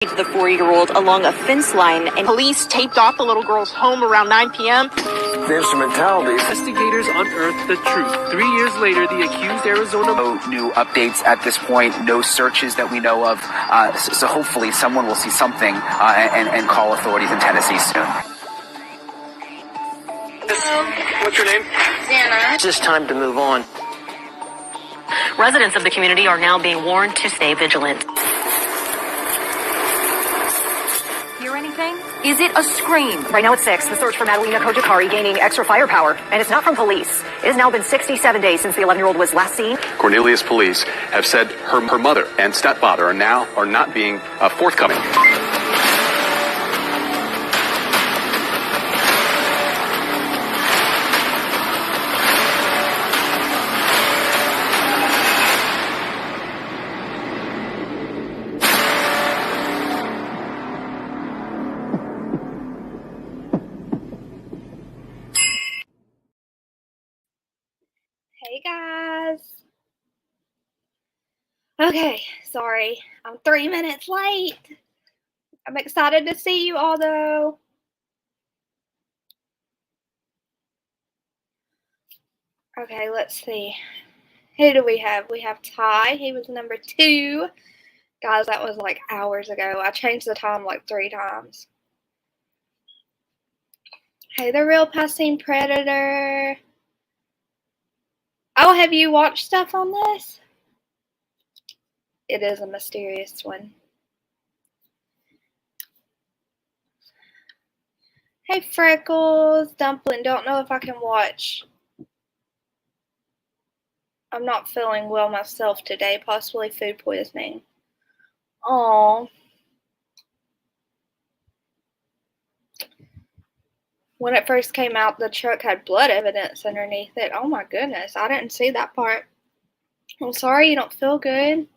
The 4-year-old along a fence line, and police taped off the little girl's home around 9 p.m. The instrumentality. Investigators unearthed the truth. 3 years later, the accused Arizona... No new updates at this point, no searches that we know of. So hopefully someone will see something and call authorities in Tennessee soon. What's your name? Sienna. It's just time to move on. Residents of the community are now being warned to stay vigilant. Hear anything? Is it a scream? Right now it's 6. The search for Madalena Kojikari gaining extra firepower, and it's not from police. It has now been 67 days since the 11-year-old was last seen. Cornelius police have said her mother and stepfather are not being forthcoming. Hey guys. Okay, sorry. I'm 3 minutes late. I'm excited to see you all though. Okay, let's see. Who do we have? We have Ty. He was number 2. Guys, that was like hours ago. I changed the time like 3 times. Hey, the real passing predator. Oh, have you watched stuff on this? It is a mysterious one. Hey, Freckles. Dumpling. Don't know if I can watch. I'm not feeling well myself today. Possibly food poisoning. Oh. When it first came out, the truck had blood evidence underneath it. Oh my goodness, I didn't see that part. I'm sorry you don't feel good.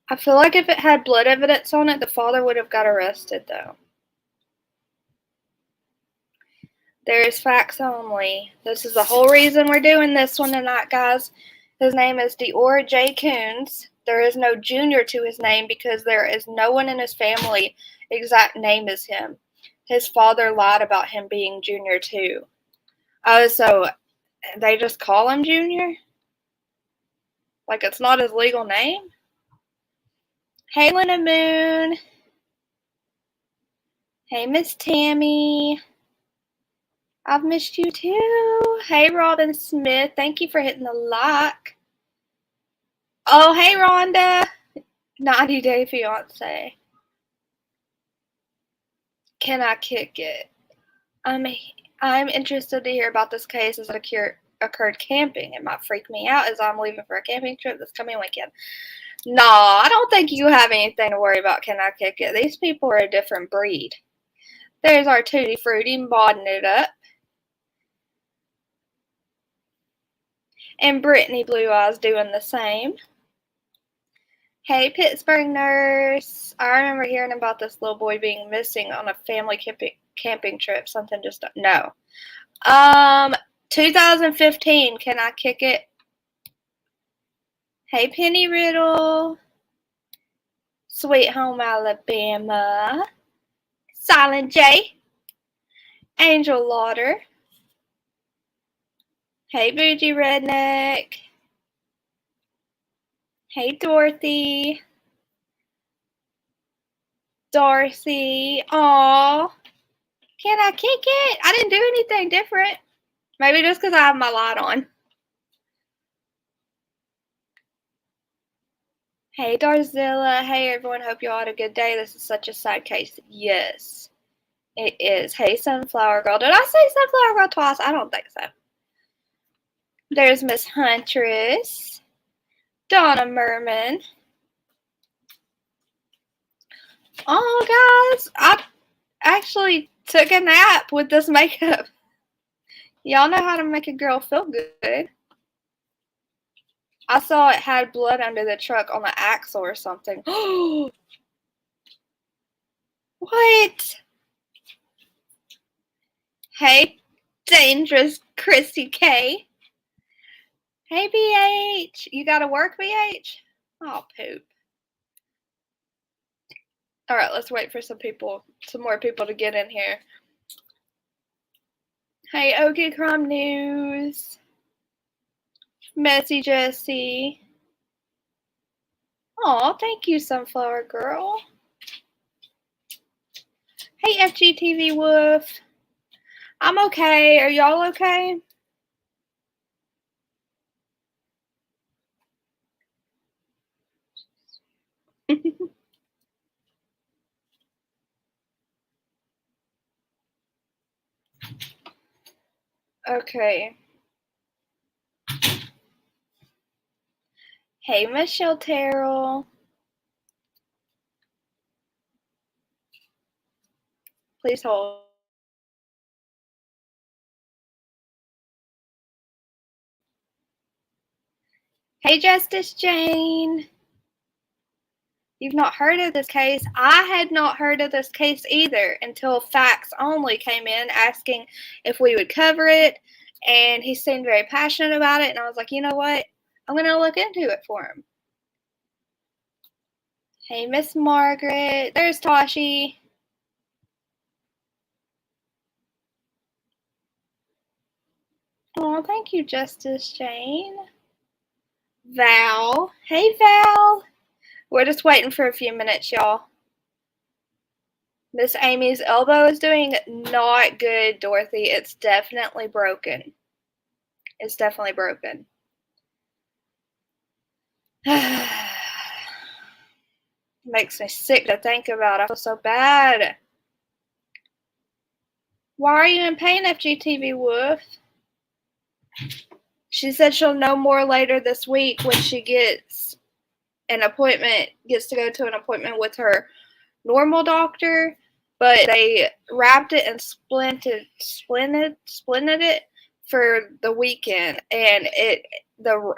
I feel like if it had blood evidence on it, the father would have got arrested though. There is facts only. This is the whole reason we're doing this one tonight, guys. His name is DeOrr Kunz. There is no junior to his name because there is no one in his family exact name as him. His father lied about him being junior too. Oh, so they just call him Junior? Like it's not his legal name? Hey, Lena Moon. Hey, Miss Tammy. I've missed you too. Hey, Robin Smith. Thank you for hitting the like. Oh, hey, Rhonda. 90 Day Fiance. Can I kick it? I'm interested to hear about this case as it occurred camping. It might freak me out as I'm leaving for a camping trip this coming weekend. No, I don't think you have anything to worry about. Can I kick it? These people are a different breed. There's our Tutti Frutti modding it up. And Brittany Blue Eyes doing the same. Hey, Pittsburgh nurse. I remember hearing about this little boy being missing on a family camping trip. Something just... No. 2015. Can I kick it? Hey, Penny Riddle. Sweet Home Alabama. Silent J. Angel Lauder. Hey, Bougie Redneck. Hey, Dorothy. Darcy. Aw. Can I kick it? I didn't do anything different. Maybe just because I have my light on. Hey, Darzilla. Hey, everyone. Hope you all had a good day. This is such a sad case. Yes, it is. Hey, Sunflower Girl. Did I say Sunflower Girl twice? I don't think so. There's Miss Huntress. Donna Merman. Oh, guys. I actually took a nap with this makeup. Y'all know how to make a girl feel good. I saw it had blood under the truck on the axle or something. What? Hey, Dangerous Chrissy K. Hey, BH. You got to work, BH? Oh, poop. Alright, let's wait for some more people to get in here. Hey, OK Crime News. Messy Jessie. Aw, thank you, Sunflower Girl. Hey, FGTV Wolf. I'm okay. Are y'all okay? Okay. Hey, Michelle Terrell. Please hold. Hey, Justice Jane. You've not heard of this case? I had not heard of this case either until Facts Only came in asking if we would cover it, and he seemed very passionate about it, and I was like, you know what? I'm going to look into it for him. Hey, Miss Margaret. There's Toshi. Oh, thank you, Justice Jane. Val. Hey, Val. We're just waiting for a few minutes, y'all. Miss Amy's elbow is doing not good, Dorothy. It's definitely broken. It's definitely broken. Makes me sick to think about. I feel so bad. Why are you in pain, FGTV Wolf? She said she'll know more later this week when she gets to go to an appointment with her normal doctor, but they wrapped it and splinted it for the weekend, and the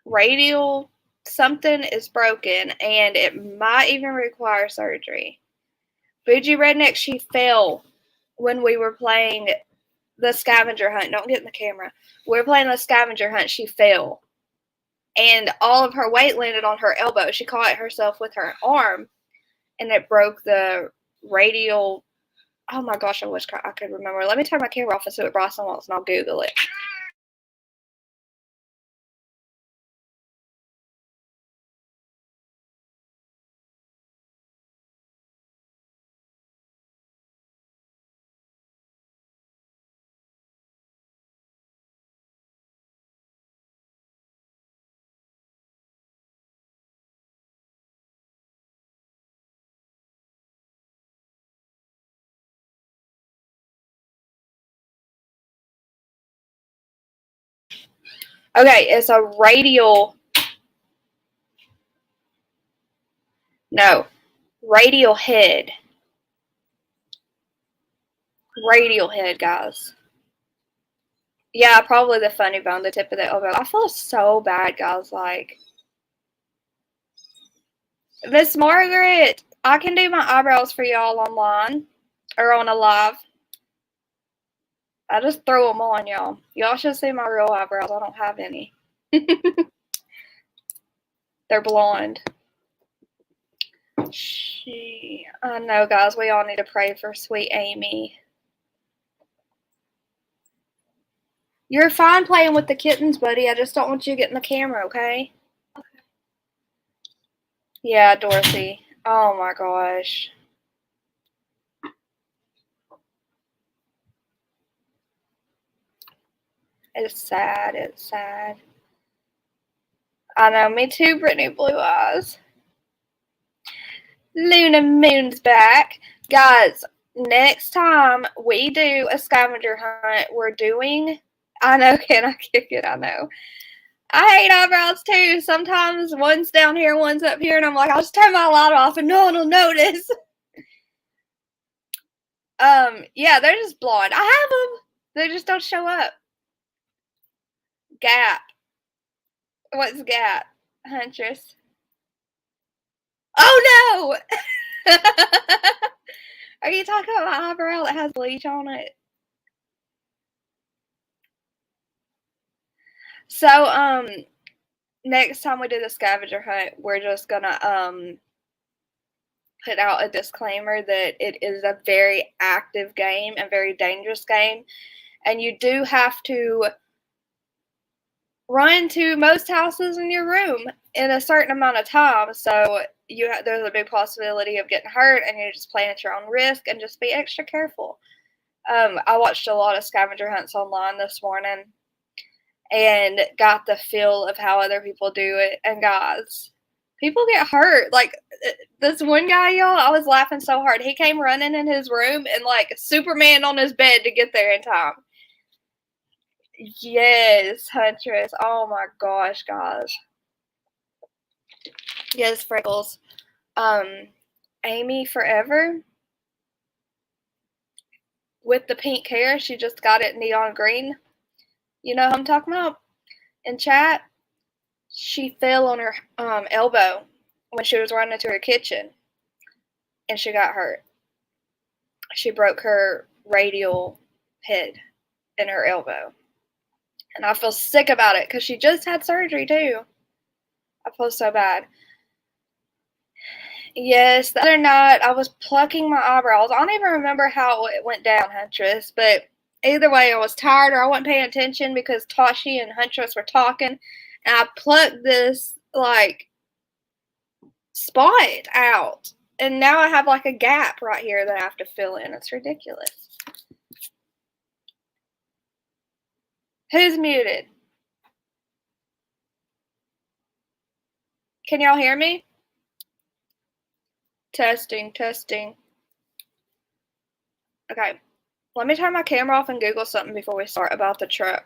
radial something is broken, and it might even require surgery. Bougie Redneck, she fell when we were playing the scavenger hunt. Don't get in the camera. We were playing the scavenger hunt. She fell, and all of her weight landed on her elbow. She caught herself with her arm, and it broke the radial. Oh my gosh, I wish I could remember. Let me turn my camera off and see what Bryson wants, and I'll Google it. Okay, it's a radial. No, radial head. Radial head, guys. Yeah, probably the funny bone, the tip of the elbow. I feel so bad, guys. Like, Miss Margaret, I can do my eyebrows for y'all online or on a live. I just throw them on, y'all. Y'all should see my real eyebrows. I don't have any. They're blonde. I know, guys. We all need to pray for sweet Amy. You're fine playing with the kittens, buddy. I just don't want you to get in the camera, okay? Yeah, Dorothy. Oh my gosh. It's sad. It's sad. I know. Me too, Brittany Blue Eyes. Luna Moon's back. Guys, next time we do a scavenger hunt, we're doing... I know, can I kick it? I know. I hate eyebrows too. Sometimes one's down here, one's up here, and I'm like, I'll just turn my light off and no one will notice. Yeah, they're just blonde. I have them. They just don't show up. Gap. What's Gap? Huntress. Oh no! Are you talking about my eyebrow that has bleach on it? So, next time we do the scavenger hunt, we're just gonna put out a disclaimer that it is a very active game and very dangerous game, and you do have to run to most houses in your room in a certain amount of time. So there's a big possibility of getting hurt, and you're just playing at your own risk. And just be extra careful. I watched a lot of scavenger hunts online this morning and got the feel of how other people do it. And guys, people get hurt. Like this one guy, y'all, I was laughing so hard. He came running in his room and like Superman on his bed to get there in time. Yes, Huntress. Oh my gosh, guys. Yes, Freckles. Amy Forever with the pink hair. She just got it neon green. You know who I'm talking about? In chat, she fell on her elbow when she was running to her kitchen, and she got hurt. She broke her radial head in her elbow. And I feel sick about it because she just had surgery too. I feel so bad. Yes, the other night I was plucking my eyebrows. I don't even remember how it went down, Huntress, but either way, I was tired or I wasn't paying attention because Tashi and Huntress were talking, and I plucked this, like, spot out, and now I have, like, a gap right here that I have to fill in. It's ridiculous. Who's muted? Can y'all hear me? Testing, testing. Okay, let me turn my camera off and Google something before we start about the truck.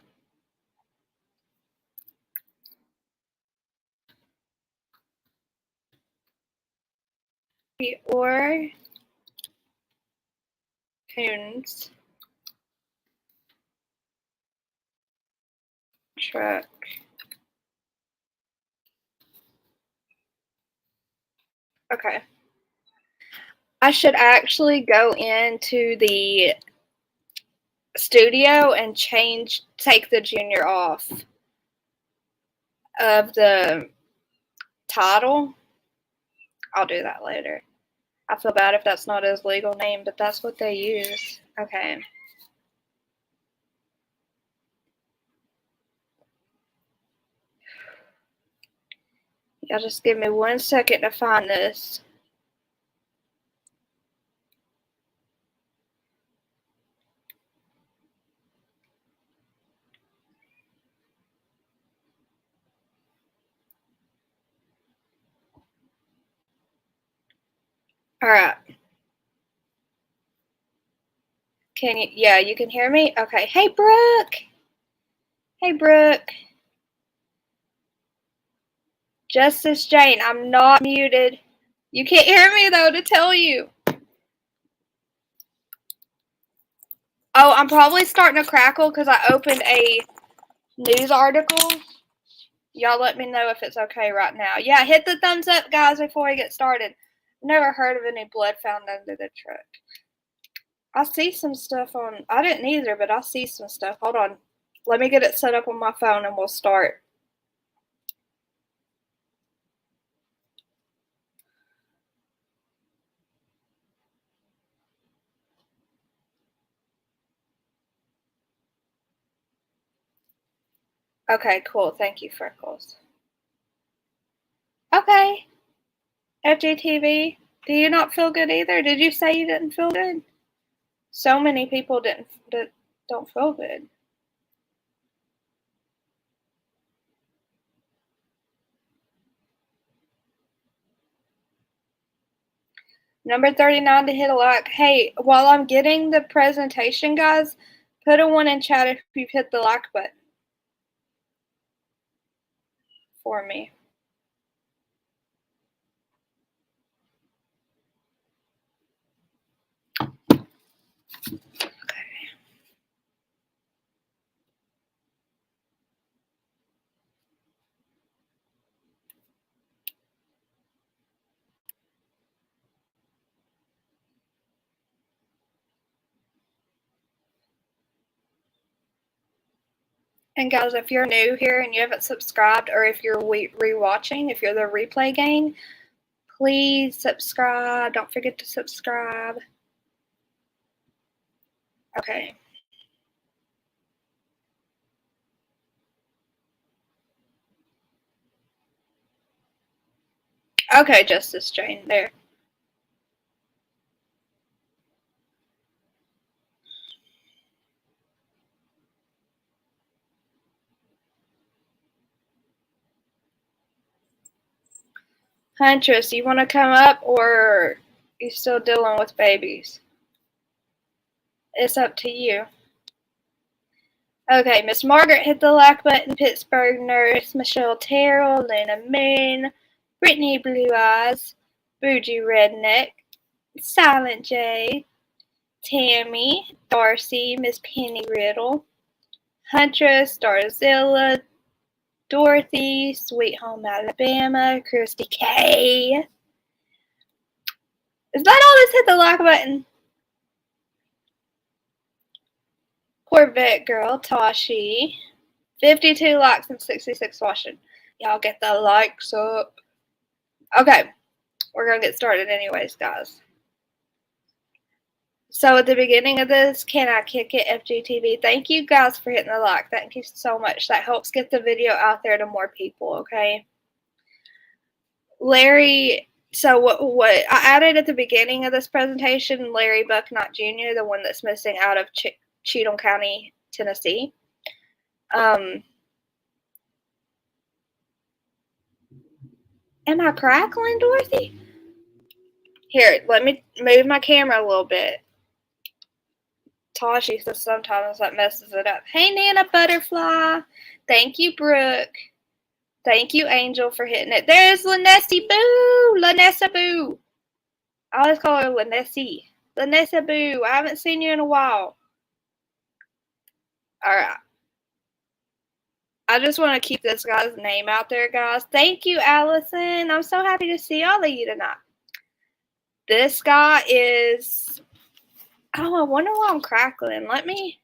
DeOrr Kunz truck. Okay. I should actually go into the studio and take the junior off of the title. I'll do that later. I feel bad if that's not his legal name, but that's what they use. Okay. Y'all just give me 1 second to find this. All right. Can you? Yeah, you can hear me? Okay. Hey, Brooke. Hey, Brooke. Justice Jane, I'm not muted. You can't hear me, though, to tell you. Oh, I'm probably starting to crackle because I opened a news article. Y'all let me know if it's okay right now. Yeah, hit the thumbs up, guys, before we get started. Never heard of any blood found under the truck. I see some stuff on... I didn't either, but I see some stuff. Hold on. Let me get it set up on my phone and we'll start. Okay, cool. Thank you, Freckles. Okay. FGTV, do you not feel good either? Did you say you didn't feel good? So many people don't feel good. Number 39 to hit a like. Hey, while I'm getting the presentation, guys, put a 1 in chat if you've hit the like button for me. And guys, if you're new here and you haven't subscribed, or if you're rewatching, if you're the replay gang, please subscribe. Don't forget to subscribe. Okay. Okay, Justice Jane, there. Huntress, you want to come up, or you still dealing with babies? It's up to you. Okay, Miss Margaret hit the like button, Pittsburgh Nurse, Michelle Terrell, Lena Moon, Brittany Blue Eyes, Bougie Redneck, Silent J, Tammy, Darcy, Miss Penny Riddle, Huntress, Starzilla, Dorothy, Sweet Home Alabama, Christy K. Is that all that's hit the like button? Corvette Girl, Tashi. 52 likes and 66 watching. Y'all get the likes up. Okay, we're going to get started anyways, guys. So at the beginning of this, Can I Kick It, FGTV? Thank you guys for hitting the like. Thank you so much. That helps get the video out there to more people, okay? Larry, so what I added at the beginning of this presentation, Larry Bucknott Jr., the one that's missing out of Cheatham County, Tennessee. Am I crackling, Dorothy? Here, let me move my camera a little bit. Tashi says sometimes that messes it up. Hey, Nana Butterfly. Thank you, Brooke. Thank you, Angel, for hitting it. There's Lanessie Boo. Lanessa Boo. I always call her Lanessie. Lanessa Boo. I haven't seen you in a while. Alright. I just want to keep this guy's name out there, guys. Thank you, Allison. I'm so happy to see all of you tonight. This guy is... Oh, I wonder why I'm crackling. Let me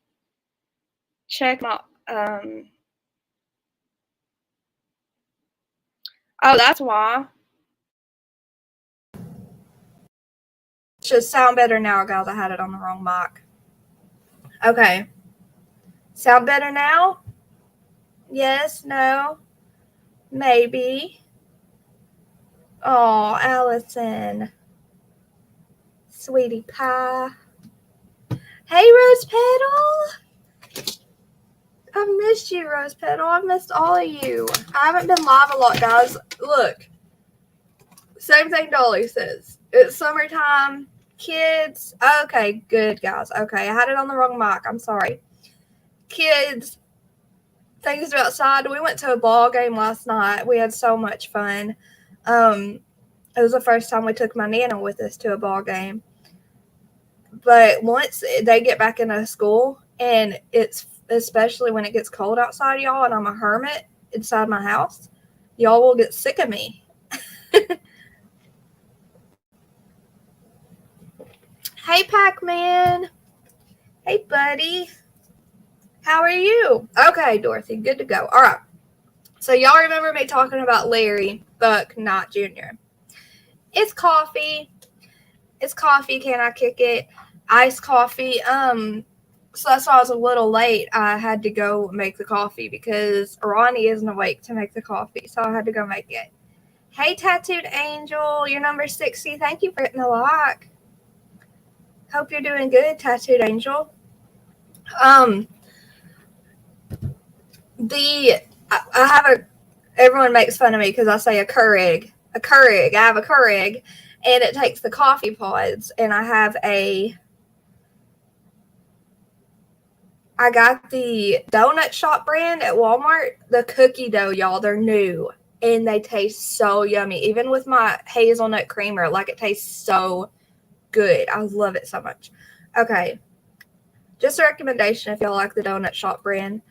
check my... Oh, that's why. Should sound better now, guys. I had it on the wrong mic. Okay. Sound better now? Yes, no, maybe. Oh, Allison. Sweetie pie. Hey, Rose Petal. I missed you, Rose Petal. I missed all of you. I haven't been live a lot, guys. Look. Same thing Dolly says. It's summertime. Kids. Okay, good, guys. Okay, I had it on the wrong mic. I'm sorry. Kids. Things are outside. We went to a ball game last night. We had so much fun. It was the first time we took my Nana with us to a ball game. But once they get back into school, and it's especially when it gets cold outside, y'all, and I'm a hermit inside my house, y'all will get sick of me. Hey, Pac-Man. Hey, buddy. How are you? Okay, Dorothy, good to go. All right. So y'all remember me talking about Larry Bucknott Jr. It's coffee. It's coffee. Can I kick it? Iced coffee. So that's why I was a little late. I had to go make the coffee because Ronnie isn't awake to make the coffee, so I had to go make it. Hey, Tattooed Angel, you're number 60. Thank you for hitting the like. Hope you're doing good, Tattooed Angel. I have a, everyone makes fun of me because I say a Keurig. A Keurig. I have a Keurig, and it takes the coffee pods, and I got the donut shop brand at Walmart. The cookie dough, y'all, they're new, and they taste so yummy. Even with my hazelnut creamer, like, it tastes so good. I love it so much. Okay. Just a recommendation if y'all like the donut shop brand.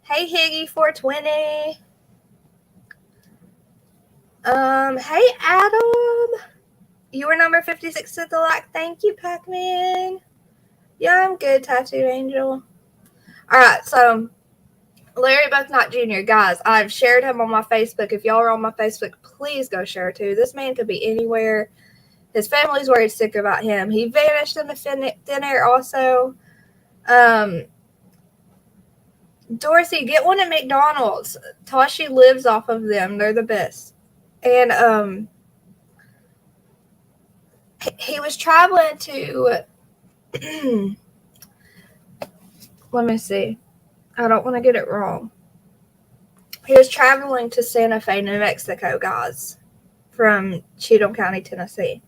Hey, Higgy420. Hey, Adam. You were number 56 at the like. Thank you, Pac-Man. Yeah, I'm good, Tattooed Angel. All right, so Larry Bucknott Jr., guys, I've shared him on my Facebook. If y'all are on my Facebook, please go share too. This man could be anywhere. His family's worried sick about him. He vanished in the thin air also. Dorothy, get one at McDonald's. Tashi lives off of them. They're the best. And he was traveling to let me see. I don't want to get it wrong. He was traveling to Santa Fe, New Mexico, guys, from Cheatham County, Tennessee.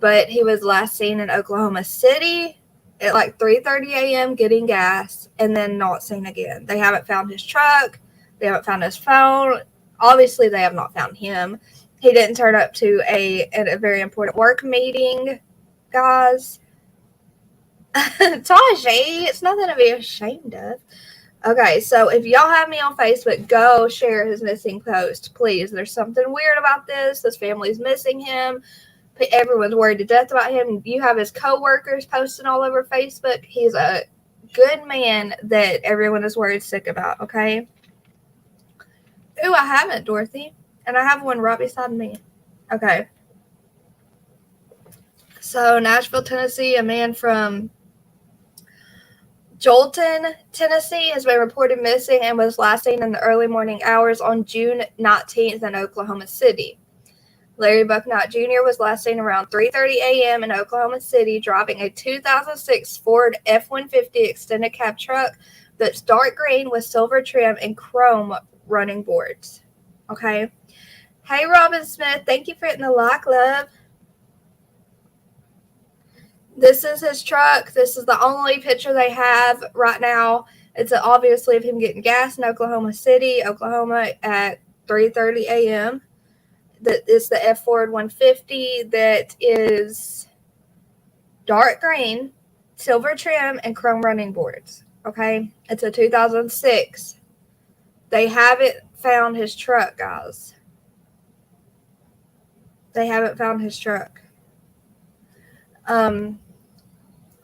But he was last seen in Oklahoma City at like 3:30 a.m. getting gas and then not seen again. They haven't found his truck. They haven't found his phone. Obviously, they have not found him. He didn't turn up to a very important work meeting, guys. Tashi, it's nothing to be ashamed of. Okay, so if y'all have me on Facebook, go share his missing post, please. There's something weird about this. This family's missing him. Everyone's worried to death about him. You have his co-workers posting all over Facebook. He's a good man that everyone is worried sick about, okay? Ooh, I haven't, Dorothy. And I have one right beside me. Okay. So, Nashville, Tennessee, a man from Jolton, Tennessee, has been reported missing and was last seen in the early morning hours on June 19th in Oklahoma City. Larry Bucknott Jr. was last seen around 3:30 a.m. in Oklahoma City driving a 2006 Ford F-150 extended cab truck that's dark green with silver trim and chrome running boards. Okay. Hey, Robin Smith. Thank you for hitting the like, love. This is his truck. This is the only picture they have right now. It's obviously of him getting gas in Oklahoma City, Oklahoma at 3:30 a.m. That is the F Ford 150 that is dark green, silver trim, and chrome running boards. Okay? It's a 2006. They haven't found his truck, guys. They haven't found his truck. I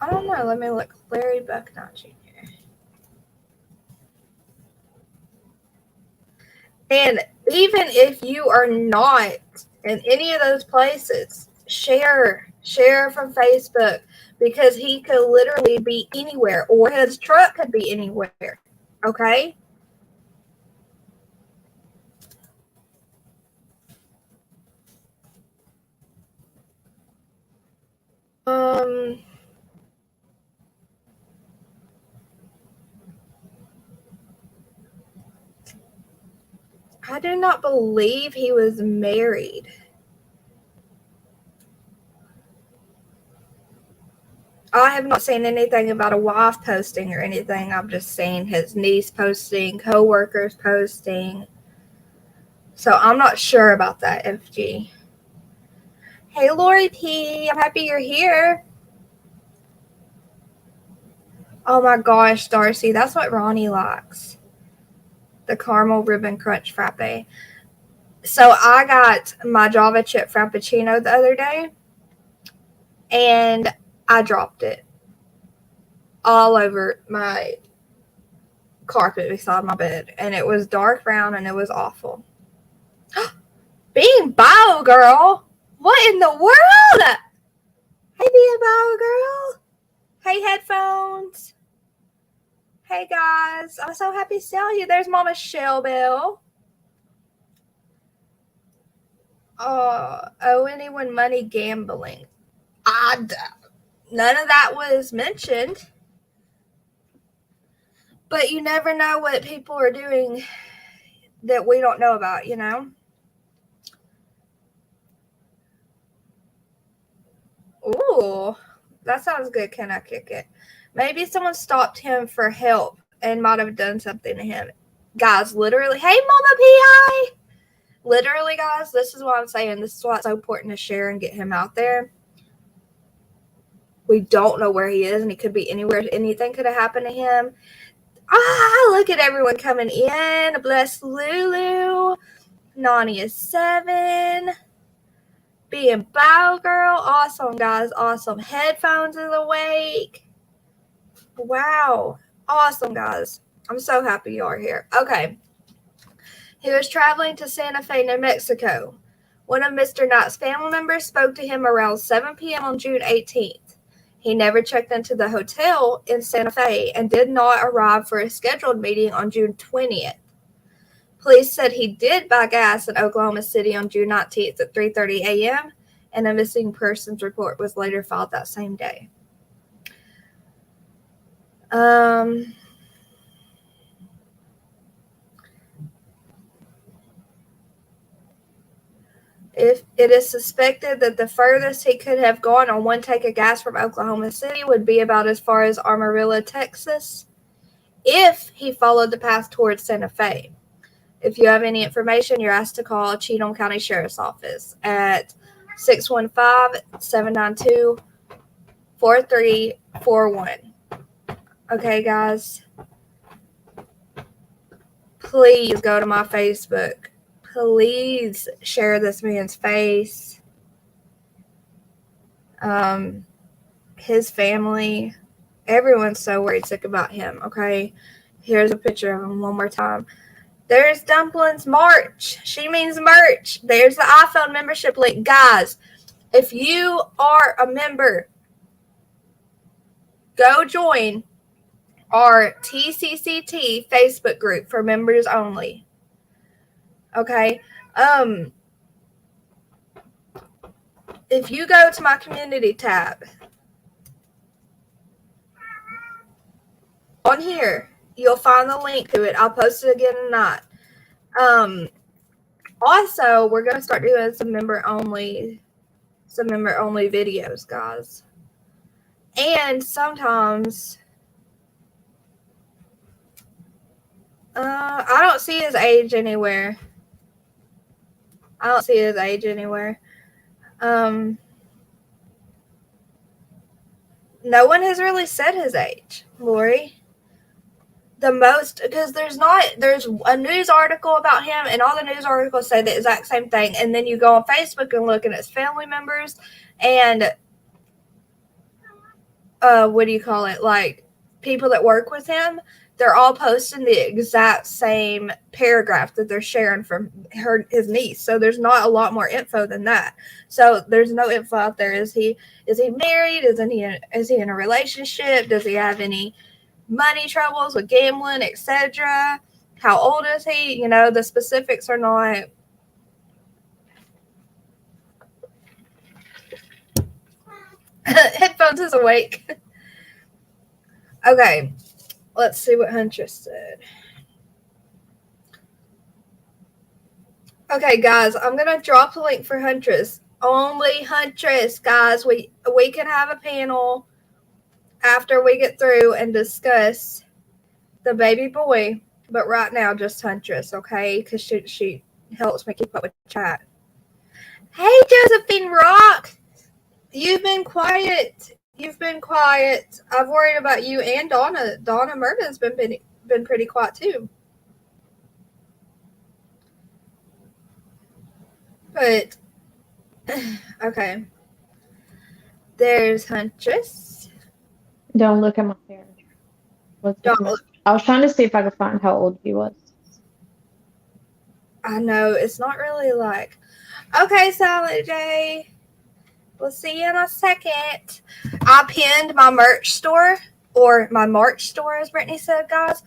don't know. Let me look. Larry Bucknott Jr. And even if you are not in any of those places, share from Facebook because he could literally be anywhere or his truck could be anywhere. Okay? I do not believe he was married. I have not seen anything about a wife posting or anything. I've just seen his niece posting, co-workers posting. So I'm not sure about that, FG. Hey, Lori P. I'm happy you're here. Oh my gosh, Darcy. That's what Ronnie likes. The caramel ribbon crunch frappe. So I got my Java chip frappuccino the other day. And I dropped it all over my carpet beside my bed. And it was dark brown and it was awful. Being Bio Girl? What in the world? Hey, Being Bio Girl. Hey, headphones. Hey, guys. I'm so happy to see you. There's Mama Shell Bell. Oh, anyone money gambling? None of that was mentioned. But you never know what people are doing that we don't know about, you know? Ooh, that sounds good. Can I kick it? Maybe someone stopped him for help and might have done something to him. Guys, literally. Hey, Mama P.I. Literally, guys, this is what I'm saying. This is why it's so important to share and get him out there. We don't know where he is, and he could be anywhere. Anything could have happened to him. Look at everyone coming in. Bless Lulu. Nani is 7. Being Bow Girl. Awesome, guys. Awesome. Headphones is awake. Wow. Awesome, guys. I'm so happy you are here. Okay. He was traveling to Santa Fe, New Mexico. One of Mr. Knight's family members spoke to him around 7 p.m. on June 18th. He never checked into the hotel in Santa Fe and did not arrive for a scheduled meeting on June 20th. Police said he did buy gas in Oklahoma City on June 19th at 3:30 a.m., and a missing persons report was later filed that same day. If it is suspected that the furthest he could have gone on one tank of gas from Oklahoma City would be about as far as Amarillo, Texas, if he followed the path towards Santa Fe. If you have any information, you're asked to call Cheatham County Sheriff's Office at 615-792-4341. Okay, guys. Please go to my Facebook. Please share this man's face. His family. Everyone's so worried sick about him, okay? Here's a picture of him one more time. There's Dumpling's March. She means merch. There's the iPhone membership link. Guys, if you are a member, go join our TCCT Facebook group for members only. Okay. If you go to my community tab on here, you'll find the link to it. I'll post it again tonight. Also, we're going to start doing some member only videos, guys. And sometimes I don't see his age anywhere. No one has really said his age, Lori. The most, because there's a news article about him, and all the news articles say the exact same thing. And then you go on Facebook and look at his family members, and like people that work with him, they're all posting the exact same paragraph that they're sharing from his niece. So there's not a lot more info than that. So there's no info out there. Is he married? Is he in a relationship? Does he have any money troubles with gambling, etc.? How old is he? The specifics are not. Headphones is awake. Okay, let's see what Huntress said. Okay, guys, I'm gonna drop a link for Huntress. Only Huntress, guys. We can have a panel after we get through and discuss the baby boy, but right now just Huntress, okay? Because she helps me keep up with chat. Hey, Josephine Rock, you've been quiet. I've worried about you and Donna. Donna Murden's been pretty quiet too. But okay, there's Huntress. Don't look at my hair. I was trying to see if I could find how old he was. I know it's not really like. Okay, Silent J. We'll see you in a second. I pinned my merch store, or my March store, as Brittany said, guys.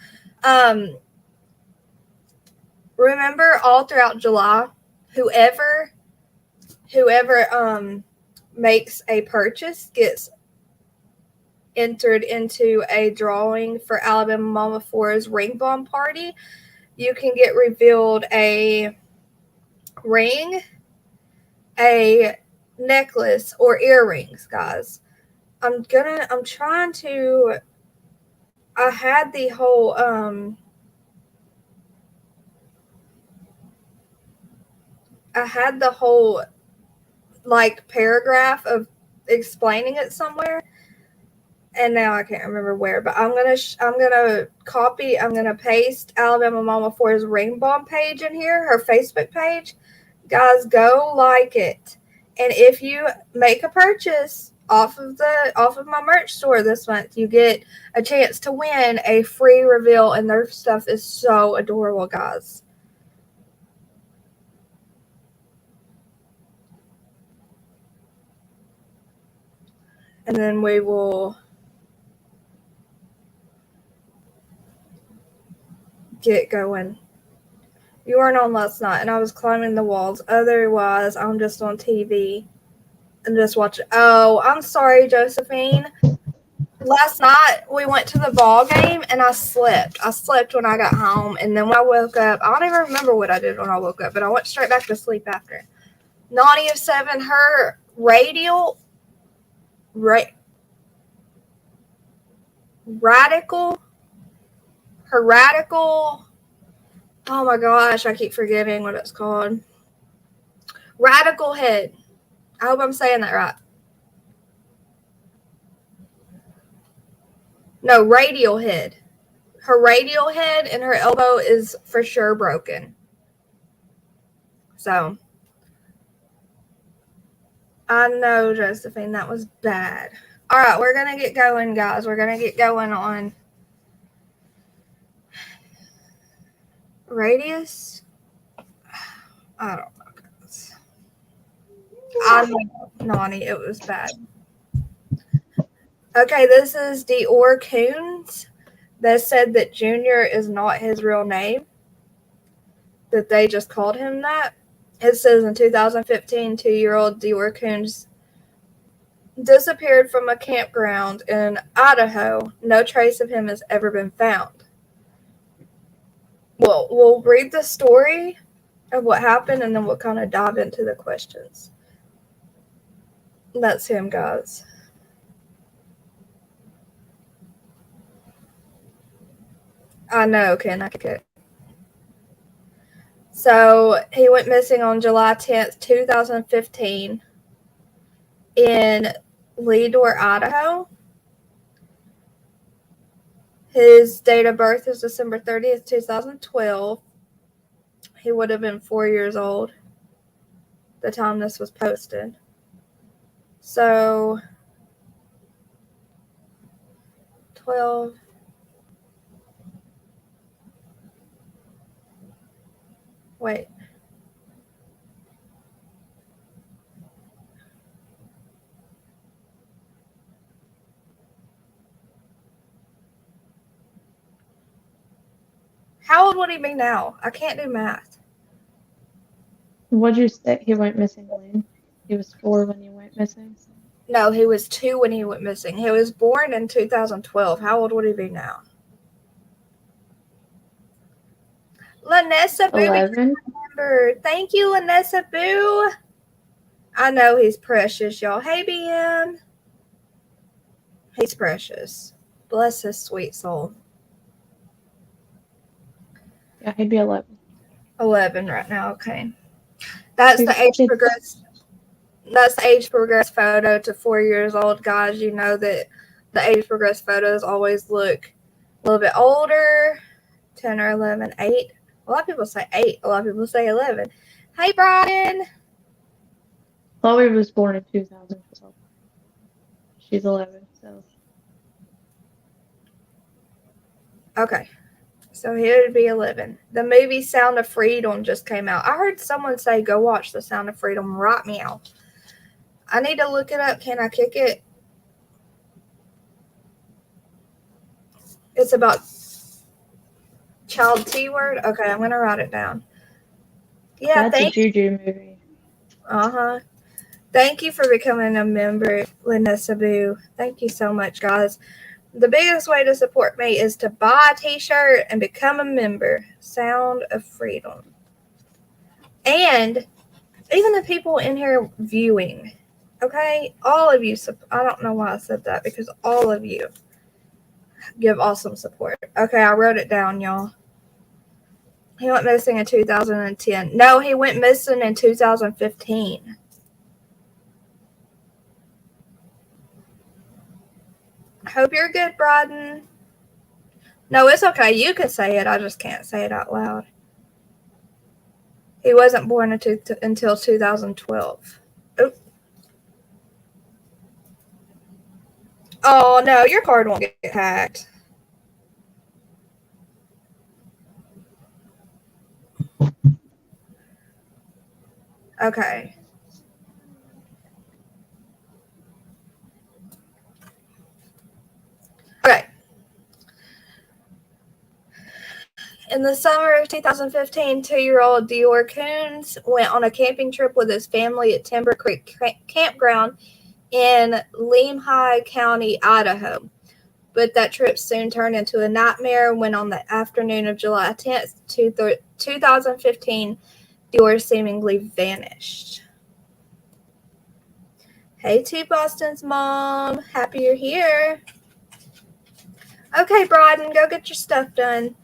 Remember, all throughout July, whoever makes a purchase gets entered into a drawing for Alabama Mama 4's ring bomb party. You can get revealed a ring, a necklace, or earrings, guys. I had the whole like paragraph of explaining it somewhere, and now I can't remember where, but I'm gonna paste Alabama Mama 4's ring bomb page in here, her Facebook page. Guys, go like it. And if you make a purchase off of my merch store this month. You get a chance to win a free reveal, and their stuff is so adorable, guys. And then we will get going. You weren't on last night, and I was climbing the walls. Otherwise, I'm just on TV and just watching. Oh, I'm sorry, Josephine. Last night, we went to the ball game, and I slept. I slept when I got home, and then when I woke up, I don't even remember what I did when I woke up, but I went straight back to sleep after. Naughty of 7, her radical, oh my gosh, I keep forgetting what it's called. Radical head. I hope I'm saying that right. No, radial head. Her radial head and her elbow is for sure broken. So, I know, Josephine, that was bad. All right, we're going to get going, guys. We're going to get going on radius. I don't know, guys. I know, Nani, it was bad. Okay, this is DeOrr Kunz. They said that Junior is not his real name, that they just called him that. It says in 2015, 2-year-old DeOrr Kunz disappeared from a campground in Idaho. No trace of him has ever been found. Well, we'll read the story of what happened, and then we'll kind of dive into the questions. That's him, guys. I know, can I kick it? So, he went missing on July 10th, 2015 in Dior, Idaho. His date of birth is December 30th, 2012. He would have been 4 years old the time this was posted. So, 12. Wait. How old would he be now? I can't do math. What'd you say? He went missing when? He was 4 when he went missing? No, he was 2 when he went missing. He was born in 2012. How old would he be now? Lanessa Boo. 11? Thank you, Lanessa Boo. I know he's precious, y'all. Hey, BM. He's precious. Bless his sweet soul. Yeah, he'd be 11. 11 right now, okay. That's the age progress. That's the age progress photo to 4 years old, guys. You know that the age progress photos always look a little bit older. 10 or 11, 8. A lot of people say 8. A lot of people say 11. Hey, Brian. Chloe was born in 2012. She's 11, so. Okay. So he would be 11. The movie Sound of Freedom just came out. I heard someone say, go watch The Sound of Freedom right meow. I need to look it up. Can I kick it? It's about child T-word. Okay, I'm going to write it down. Yeah, that's a Juju movie. Uh-huh. Thank you for becoming a member, Lanessa Boo. Thank you so much, guys. The biggest way to support me is to buy a t-shirt and become a member. Sound of Freedom. And even the people in here viewing, okay? All of you, I don't know why I said that, because all of you give awesome support. Okay, I wrote it down, y'all. He went missing in 2010. No, he went missing in 2015. Hope you're good, Bryden. No, it's okay. You can say it. I just can't say it out loud. He wasn't born until 2012. Oop. Oh, no, your card won't get hacked. Okay. Okay. In the summer of 2015, 2-year-old DeOrr Kunz went on a camping trip with his family at Timber Creek Campground in Lemhi County, Idaho. But that trip soon turned into a nightmare when on the afternoon of July 10th, 2015, DeOrr seemingly vanished. Hey, T. Boston's mom. Happy you're here. Okay, Bryden, go get your stuff done.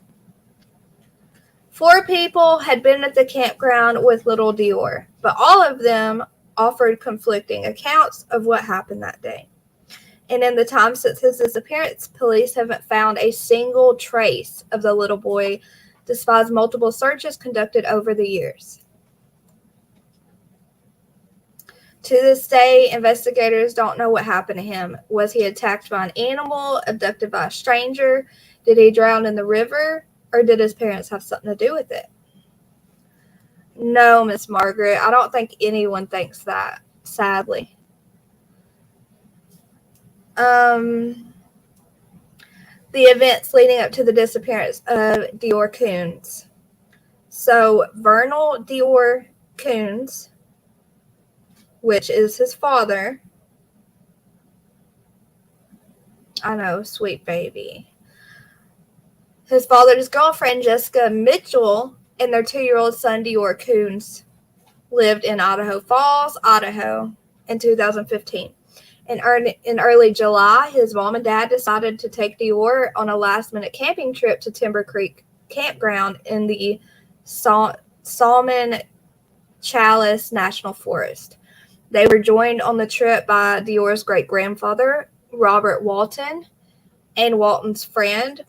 4 people had been at the campground with little DeOrr, but all of them offered conflicting accounts of what happened that day. And in the time since his disappearance, police haven't found a single trace of the little boy, despite multiple searches conducted over the years. To this day, investigators don't know what happened to him. Was he attacked by an animal, abducted by a stranger? Did he drown in the river? Or did his parents have something to do with it? No, Miss Margaret. I don't think anyone thinks that, sadly. The events leading up to the disappearance of DeOrr Kunz. So, Vernal DeOrr Kunz, which is his father. I know, sweet baby. His father's girlfriend, Jessica Mitchell, and their 2-year-old son, DeOrr Kunz, lived in Idaho Falls, Idaho, in 2015. In early July, his mom and dad decided to take DeOrr on a last-minute camping trip to Timber Creek Campground in the Salmon Chalice National Forest. They were joined on the trip by DeOrr's great-grandfather, Robert Walton, and Walton's friend,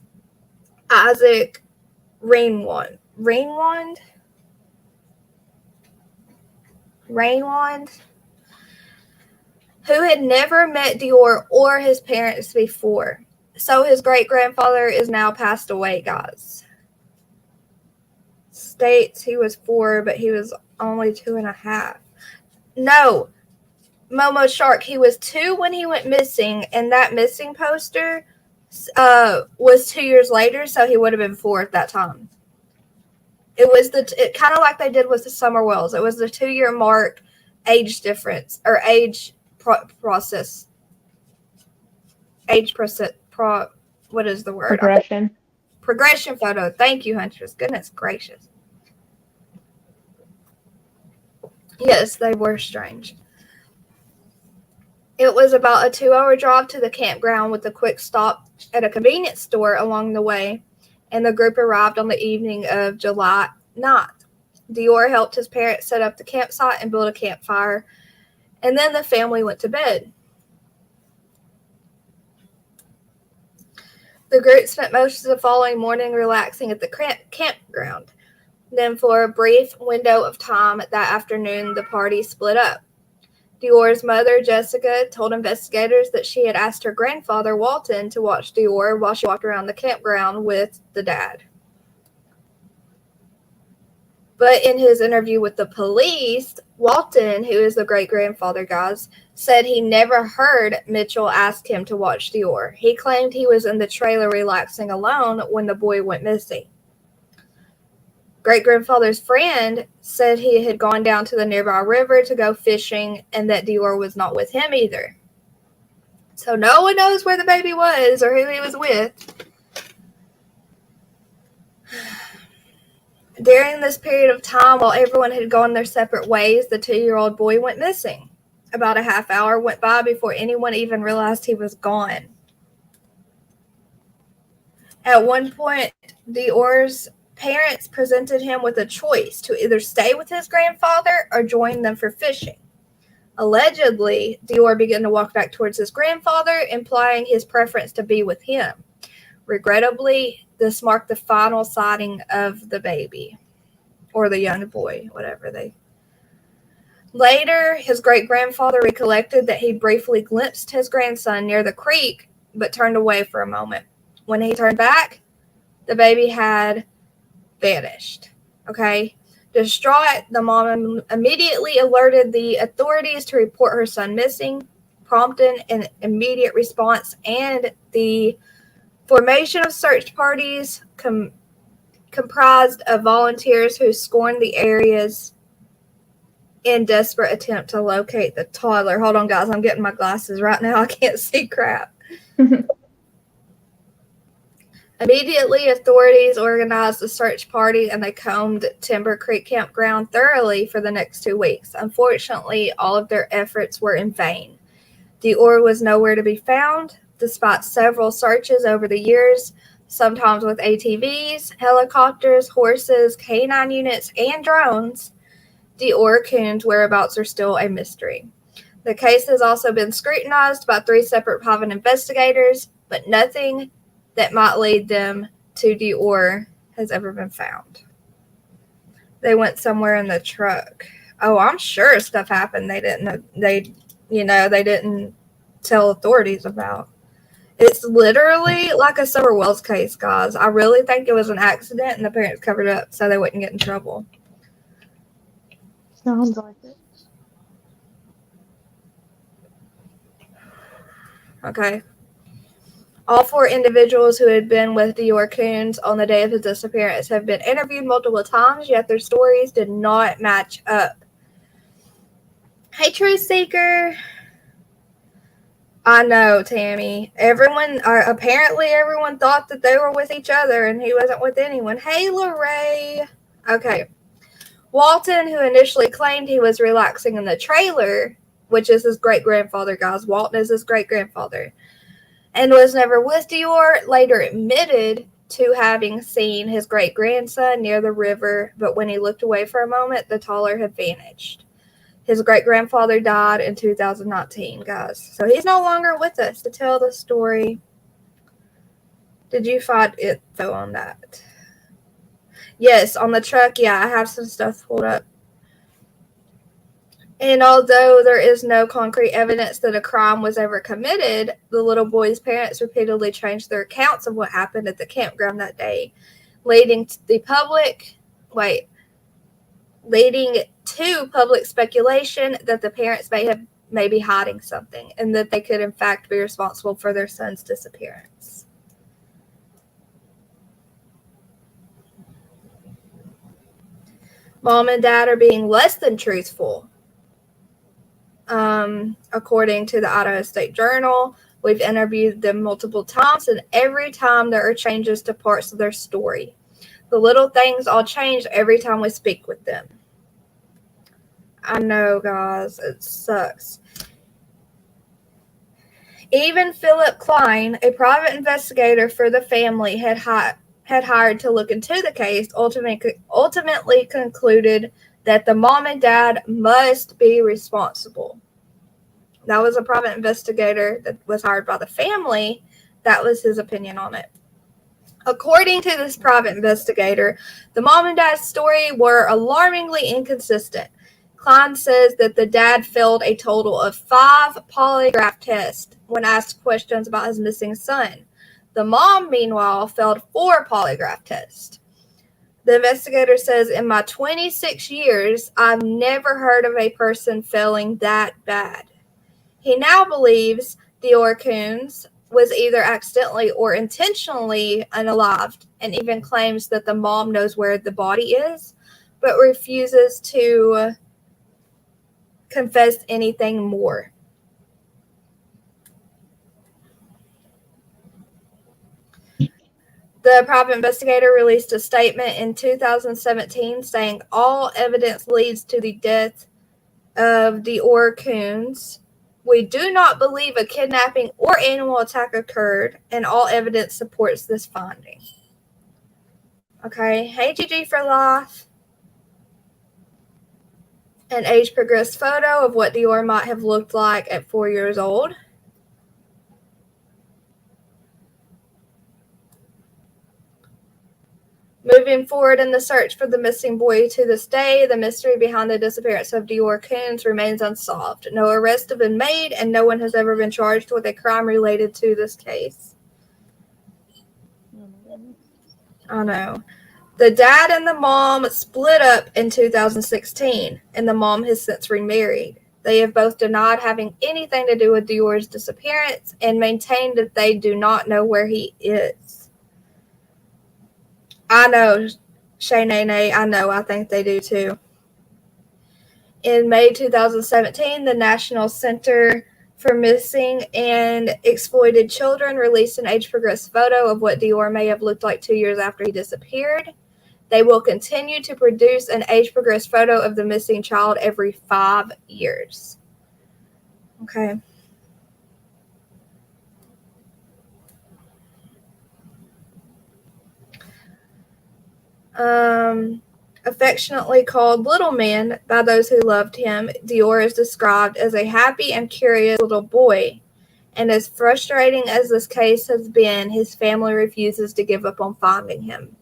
Isaac Rainwand, who had never met DeOrr or his parents before. So his great-grandfather is now passed away, guys. States he was 4, but he was only 2.5. No, Momo Shark, he was 2 when he went missing, and that missing poster was 2 years later, so he would have been 4 at that time. It kind of like they did with the Summerwells. It was the 2-year mark age difference, or age process. What is the word? Progression photo. Thank you, Huntress. Goodness gracious. Yes, they were strange. It was about a 2-hour drive to the campground with a quick stop at a convenience store along the way, and the group arrived on the evening of July 9th. DeOrr helped his parents set up the campsite and build a campfire, and then the family went to bed. The group spent most of the following morning relaxing at the campground. Then, for a brief window of time that afternoon, the party split up. DeOrr's mother, Jessica, told investigators that she had asked her grandfather, Walton, to watch DeOrr while she walked around the campground with the dad. But in his interview with the police, Walton, who is the great-grandfather, guys, said he never heard Mitchell ask him to watch DeOrr. He claimed he was in the trailer relaxing alone when the boy went missing. Great-grandfather's friend said he had gone down to the nearby river to go fishing and that DeOrr was not with him either. So no one knows where the baby was or who he was with. During this period of time, while everyone had gone their separate ways, the 2-year-old boy went missing. About a half hour went by before anyone even realized he was gone. At one point, DeOrr's parents presented him with a choice to either stay with his grandfather or join them for fishing. Allegedly, DeOrr began to walk back towards his grandfather, implying his preference to be with him. Regrettably, this marked the final sighting of the baby, or the young boy, whatever they. Later, his great-grandfather recollected that he briefly glimpsed his grandson near the creek, but turned away for a moment. When he turned back, the baby had vanished. Okay? Distraught, the mom immediately alerted the authorities to report her son missing, prompting an immediate response and the formation of search parties comprised of volunteers who scored the areas in desperate attempt to locate the toddler. Hold on, guys. I'm getting my glasses right now. I can't see crap. Immediately, authorities organized a search party and they combed Timber Creek Campground thoroughly for the next 2 weeks. Unfortunately, all of their efforts were in vain. DeOrr was nowhere to be found, despite several searches over the years, sometimes with ATVs, helicopters, horses, canine units, and drones. DeOrr Kunz' whereabouts are still a mystery. The case has also been scrutinized by 3 separate private investigators, but nothing that might lead them to DeOrr has ever been found. They went somewhere in the truck. Oh, I'm sure stuff happened they didn't tell authorities about. It's literally like a Summer Wells case, guys. I really think it was an accident and the parents covered it up so they wouldn't get in trouble. Sounds like it. Okay. All 4 individuals who had been with DeOrr Kunz on the day of his disappearance have been interviewed multiple times, yet their stories did not match up. Hey, Truth Seeker. I know, Tammy. Apparently everyone thought that they were with each other and he wasn't with anyone. Hey, Lorraine. Okay. Walton, who initially claimed he was relaxing in the trailer, which is his great-grandfather, guys. Walton is his great-grandfather. And was never with DeOrr, later admitted to having seen his great-grandson near the river, but when he looked away for a moment, the toddler had vanished. His great-grandfather died in 2019, guys. So he's no longer with us to tell the story. Did you find info on that? Yes, on the truck, yeah, I have some stuff pulled up. And although there is no concrete evidence that a crime was ever committed, the little boy's parents repeatedly changed their accounts of what happened at the campground that day, leading to public speculation that the parents may be hiding something and that they could in fact be responsible for their son's disappearance. Mom and Dad are being less than truthful. According to the Idaho State Journal, we've interviewed them multiple times, and every time there are changes to parts of their story. The little things all change every time we speak with them. I know, guys, it sucks. Even Philip Klein, a private investigator for the family, had hired to look into the case, ultimately concluded that the mom and dad must be responsible. That was a private investigator that was hired by the family. That was his opinion on it. According to this private investigator, the mom and dad's story were alarmingly inconsistent. Klein says that the dad failed a total of 5 polygraph tests when asked questions about his missing son. The mom, meanwhile, failed 4 polygraph tests. The investigator says, in my 26 years, I've never heard of a person failing that bad. He now believes DeOrr Kunz was either accidentally or intentionally unalived, and even claims that the mom knows where the body is, but refuses to confess anything more. The private investigator released a statement in 2017 saying all evidence leads to the death of DeOrr Kunz. We do not believe a kidnapping or animal attack occurred, and all evidence supports this finding. Okay, hey GG for life. An age-progressed photo of what DeOrr might have looked like at 4 years old. Moving forward in the search for the missing boy to this day, the mystery behind the disappearance of DeOrr Kunz remains unsolved. No arrests have been made, and no one has ever been charged with a crime related to this case. I know. The dad and the mom split up in 2016, and the mom has since remarried. They have both denied having anything to do with DeOrr's disappearance and maintained that they do not know where he is. I know, Shay Nene, I know, I think they do too. In May 2017, the National Center for Missing and Exploited Children released an age-progressed photo of what DeOrr may have looked like 2 years after he disappeared. They will continue to produce an age-progressed photo of the missing child every 5 years. Okay. Affectionately called Little Man by those who loved him, DeOrr is described as a happy and curious little boy. And as frustrating as this case has been, his family refuses to give up on finding him.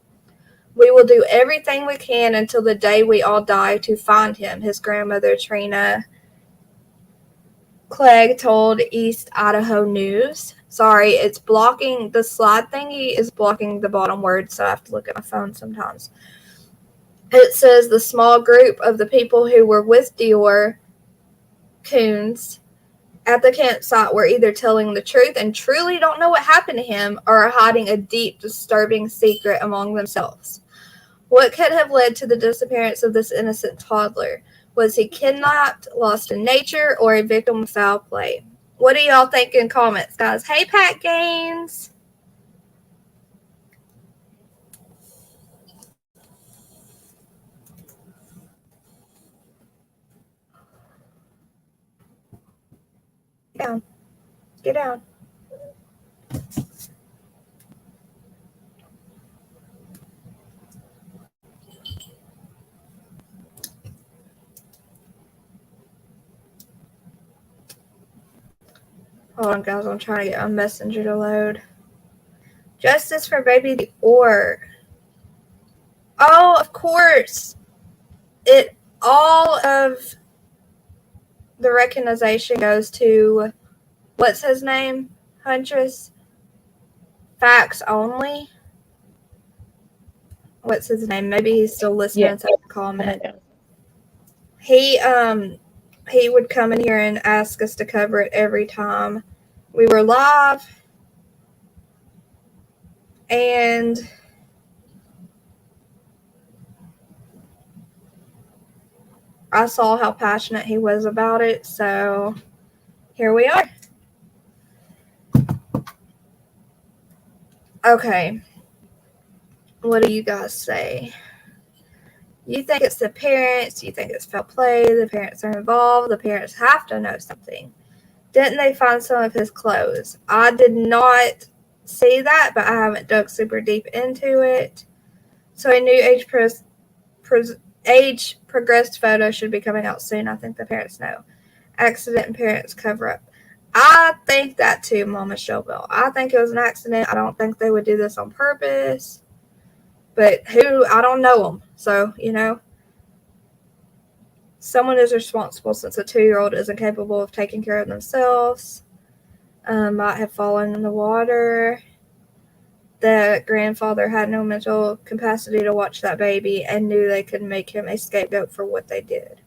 We will do everything we can until the day we all die to find him, his grandmother, Trina Clegg, told East Idaho News. Sorry, it's blocking, the slide thingy is blocking the bottom word, so I have to look at my phone sometimes. It says the small group of the people who were with DeOrr Kunz at the campsite were either telling the truth and truly don't know what happened to him, or are hiding a deep, disturbing secret among themselves. What could have led to the disappearance of this innocent toddler? Was he kidnapped, lost in nature, or a victim of foul play? What do y'all think in comments, guys? Hey, Pat Gaines. Get down. Get down. Hold on, guys. I'm trying to get my messenger to load. Justice for baby DeOrr. Oh, of course. All of the recognition goes to, what's his name? Huntress? Facts only? What's his name? Maybe he's still listening to the comment. He would come in here and ask us to cover it every time we were live. And I saw how passionate he was about it, so here we are. Okay. What do you guys say? You think it's the parents? You think it's foul play? The parents are involved. The parents have to know something. Didn't they find some of his clothes? I did not see that, but I haven't dug super deep into it. So a new age-progressed photo should be coming out soon. I think the parents know. Accident and parents cover up. I think that too, Mama Showbell. I think it was an accident. I don't think they would do this on purpose. But I don't know them. So, someone is responsible since a 2-year-old isn't capable of taking care of themselves. Might have fallen in the water. The grandfather had no mental capacity to watch that baby and knew they could make him a scapegoat for what they did.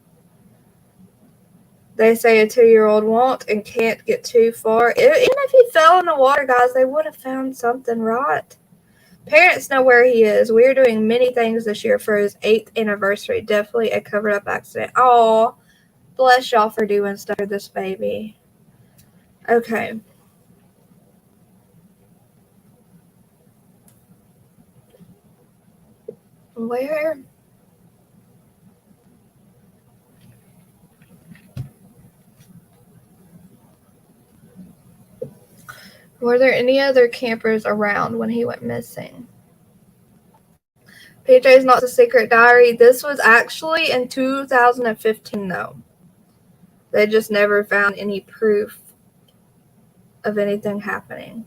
They say a 2-year-old won't and can't get too far. Even if he fell in the water, guys, they would have found something, right? Parents know where he is. We're doing many things this year for his 8th anniversary. Definitely a covered-up accident. Oh, bless y'all for doing stuff for this baby. Okay. Where? Were there any other campers around when he went missing? PJ's Not a Secret Diary. This was actually in 2015, though. They just never found any proof of anything happening.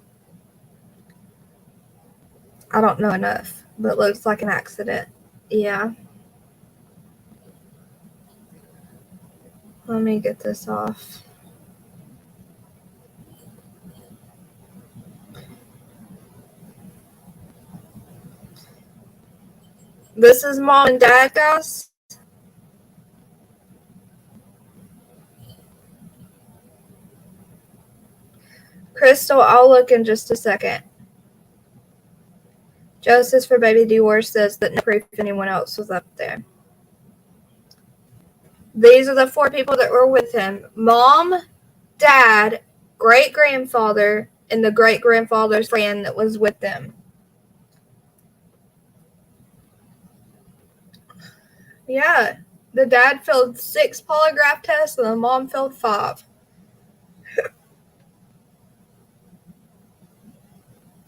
I don't know enough. But looks like an accident. Yeah. Let me get this off. This is mom and dad, guys. Crystal, I'll look in just a second. Justice for baby DeOrr says that no proof anyone else was up there. These are the 4 people that were with him. Mom, dad, great-grandfather, and the great-grandfather's friend that was with them. Yeah, the dad failed 6 polygraph tests and the mom failed 5.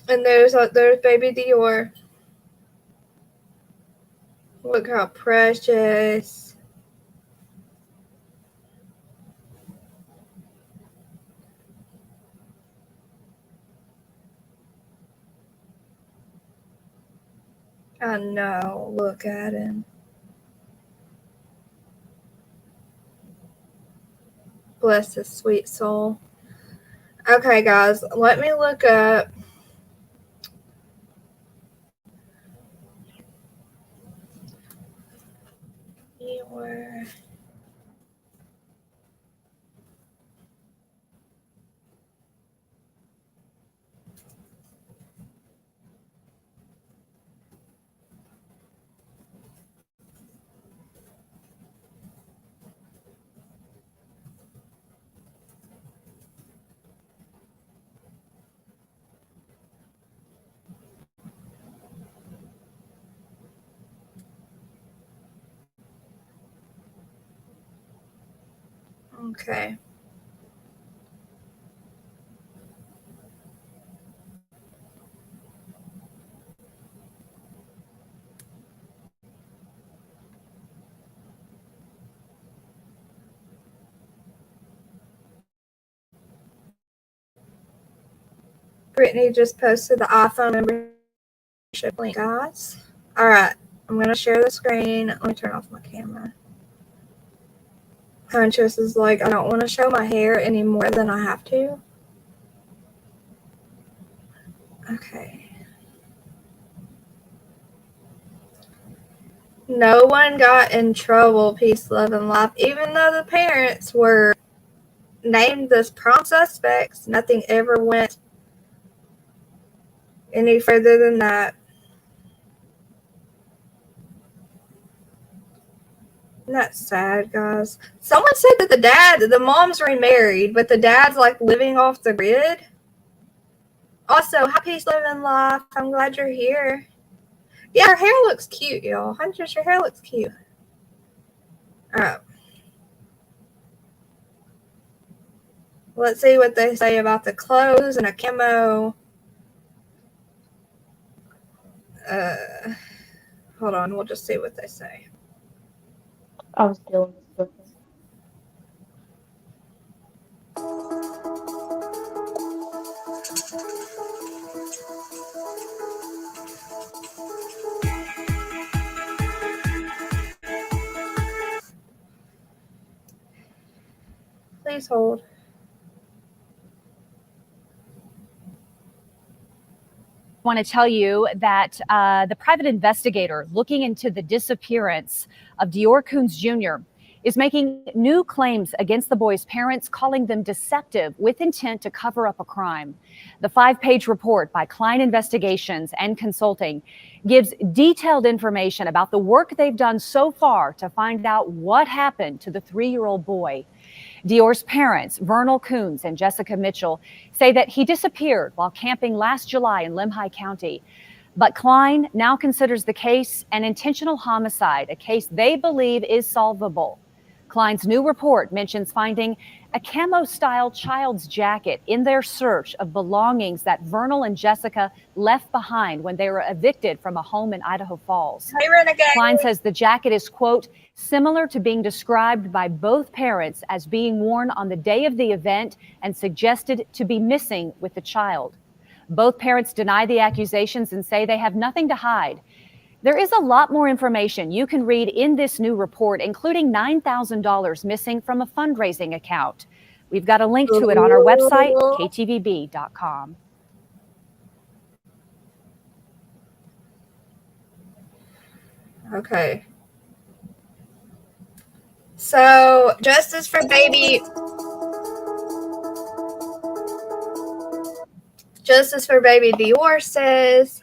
And there's baby DeOrr. Look how precious. I know. Look at him. Bless his sweet soul. Okay, guys, let me look up. DeOrr. Okay. Brittany just posted the iPhone membership link, guys. All right, I'm going to share the screen. Let me turn off my camera. Huntress is like, I don't want to show my hair any more than I have to. Okay. No one got in trouble, peace, love, and life. Even though the parents were named as prime suspects, nothing ever went any further than that. Isn't that sad, guys? Someone said that the mom's remarried, but the dad's like living off the grid. Also, hi, peace, love, and life. I'm glad you're here. Yeah, her hair looks cute, y'all. Huntress, your hair looks cute. All right. Let's see what they say about the clothes and a camo. Hold on. We'll just see what they say. I was dealing with something. Please hold. I want to tell you that the private investigator looking into the disappearance of DeOrr Kunz Jr. is making new claims against the boys' parents, calling them deceptive with intent to cover up a crime. The 5-page report by Klein Investigations and Consulting gives detailed information about the work they've done so far to find out what happened to the 3-year-old boy. DeOrr's parents, Vernal Coons and Jessica Mitchell, say that he disappeared while camping last July in Lemhi County. But Klein now considers the case an intentional homicide, a case they believe is solvable. Klein's new report mentions finding a camo-style child's jacket in their search of belongings that Vernal and Jessica left behind when they were evicted from a home in Idaho Falls. Hey, Renegade. Klein says the jacket is, quote, similar to being described by both parents as being worn on the day of the event and suggested to be missing with the child. Both parents deny the accusations and say they have nothing to hide. There is a lot more information you can read in this new report, including $9,000 missing from a fundraising account. We've got a link to it on our website, ktvb.com. Okay. So, Justice for Baby DeOrr says,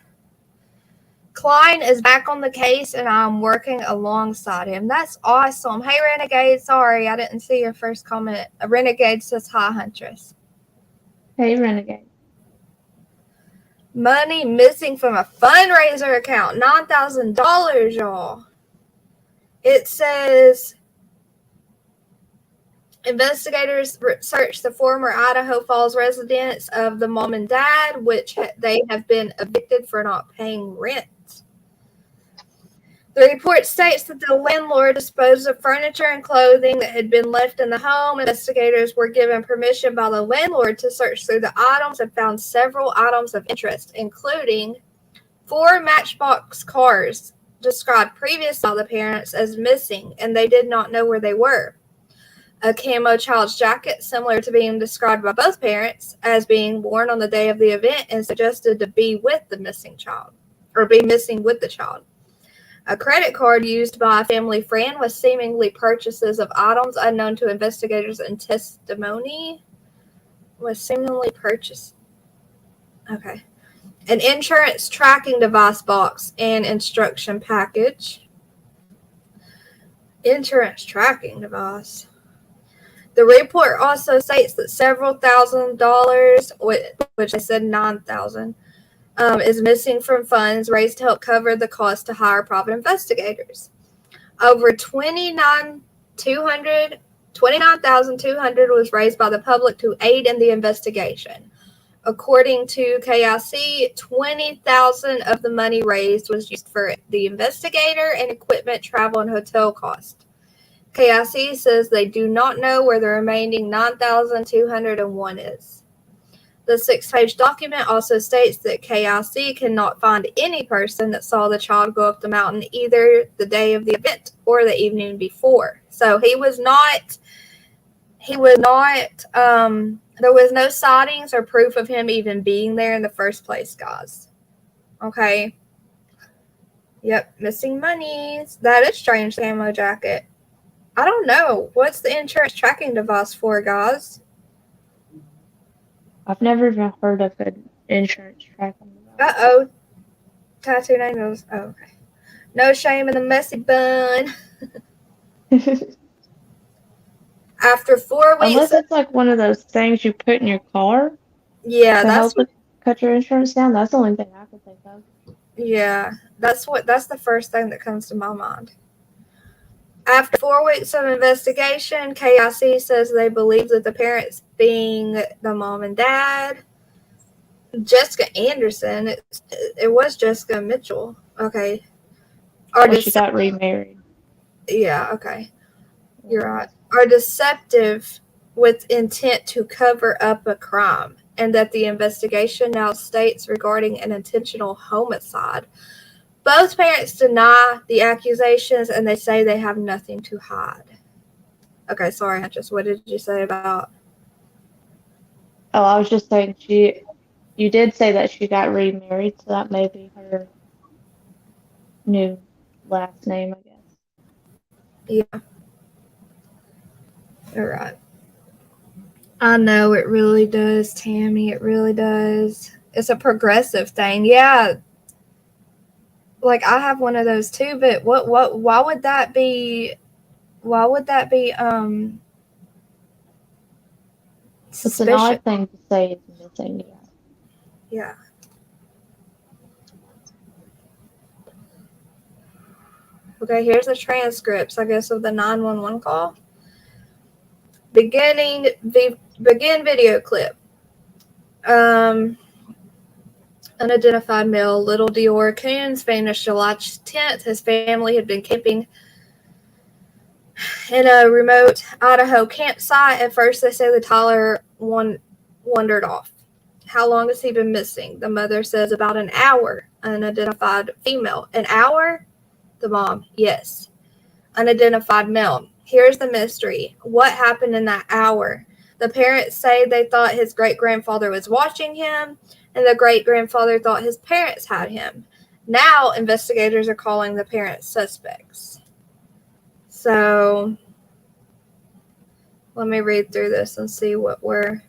Klein is back on the case and I'm working alongside him. That's awesome. Hey, Renegade. Sorry, I didn't see your first comment. A Renegade says, hi, Huntress. Hey, Renegade. Money missing from a fundraiser account. $9,000, y'all. It says, investigators searched the former Idaho Falls residence of the mom and dad, which they have been evicted for not paying rent. The report states that the landlord disposed of furniture and clothing that had been left in the home. Investigators were given permission by the landlord to search through the items and found several items of interest, including 4 Matchbox cars described previously by the parents as missing, and they did not know where they were. A camo child's jacket, similar to being described by both parents as being worn on the day of the event and suggested to be with the missing child, or be missing with the child. A credit card used by a family friend with seemingly purchases of items unknown to investigators and testimony was seemingly purchased. Okay. An insurance tracking device box and instruction package. Insurance tracking device. The report also states that several $1,000s, which I said 9,000, is missing from funds raised to help cover the cost to hire private investigators. Over $29,200 was raised by the public to aid in the investigation. According to KIC, $20,000 of the money raised was used for the investigator and equipment, travel, and hotel costs. KIC says they do not know where the remaining $9,201 is. The 6-page document also states that KIC cannot find any person that saw the child go up the mountain either the day of the event or the evening before. So there was no sightings or proof of him even being there in the first place, guys. Okay. Yep, missing monies. That is strange, camo jacket. I don't know. What's the insurance tracking device for, guys? I've never even heard of an insurance tracking device. Uh-oh. Tattoo nails. Oh, okay. No shame in the messy bun. After 4 weeks... Unless it's like one of those things you put in your car. Yeah, that's what cut your insurance down. That's the only thing I could think of. Yeah, that's the first thing that comes to my mind. After 4 weeks of investigation, KIC says they believe that the parents, being the mom and dad, Jessica Anderson, it was Jessica Mitchell, okay. She got remarried. Yeah, okay. You're right. Are deceptive with intent to cover up a crime, and that the investigation now states regarding an intentional homicide. Both parents deny the accusations, and they say they have nothing to hide. Okay, sorry, Huntress. What did you say about... Oh, I was just saying you did say that she got remarried, so that may be her new last name, I guess. Yeah. All right. I know it really does, Tammy. It really does. It's a progressive thing. Yeah. Like, I have one of those too, but why would that be suspicious? It's an odd thing to say is missing, yeah. Yeah. Okay, here's the transcripts, I guess, of the 911 call. Begin video clip. Unidentified male, little DeOrr Kunz, vanished July 10th. His family had been camping in a remote Idaho campsite. At first, they say the toddler wandered off. How long has he been missing? The mother says about an hour. Unidentified female. An hour? The mom, yes. Unidentified male. Here's the mystery. What happened in that hour? The parents say they thought his great-grandfather was watching him, and the great-grandfather thought his parents had him. Now, investigators are calling the parents suspects. So, let me read through this and see what we're...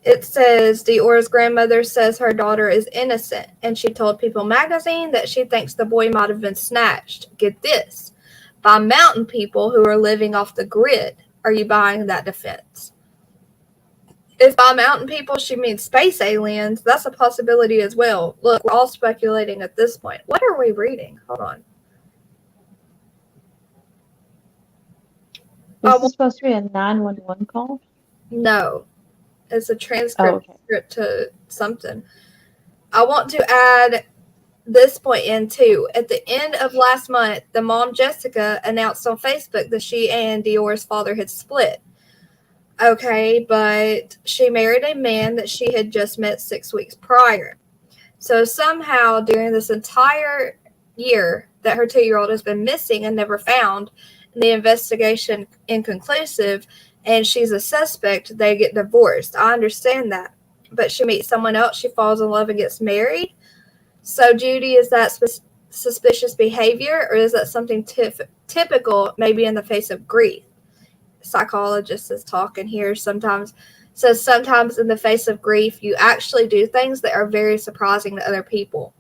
It says, DeOrr's grandmother says her daughter is innocent, and she told People magazine that she thinks the boy might have been snatched, get this, by mountain people who are living off the grid. Are you buying that defense? If by mountain people she means space aliens, that's a possibility as well. Look, we're all speculating at this point. What are we reading? Hold on. This is supposed to be a 911 call? No. It's a transcript okay. to something. I want to add this point in too. At the end of last month, the mom, Jessica, announced on Facebook that she and DeOrr's father had split. Okay, but she married a man that she had just met 6 weeks prior. So somehow during this entire year that her 2-year-old has been missing and never found, and the investigation inconclusive, and she's a suspect, they get divorced. I understand that. But she meets someone else, she falls in love and gets married. So, Judy, is that suspicious behavior, or is that something typical, maybe in the face of grief? Psychologist is talking here. Sometimes in the face of grief, you actually do things that are very surprising to other people.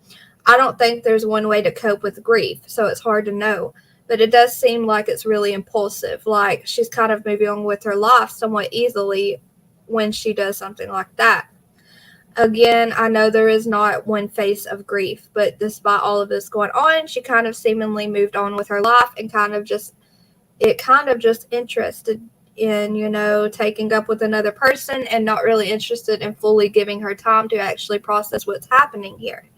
I don't think there's one way to cope with grief, so it's hard to know. But it does seem like it's really impulsive, like she's kind of moving on with her life somewhat easily when she does something like that. Again, I know there is not one face of grief, but despite all of this going on, she kind of seemingly moved on with her life and kind of just interested in, taking up with another person and not really interested in fully giving her time to actually process what's happening here.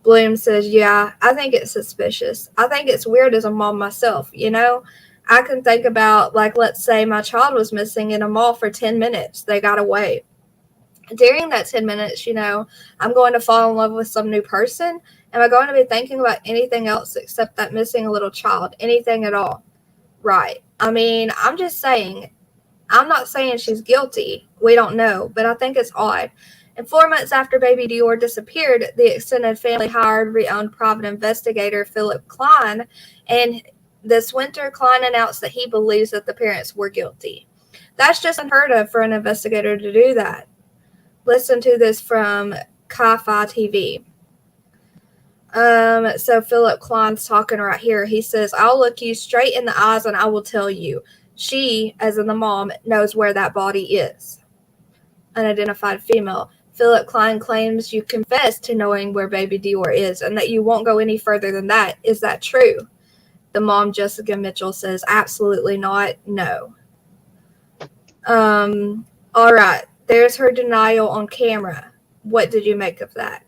Bloom says, yeah, I think it's suspicious. I think it's weird as a mom myself, I can think about, like, let's say my child was missing in a mall for 10 minutes. They got away. During that 10 minutes, I'm going to fall in love with some new person. Am I going to be thinking about anything else except that missing a little child? Anything at all? Right. I mean, I'm just saying, I'm not saying she's guilty. We don't know, but I think it's odd. And 4 months after baby DeOrr disappeared, the extended family hired renowned private investigator Philip Klein, and this winter Klein announced that he believes that the parents were guilty. That's just unheard of for an investigator to do that. Listen to this from Chi-Fi TV. So Philip Klein's talking right here. He says, I'll look you straight in the eyes and I will tell you, she, as in the mom, knows where that body is. Unidentified female. Philip Klein claims you confessed to knowing where baby DeOrr is and that you won't go any further than that. Is that true? The mom, Jessica Mitchell, says, absolutely not. No. All right. There's her denial on camera. What did you make of that?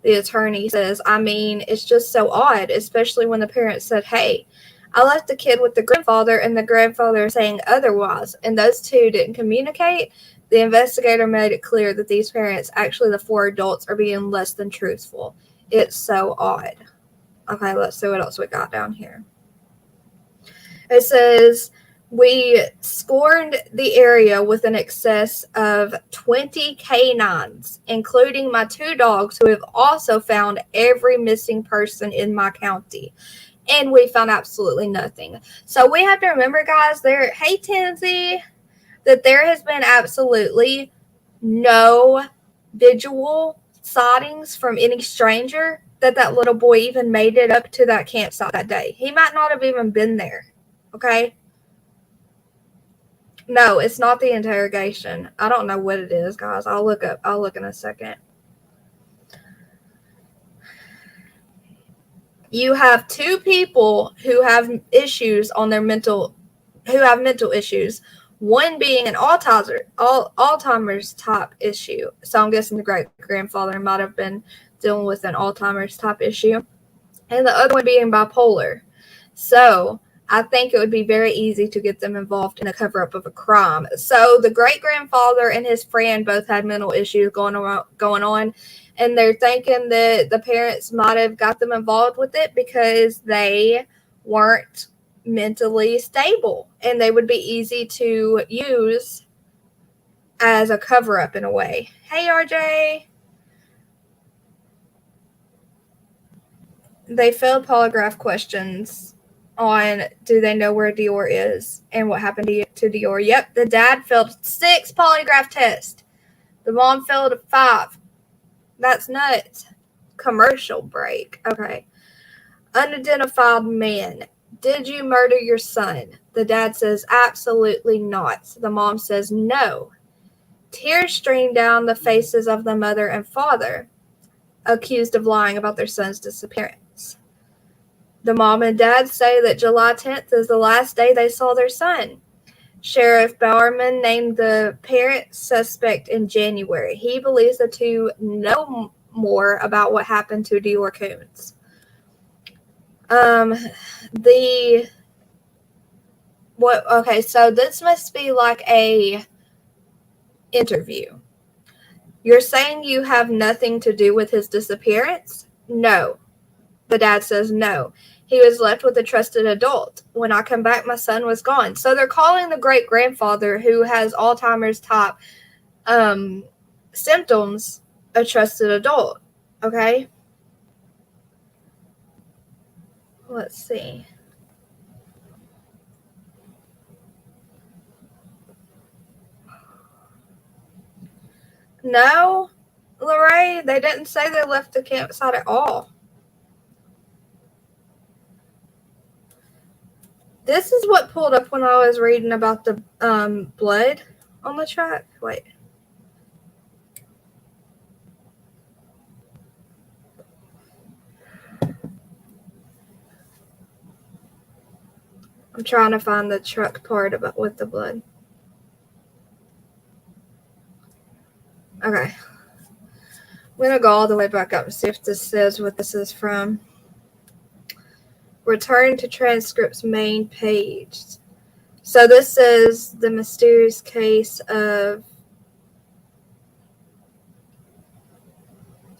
The attorney says, I mean, it's just so odd, especially when the parents said, hey, I left the kid with the grandfather and the grandfather saying otherwise, and those two didn't communicate. The investigator made it clear that these parents, actually the 4 adults, are being less than truthful. It's so odd. Okay, let's see what else we got down here. It says, we scored the area with an excess of 20 canines, including my 2 dogs who have also found every missing person in my county. And we found absolutely nothing. So we have to remember, guys, hey, Tansy, that there has been absolutely no visual sightings from any stranger that little boy even made it up to that campsite that day. He might not have even been there. Okay? No, it's not the interrogation. I don't know what it is, guys. I'll look in a second. You have 2 people who have issues on their mental issues. One being an Alzheimer's type issue. So I'm guessing the great-grandfather might have been dealing with an Alzheimer's type issue. And the other one being bipolar. So I think it would be very easy to get them involved in a cover-up of a crime. So the great-grandfather and his friend both had mental issues going on, and they're thinking that the parents might have got them involved with it because they weren't mentally stable, and they would be easy to use as a cover-up in a way. Hey, RJ. They failed polygraph questions on do they know where DeOrr is and what happened to DeOrr. Yep, the dad failed 6 polygraph tests. The mom failed 5. That's nuts. Commercial break. Okay. Unidentified man. Did you murder your son? The dad says absolutely not. The mom says no. Tears stream down the faces of the mother and father, accused of lying about their son's disappearance. The mom and dad say that July 10th is the last day they saw their son. Sheriff Bowerman named the parent suspect in January. He believes the two know more about what happened to DeOrr Kunz. Okay, so this must be like a interview. You're saying you have nothing to do with his disappearance? No. The dad says no. He was left with a trusted adult. When I come back, my son was gone. So they're calling the great-grandfather, who has Alzheimer's type symptoms, a trusted adult. Okay? Let's see. No, Lorraine, they didn't say they left the campsite at all. This is what pulled up when I was reading about the blood on the truck. Wait. I'm trying to find the truck part about with the blood. Okay. I'm going to go all the way back up and see if this says what this is from. Return to transcripts main page. So this is the mysterious case of,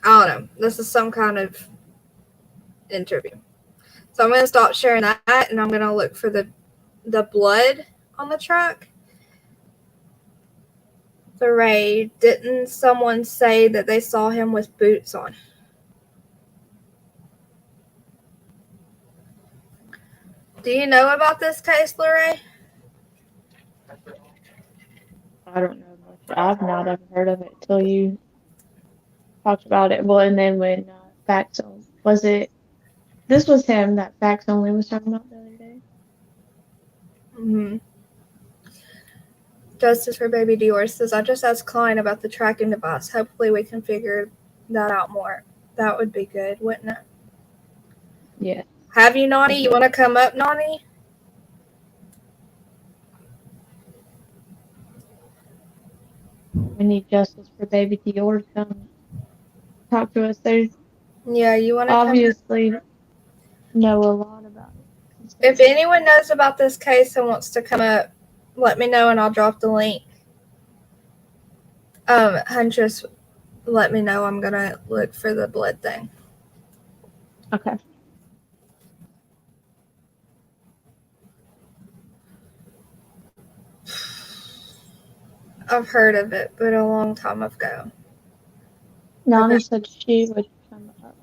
I don't know. This is some kind of interview. So I'm going to stop sharing that, and I'm going to look for the blood on the truck. Ray, didn't someone say that they saw him with boots on? Do you know about this case, Lorraine? I don't know much. I've not ever heard of it till you talked about it. Well, and then when Facts Only, was it? This was him that Facts Only was talking about the other day. Mm-hmm. Justice for Baby DeOrr says, I just asked Klein about the tracking device. Hopefully we can figure that out more. That would be good, wouldn't it? Yeah. Have you, Nani? You want to come up, Nani? We need Justice for Baby DeOrr to come talk to us. There's You want to obviously know a lot about it. If anyone knows about this case and wants to come up, let me know and I'll drop the link. Huntress, let me know. I'm gonna look for the blood thing. Okay. I've heard of it, but a long time ago. Nani said she would come up.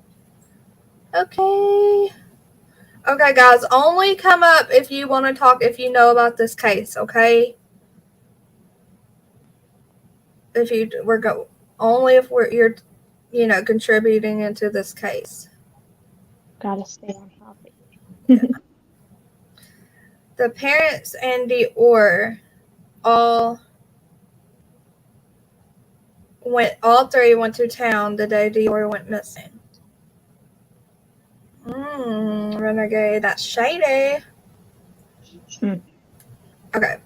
Okay. Okay, guys, only come up if you want to talk, if you know about this case, okay? Only if you're contributing into this case. Gotta stay on topic. The parents and DeOrr all three went to town the day DeOrr went missing. Renegade, that's shady. Okay.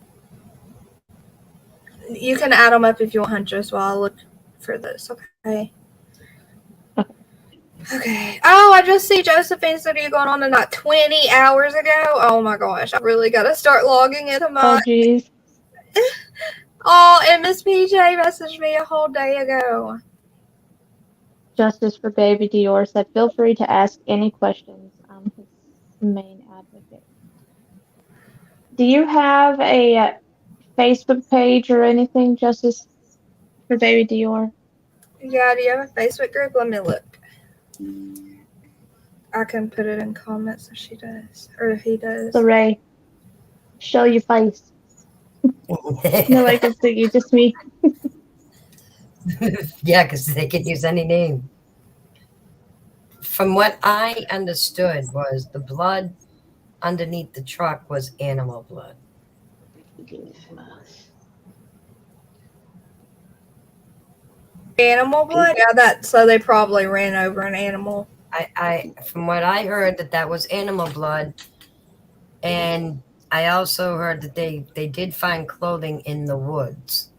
You can add them up if you want, Huntress, while I look for this, okay? Okay. Oh, I just see Josephine's video going on tonight 20 hours ago. Oh my gosh. I really got to start logging into my. Oh, geez. Oh, and Miss PJ messaged me a whole day ago. Justice for Baby Dior said, feel free to ask any questions. I'm his main advocate. Do you have a Facebook page or anything, Justice for Baby Dior? Yeah, do you have a Facebook group? Let me look. I can put it in comments if she does, or if he does. So, Ray, show your face. Nobody can see you, just me. Yeah, because they could use any name. From what I understood was the blood underneath the truck was animal blood. Animal blood? Yeah, so they probably ran over an animal. I from what I heard that was animal blood, and I also heard that they did find clothing in the woods.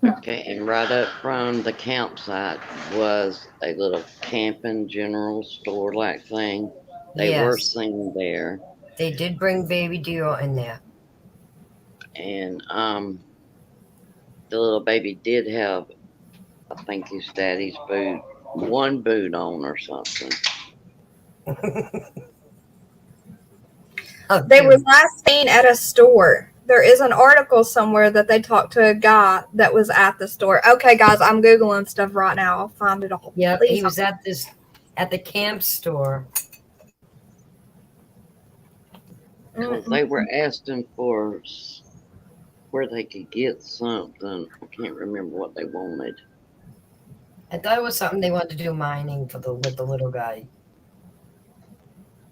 Okay, and right up from the campsite was a little camping general store like thing. They were seen there. They did bring baby Dior in there. And the little baby did have, I think, his daddy's boot, one boot on or something. They were last seen at a store. There is an article somewhere that they talked to a guy that was at the store. Okay, guys, I'm Googling stuff right now. I'll find it all. Yeah, Please. he was at the camp store. They were asking for where they could get something. I can't remember what they wanted. I thought it was something they wanted to do mining with the little guy.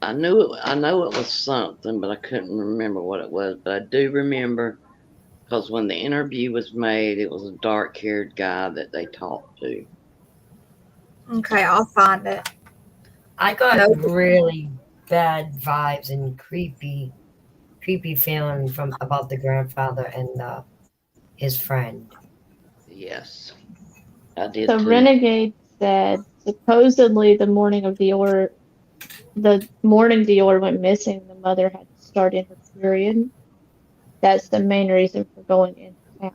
I know it was something, but I couldn't remember what it was. But I do remember because when the interview was made, it was a dark-haired guy that they talked to. Okay, I'll find it. I got really bad vibes and creepy feeling about the grandfather and his friend. Yes, I did. So too. Renegade said supposedly the morning Dior went missing, the mother had started her period. That's the main reason for going into town.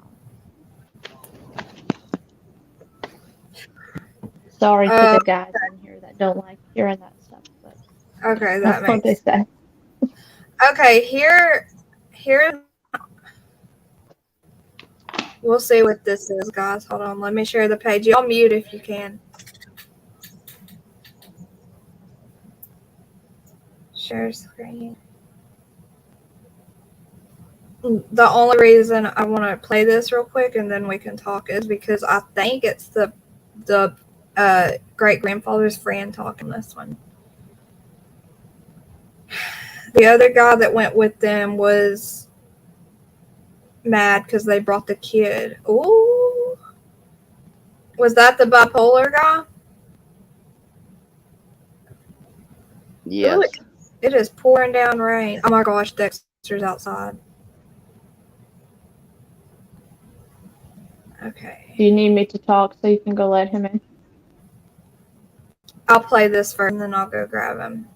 Sorry to the guys in here that don't like hearing that stuff, but okay, that's what they say. Okay, here, we'll see what this is, guys. Hold on, let me share the page. Y'all mute if you can. Share screen. The only reason I want to play this real quick and then we can talk is because I think it's the great-grandfather's friend talking this one. The other guy that went with them was mad because they brought the kid. Ooh. Was that the bipolar guy? Yes. Ooh, it is pouring down rain. Oh my gosh, Dexter's outside. Okay. Do you need me to talk so you can go let him in? I'll play this first and then I'll go grab him.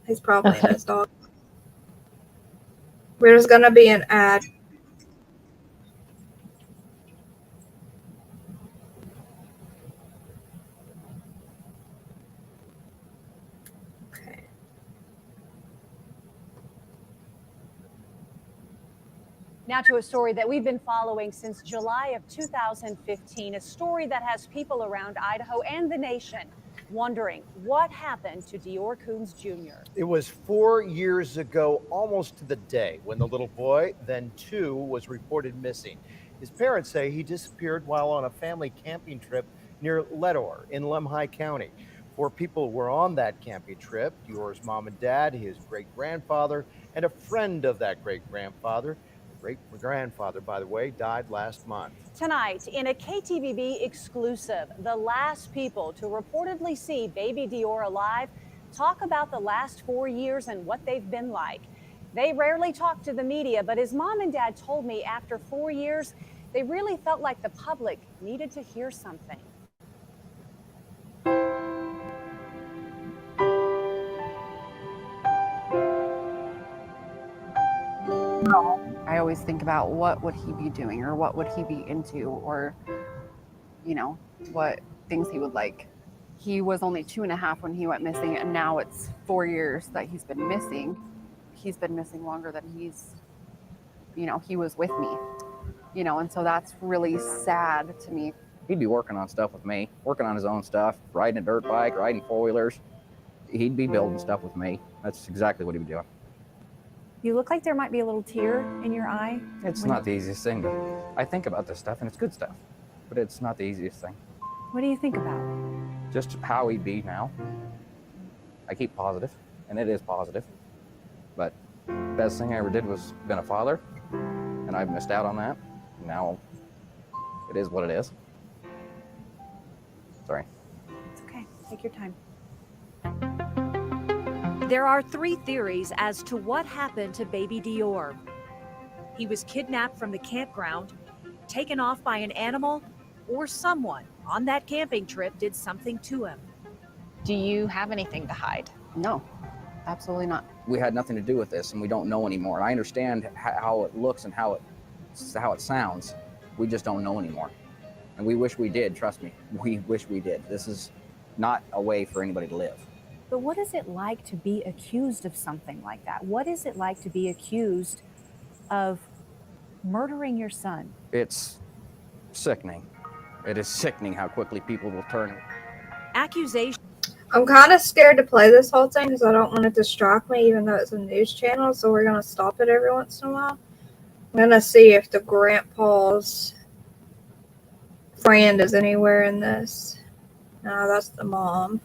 He's probably in his dog. There's going to be an ad. Okay. Now to a story that we've been following since July of 2015, a story that has people around Idaho and the nation wondering what happened to DeOrr Kunz Jr. It was 4 years ago, almost to the day, when the little boy, then 2, was reported missing. His parents say he disappeared while on a family camping trip near DeOrr in Lemhi County. 4 people were on that camping trip: DeOrr's mom and dad, his great-grandfather, and a friend of that great-grandfather. Great-grandfather, by the way, died last month. Tonight, in a KTVB exclusive, the last people to reportedly see baby DeOrr alive talk about the last 4 years and what they've been like. They rarely talk to the media, but his mom and dad told me after 4 years, they really felt like the public needed to hear something. I always think about what would he be doing or what would he be into or, you know, what things he would like. He was only 2.5 when he went missing, and now it's 4 years that he's been missing. He's been missing longer than he was with me, and so that's really sad to me. He'd be working on stuff with me, working on his own stuff, riding a dirt bike, riding four-wheelers. He'd be building stuff with me. That's exactly what he'd be doing. You look like there might be a little tear in your eye. It's not the easiest thing. I think about this stuff, and it's good stuff, but it's not the easiest thing. What do you think about? Just how he'd be now. I keep positive, and it is positive. But the best thing I ever did was been a father, and I've missed out on that. Now, it is what it is. Sorry. It's okay. Take your time. There are 3 theories as to what happened to baby DeOrr. He was kidnapped from the campground, taken off by an animal, or someone on that camping trip did something to him. Do you have anything to hide? No, absolutely not. We had nothing to do with this, and we don't know anymore. I understand how it looks and how it sounds. We just don't know anymore. And we wish we did, trust me. We wish we did. This is not a way for anybody to live. But what is it like to be accused of something like that? What is it like to be accused of murdering your son? It's sickening. It is sickening how quickly people will turn. Accusation. I'm kind of scared to play this whole thing because I don't want to distract me, even though it's a news channel. So we're going to stop it every once in a while. I'm going to see if the grandpa's friend is anywhere in this. No, that's the mom.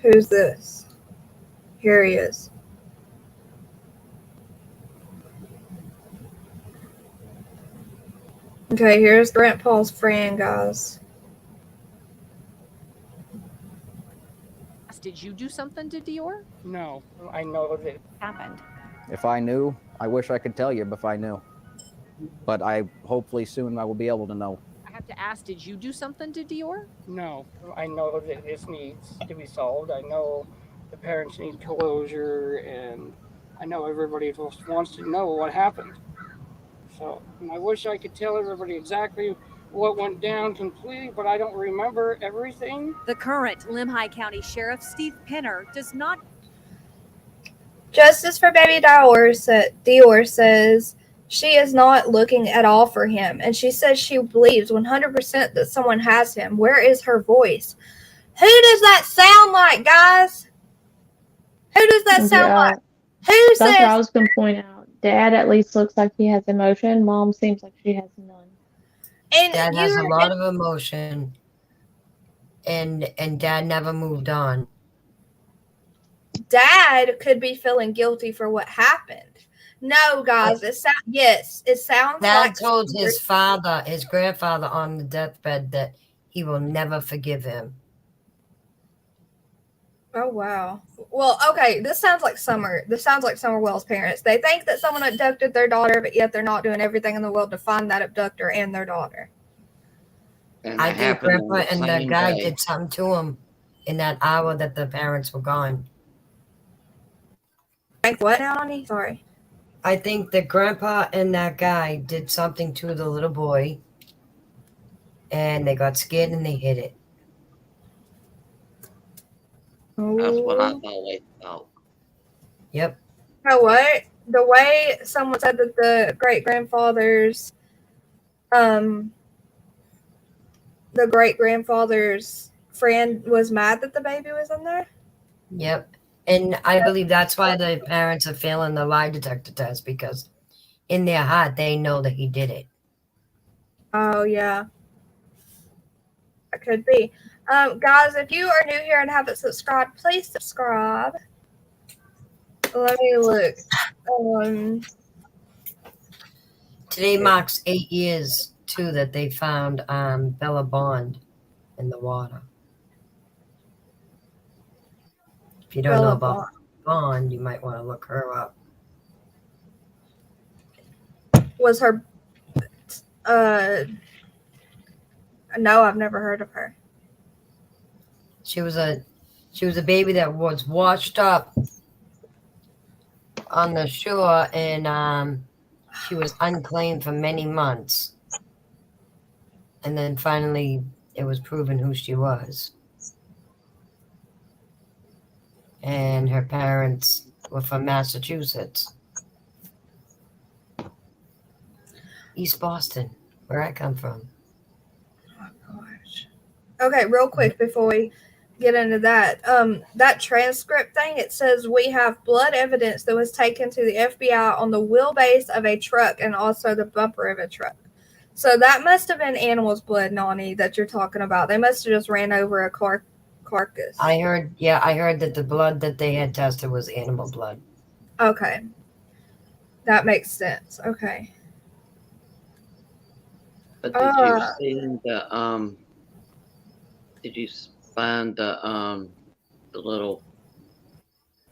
Who's this? Here he is. Okay, here's Grandpa's friend, guys. Did you do something to DeOrr? No, I know that it happened. If I knew, I wish I could tell you if I knew. But hopefully soon I will be able to know. I have to ask, did you do something to DeOrr? No, I know that this needs to be solved. I know the parents need closure, and I know everybody just wants to know what happened. So, and I wish I could tell everybody exactly what went down completely, but I don't remember everything. The current Limhi County Sheriff Steve Penner does not. Justice for baby DeOrr says she is not looking at all for him, and she says she believes 100% that someone has him. Where is her voice? Who does that sound like, guys? Who does that sound like? Who That's says? what I was going to point out. Dad at least looks like he has emotion. Mom seems like she has none. And Dad has a lot of emotion, and Dad never moved on. Dad could be feeling guilty for what happened. No, guys, it sounds Dad like told his grandfather on the deathbed that he will never forgive him. Oh, wow. Well, okay, this sounds like Summer Wells' parents. They think that someone abducted their daughter, but yet they're not doing everything in the world to find that abductor and their daughter. And I it think happened on Grandpa the and the same guy day. did something to him in that hour that the parents were gone. Think what now, honey? Sorry. I think that Grandpa and that guy did something to the little boy, and they got scared and they hid it. That's what I've always thought. Yep. You know what? The way someone said that the great-grandfather's friend was mad that the baby was in there? Yep. And I believe that's why the parents are failing the lie detector test, because in their heart, they know that he did it. Oh, yeah. That could be. Guys, if you are new here and haven't subscribed, please subscribe. Let me look. Today marks 8 years, too, that they found Bella Bond in the water. If you don't know about Bond, you might want to look her up. Was her No, I've never heard of her. She was a baby that was washed up on the shore, and she was unclaimed for many months. And then finally, it was proven who she was. And her parents were from Massachusetts. East Boston, where I come from. Oh, gosh. Okay, real quick before we get into that. That transcript thing, it says we have blood evidence that was taken to the FBI on the wheelbase of a truck and also the bumper of a truck. So that must have been animal's blood, Nani, that you're talking about. They must have just ran over a carcass. I heard that the blood that they had tested was animal blood. Okay. That makes sense. Okay. But did you see the did you find the little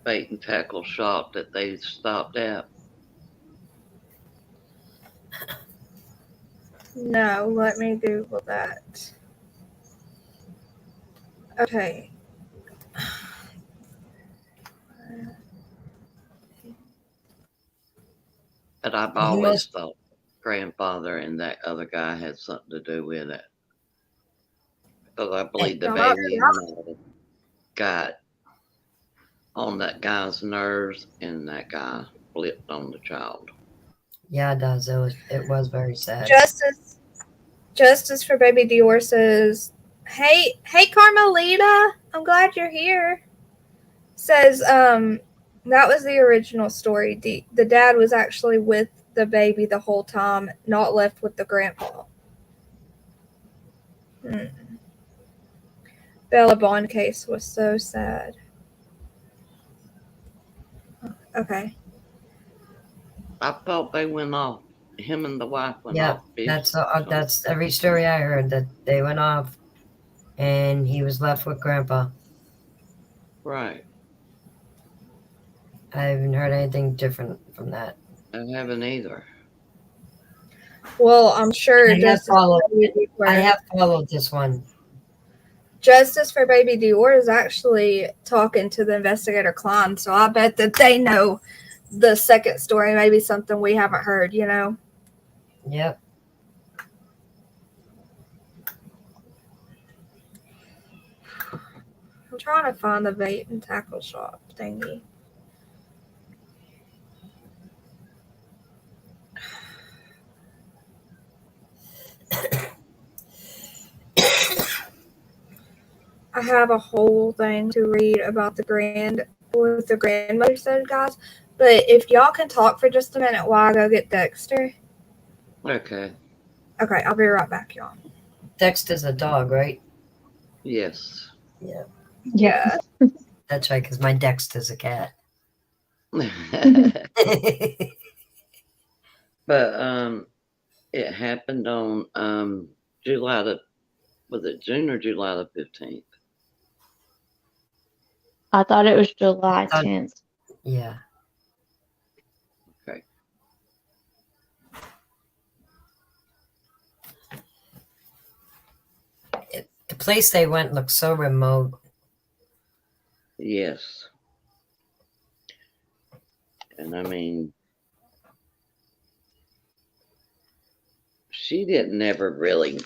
bait and tackle shop that they stopped at? No, let me Google that. Okay. But I've always thought grandfather and that other guy had something to do with it. Because I believe the baby got on that guy's nerves and that guy flipped on the child. Yeah, it does. It was very sad. Justice for baby Dior says, Hey Carmelita, I'm glad you're here. Says, that was the original story. The dad was actually with the baby the whole time, not left with the grandpa. Bella Bond case was so sad. Okay. I thought they went off. Him and the wife went off. That's every story I heard, that they went off and he was left with grandpa. Right. I haven't heard anything different from that. I haven't either. Well, I'm sure I have followed this one. Justice for baby Dior is actually talking to the investigator Klein, so I bet that they know the second story, maybe something we haven't heard, you know? Yep. I'm trying to find the bait and tackle shop thingy. I have a whole thing to read about what the grandmother said, guys. But if y'all can talk for just a minute while I go get Dexter. Okay. Okay, I'll be right back, y'all. Dexter's a dog, right? Yes. Yeah. Yeah. That's right, because my Dexter's a cat. But it happened on was it June or July the 15th? I thought it was July 10th. Yeah. Okay. The place they went looked so remote. Yes. And I mean, she didn't never really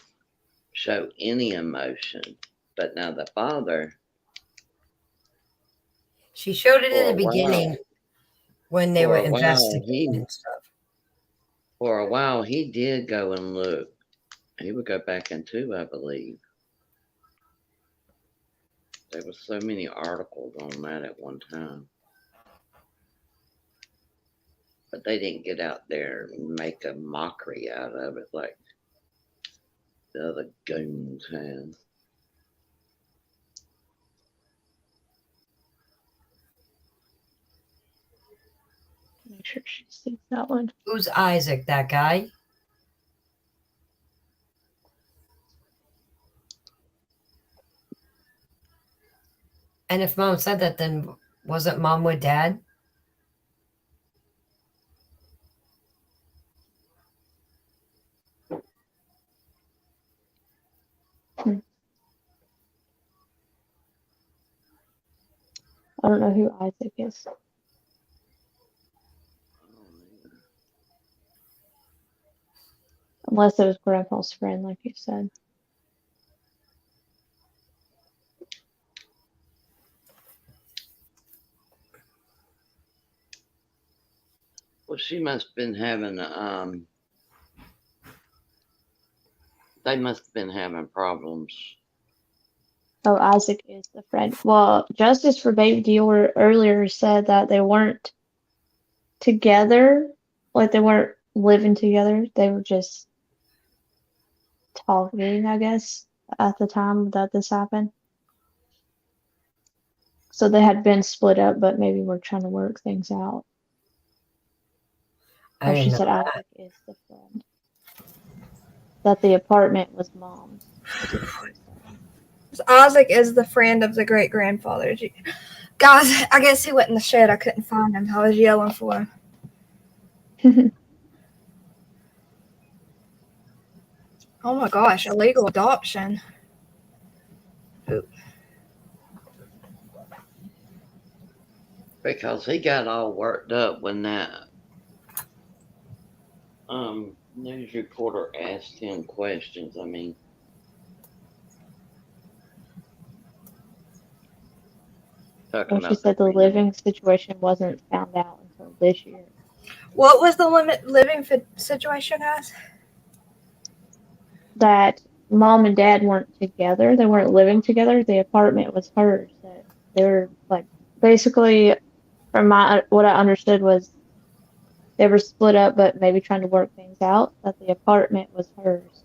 show any emotion. But now the father. She showed it in the beginning when they were investigating and stuff. For a while, he did go and look. He would go back into, I believe. There were so many articles on that at one time. But they didn't get out there and make a mockery out of it like the other goons had. Make sure she sees that one. Who's Isaac, that guy? And if Mom said that, then wasn't Mom with Dad? I don't know who Isaac is. Unless it was Grandpa's friend, like you said. Well, she must have been having, they must have been having problems. Oh, Isaac is the friend. Well, Justice for Baby Dior earlier said that they weren't together, like they weren't living together. They were just talking, I guess, at the time that this happened. So they had been split up, but maybe we're trying to work things out. I She didn't know said that. Isaac is the friend. That the apartment was mom's. Isaac is the friend of the great grandfather. Guys, I guess he went in the shed. I couldn't find him. I was yelling for him. Oh my gosh, illegal adoption. Ooh. Because he got all worked up when that news reporter asked him questions. I mean, talking Well, she about said the living situation wasn't found out until this year. What was the living situation, guys? That mom and dad weren't together. They weren't living together. The apartment was hers. That they were like basically, from what I understood was they were split up, but maybe trying to work things out. That the apartment was hers.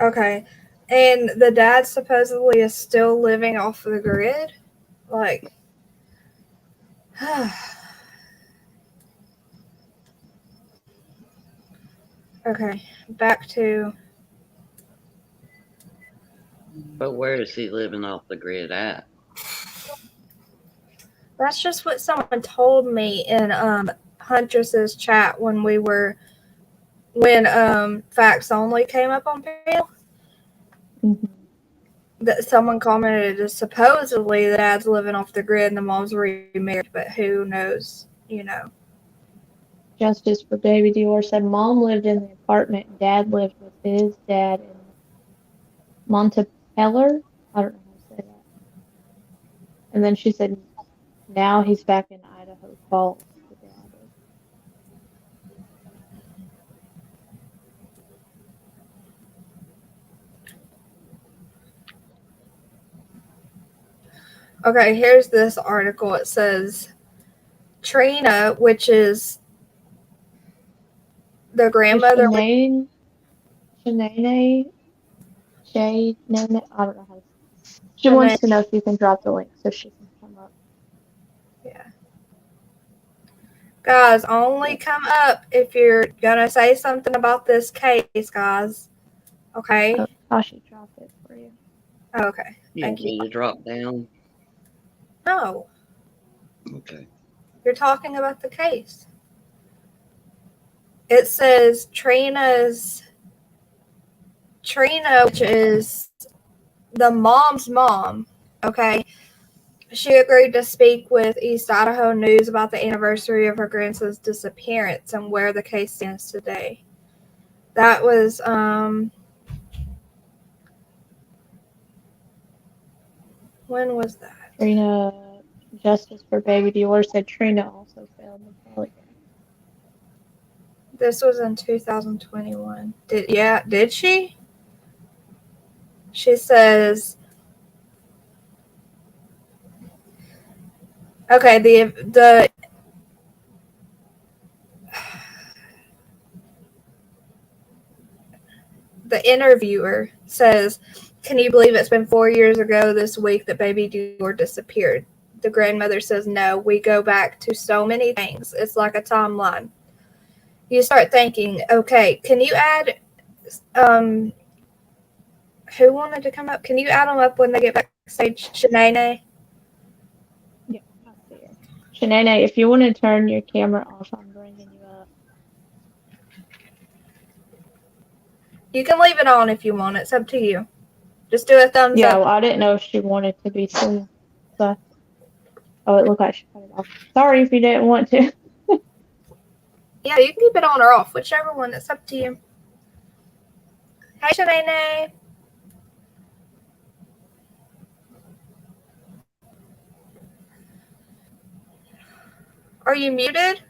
Okay. And the dad supposedly is still living off the grid? Like, okay, back to... But where is he living off the grid at? That's just what someone told me in Huntress's chat when Facts Only came up on panel. Mm-hmm. That someone commented that supposedly the dad's living off the grid and the mom's remarried, but who knows, Justice for Baby Dior said mom lived in the apartment and dad lived with his dad in Montepeller. I don't know how to say that. And then she said now he's back in Idaho Falls. The dad is. Okay, here's this article. It says Trina, which is the grandmother. Shanae, I don't know how to. She wants to know if you can drop the link so she can come up. Yeah. Guys, only come up if you're gonna say something about this case, guys. Okay. Oh, Tasha dropped it for you. Okay. Thank you. To drop down. No. Okay. You're talking about the case. It says Trina, which is the mom's mom, okay? She agreed to speak with East Idaho News about the anniversary of her grandson's disappearance and where the case stands today. That was, when was that? Trina, Justice for Baby Dior said Trina also failed the polygraph. This was in 2021. Did she? She says, okay, the interviewer says, can you believe it's been 4 years ago this week that baby Dior disappeared? The grandmother says, no, we go back to so many things. It's like a timeline. You start thinking, okay, can you add, who wanted to come up? Can you add them up when they get backstage? Shanae? Yeah, I see her. Shanae, if you want to turn your camera off, I'm bringing you up. You can leave it on if you want. It's up to you. Just do a thumbs up. Yeah, well, I didn't know if she wanted to be seen. So, oh, it looked like she cut it off. Sorry if you didn't want to. Yeah, you can keep it on or off, whichever one. It's up to you. Hey, Shanae. Are you muted?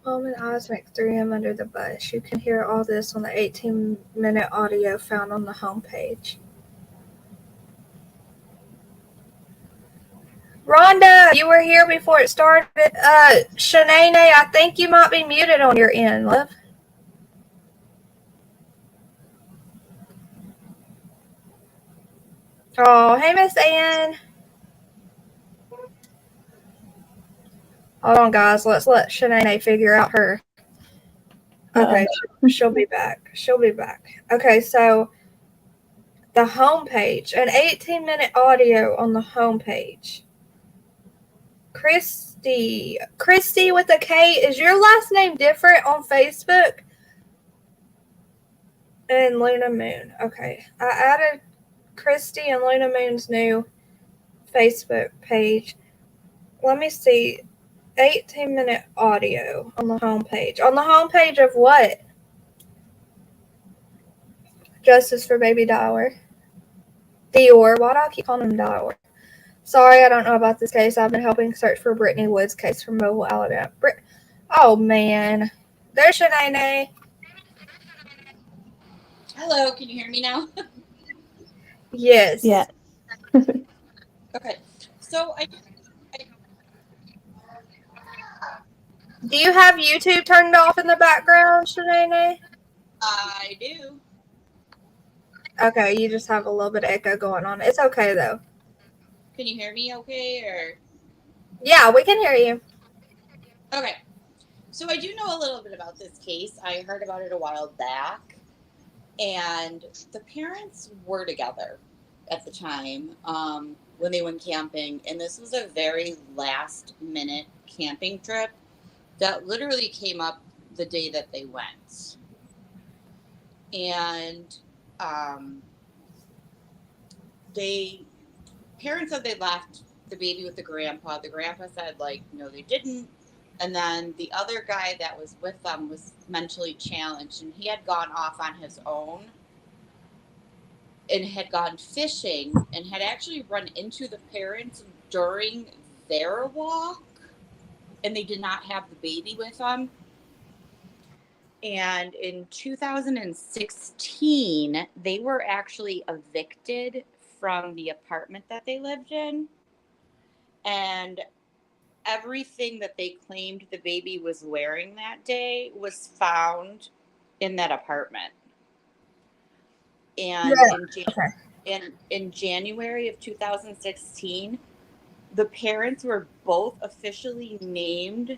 Mom and Oz make 3M under the bus. You can hear all this on the 18-minute audio found on the homepage. Rhonda, you were here before it started. Shanae, I think you might be muted on your end, love. Oh, hey, Miss Ann. Hold on, guys. Let's let Shanae figure out her. Okay, she'll be back. She'll be back. Okay, so the homepage, an 18-minute audio on the homepage. Christy with a K. Is your last name different on Facebook? And Luna Moon. Okay, I added Christy and Luna Moon's new Facebook page. Let me see. 18-minute audio on the homepage. On the homepage of what? Justice for Baby DeOrr. DeOrr. Why do I keep calling him DeOrr? Sorry, I don't know about this case. I've been helping search for Brittany Wood's case from Mobile, Alabama. Oh, man. There's Shanae. Hello, can you hear me now? Yes. Yeah. Okay. So Do you have YouTube turned off in the background, Shanae? I do. Okay, you just have a little bit of echo going on. It's okay, though. Can you hear me okay, or? Yeah, we can hear you. Okay. So I do know a little bit about this case. I heard about it a while back, and the parents were together at the time when they went camping, and this was a very last-minute camping trip that literally came up the day that they went. And parents said they left the baby with the grandpa. The grandpa said, like, no, they didn't. And then the other guy that was with them was mentally challenged, and he had gone off on his own and had gone fishing and had actually run into the parents during their walk, and they did not have the baby with them. And in 2016, they were actually evicted from the apartment that they lived in. And everything that they claimed the baby was wearing that day was found in that apartment. And in January of 2016, the parents were both officially named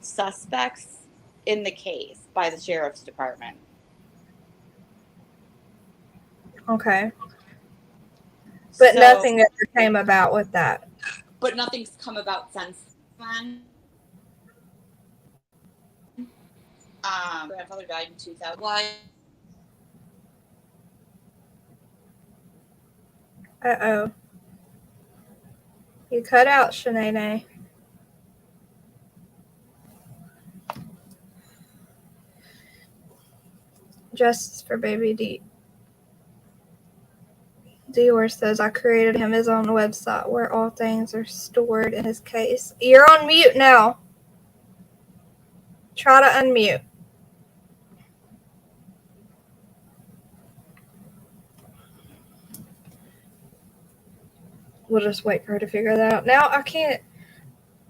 suspects in the case by the sheriff's department. Okay. But nothing ever came about with that. But nothing's come about since then. Grandfather died in 2001. Uh-oh. You cut out, Shanae. Justice for Baby DeOrr says, I created him his own website where all things are stored in his case. You're on mute now. Try to unmute. We'll just wait for her to figure that out. Now I can't.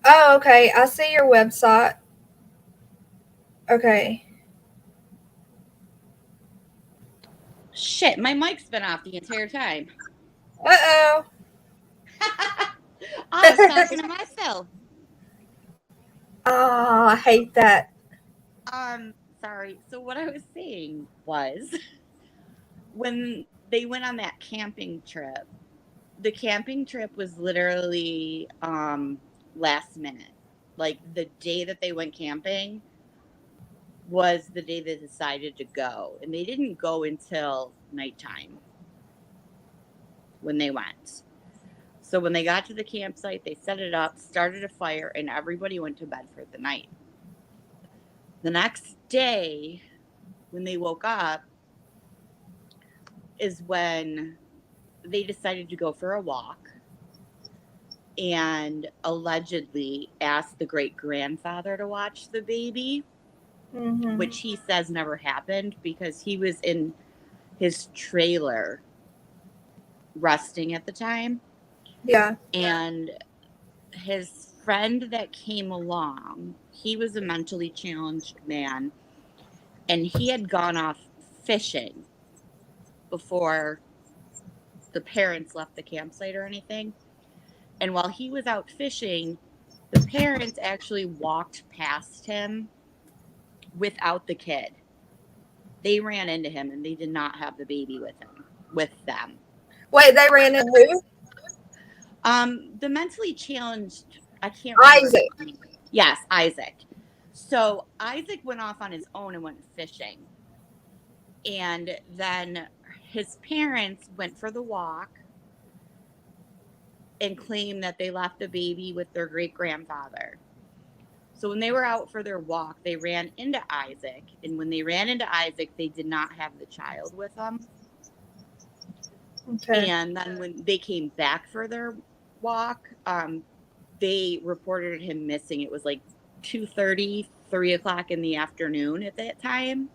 Oh, okay. I see your website. Okay. Shit, my mic's been off the entire time. Uh-oh. I was talking to myself. Oh, I hate that. Sorry. So what I was saying was when they went on that camping trip, the camping trip was literally last minute. Like the day that they went camping, was the day they decided to go. And they didn't go until nighttime when they went. So when they got to the campsite, they set it up, started a fire, and everybody went to bed for the night. The next day, when they woke up, is when they decided to go for a walk and allegedly asked the great-grandfather to watch the baby, which he says never happened because he was in his trailer resting at the time. Yeah. And his friend that came along, he was a mentally challenged man, and he had gone off fishing before the parents left the campsite or anything. And while he was out fishing, the parents actually walked past him without the kid. They ran into him and they did not have the baby with them. Wait, they ran into who? The mentally challenged, I can't remember. Isaac. Yes, Isaac. So Isaac went off on his own and went fishing. And then his parents went for the walk and claimed that they left the baby with their great-grandfather. So when they were out for their walk, they ran into Isaac. And when they ran into Isaac, they did not have the child with them. Okay. And then when they came back for their walk, they reported him missing. It was like 2:30, 3 o'clock in the afternoon at that time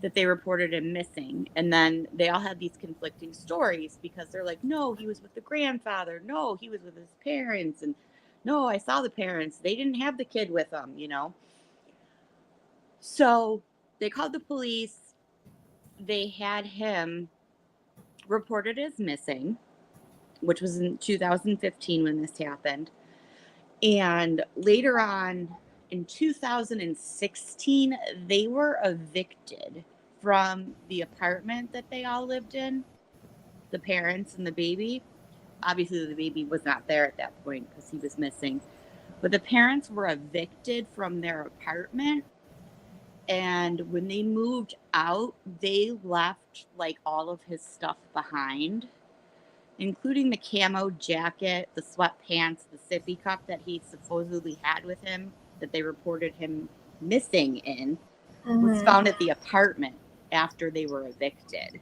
that they reported him missing. And then they all had these conflicting stories because they're like, no, he was with the grandfather. No, he was with his parents. And no, I saw the parents. They didn't have the kid with them, you know. So they called the police. They had him reported as missing, which was in 2015 when this happened. And later on in 2016, they were evicted from the apartment that they all lived in, the parents and the baby. Obviously, the baby was not there at that point because he was missing. But the parents were evicted from their apartment. And when they moved out, they left like all of his stuff behind, including the camo jacket, the sweatpants, the sippy cup that he supposedly had with him that they reported him missing in, was found at the apartment after they were evicted.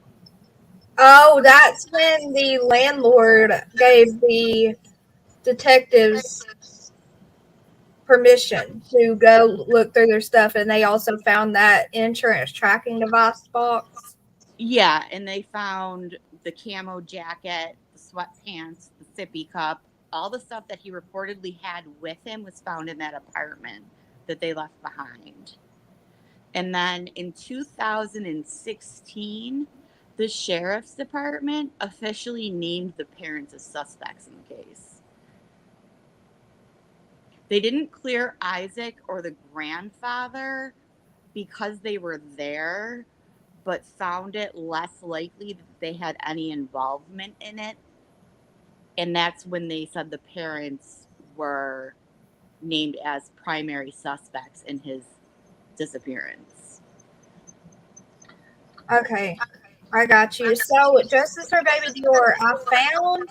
Oh, that's when the landlord gave the detectives permission to go look through their stuff, and they also found that insurance tracking device box. Yeah, and they found the camo jacket, the sweatpants, the sippy cup, all the stuff that he reportedly had with him was found in that apartment that they left behind. And then in 2016, the sheriff's department officially named the parents as suspects in the case. They didn't clear Isaac or the grandfather because they were there, but found it less likely that they had any involvement in it. And that's when they said the parents were named as primary suspects in his disappearance. Okay, I got you. So, Justice for Baby Dior, I found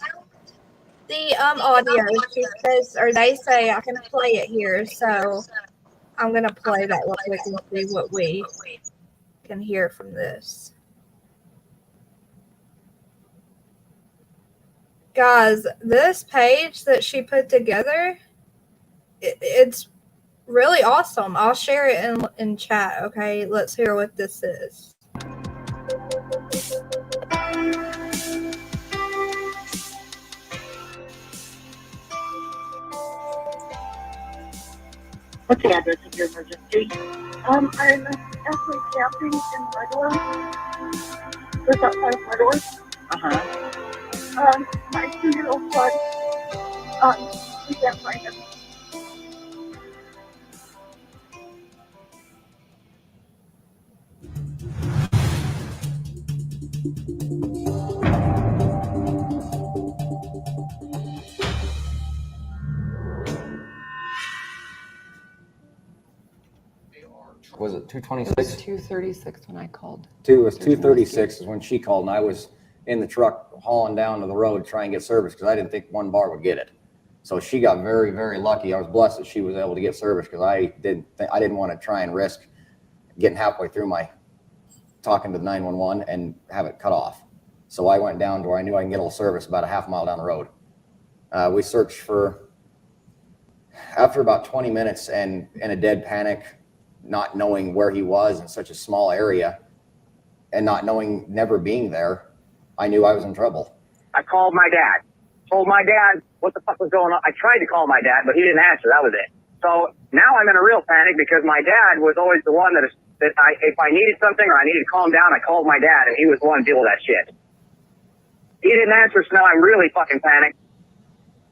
the audio. She says, or they say I can play it here. So, I'm gonna play that real quick and see what we can hear from this. Guys, this page that she put together, it's really awesome. I'll share it in chat, okay? Let's hear what this is. What's the address of your emergency? I'm actually camping in Myrtle. Just outside of Myrtle. My 2-year-old son, we can't find him. Was it 2:26. 2:36 when I called. It was 2:36 is when she called, and I was in the truck hauling down to the road to try and get service because I didn't think one bar would get it. So she got very, very lucky. I was blessed that she was able to get service because I didn't want to try and risk getting halfway through my talking to 911 and have it cut off. So I went down to where I knew I can get a little service about a half mile down the road. We searched after about 20 minutes and in a dead panic, not knowing where he was in such a small area and not knowing, never being there, I knew I was in trouble. I called my dad, told my dad what the fuck was going on. I tried to call my dad, but he didn't answer. That was it. So now I'm in a real panic because my dad was always the one if I needed something or I needed to calm down, I called my dad and he was the one to deal with that shit. He didn't answer, so now I'm really fucking panicked.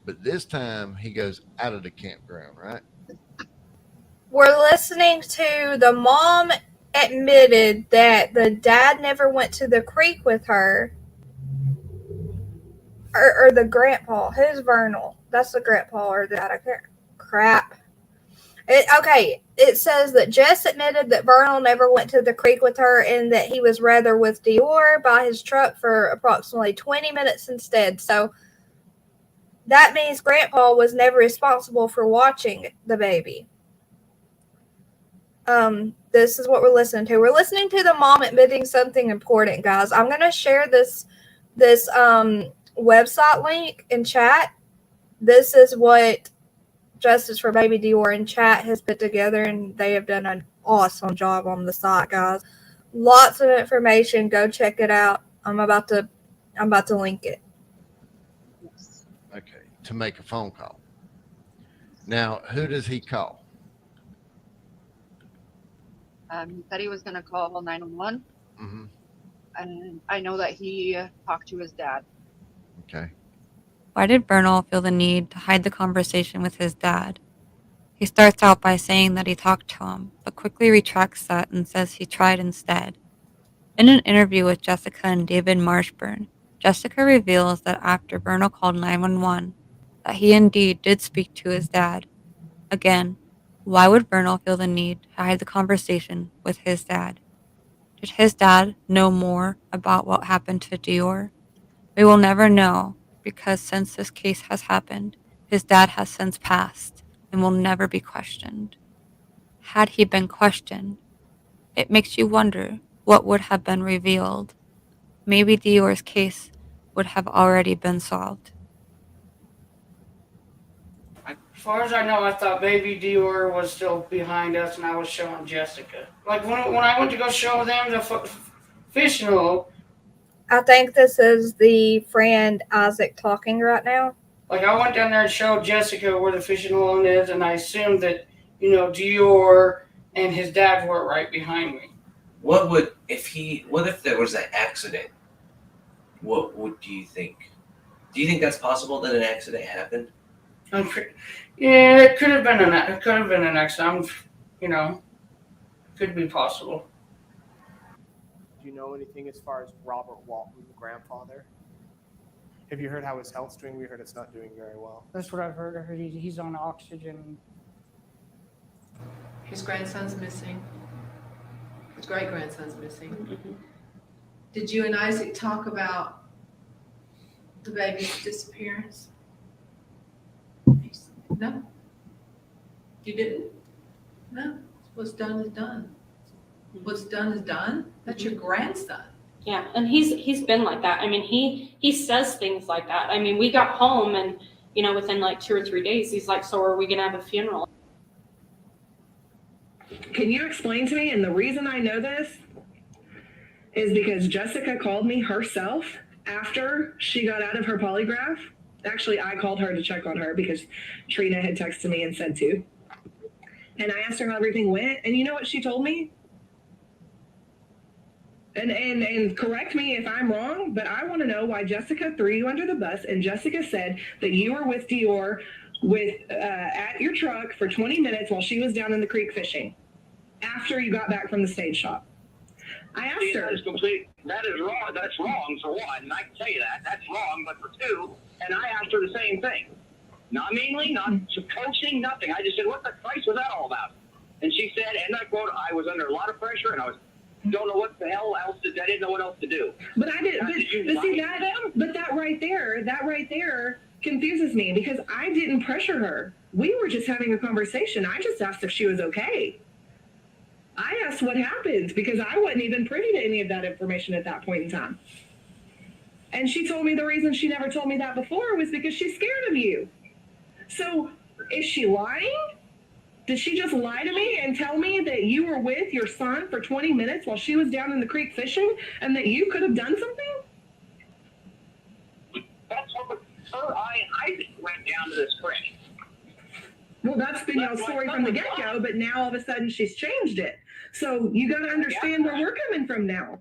But this time he goes out of the campground, right? We're listening to the mom admitted that the dad never went to the creek with her. Or the grandpa. Who's Vernal? That's the grandpa or the dad. I can't. Crap. It says that Jess admitted that Vernal never went to the creek with her and that he was rather with DeOrr by his truck for approximately 20 minutes instead. So that means Grandpa was never responsible for watching the baby. This is what we're listening to. We're listening to the mom admitting something important, guys. I'm going to share this website link in chat. This is what Justice for Baby DeOrr in chat has put together, and they have done an awesome job on the site, guys. Lots of information. Go check it out. I'm about to link it. Okay, to make a phone call. Now, who does he call? He said he was going to call 911. Mm-hmm. And I know that he talked to his dad. Okay. Why did Vernal feel the need to hide the conversation with his dad? He starts out by saying that he talked to him, but quickly retracts that and says he tried instead. In an interview with Jessica and David Marshburn, Jessica reveals that after Vernal called 911, that he indeed did speak to his dad. Again, why would Vernal feel the need to hide the conversation with his dad? Did his dad know more about what happened to DeOrr? We will never know, because since this case has happened, his dad has since passed and will never be questioned. Had he been questioned, it makes you wonder what would have been revealed. Maybe DeOrr's case would have already been solved. As far as I know, I thought baby DeOrr was still behind us, and I was showing Jessica. Like when I went to go show them the fishing hole. I think this is the friend Isaac talking right now. Like I went down there and showed Jessica where the fishing hole is, and I assumed that DeOrr and his dad were right behind me. What if there was an accident? What do you think? Do you think that's possible that an accident happened? Yeah, it could have been an accident. Could be possible. Do you know anything as far as Robert Walton, the grandfather? Have you heard how his health's doing? We heard it's not doing very well. That's what I've heard. I heard he's on oxygen. His grandson's missing. His great-grandson's missing. Mm-hmm. Did you and Isaac talk about the baby's disappearance? No. You didn't? No. What's done is done. What's done is done. That's your grandson. Yeah, and he's been like that. I mean, he says things like that. I mean, we got home and within like 2 or 3 days, he's like, "So are we gonna have a funeral?" Can you explain to me? And the reason I know this is because Jessica called me herself after she got out of her polygraph. Actually, I called her to check on her because Trina had texted me and said to. And I asked her how everything went, and you know what she told me? And correct me if I'm wrong, but I want to know why Jessica threw you under the bus, and Jessica said that you were with DeOrr at your truck for 20 minutes while she was down in the creek fishing after you got back from the stage shop. I asked her. That is wrong. That's wrong, for one. I can tell you that. That's wrong. But for two, and I asked her the same thing. Not meanly, not coaching, nothing. I just said, what the Christ was that all about? And she said, and I quote, I was under a lot of pressure and I don't know what the hell else I didn't know what else to do. But I didn't. But see that right there confuses me because I didn't pressure her. We were just having a conversation. I just asked if she was okay. I asked what happened because I wasn't even privy to any of that information at that point in time. And she told me the reason she never told me that before was because she's scared of you. So is she lying? Did she just lie to me and tell me that you were with your son for 20 minutes while she was down in the creek fishing and that you could have done something? That's what I went down to this creek. Well, that's been y'all's story from the get-go, but now all of a sudden she's changed it. So you got to understand where we're coming from now.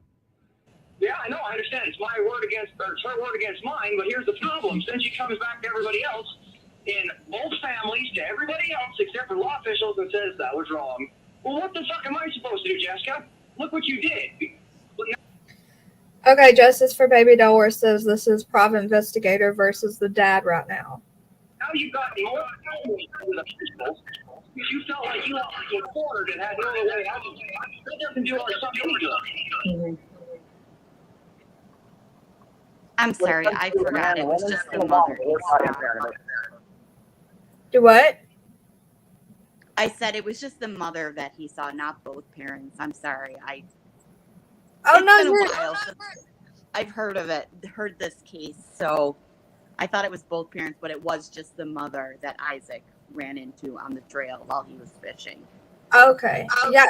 Yeah, I know, I understand. It's my word against, or it's her word against mine, but here's the problem. Since she comes back to everybody else, in both families, to everybody else except for law officials, and says that was wrong. Well, what the fuck am I supposed to do, Jessica? Look what you did. Okay, Justice for Baby DeOrr says this is private investigator versus the dad right now. Now you've got more officials because you felt like you were cornered and had no other way out. That doesn't do our son any good. I'm sorry, I forgot it was just the mother. Do what? I said it was just the mother that he saw, not both parents. I'm sorry. Oh, no, it's been you're- a while since I've heard this case. So I thought it was both parents, but it was just the mother that Isaac ran into on the trail while he was fishing. Okay. Yeah.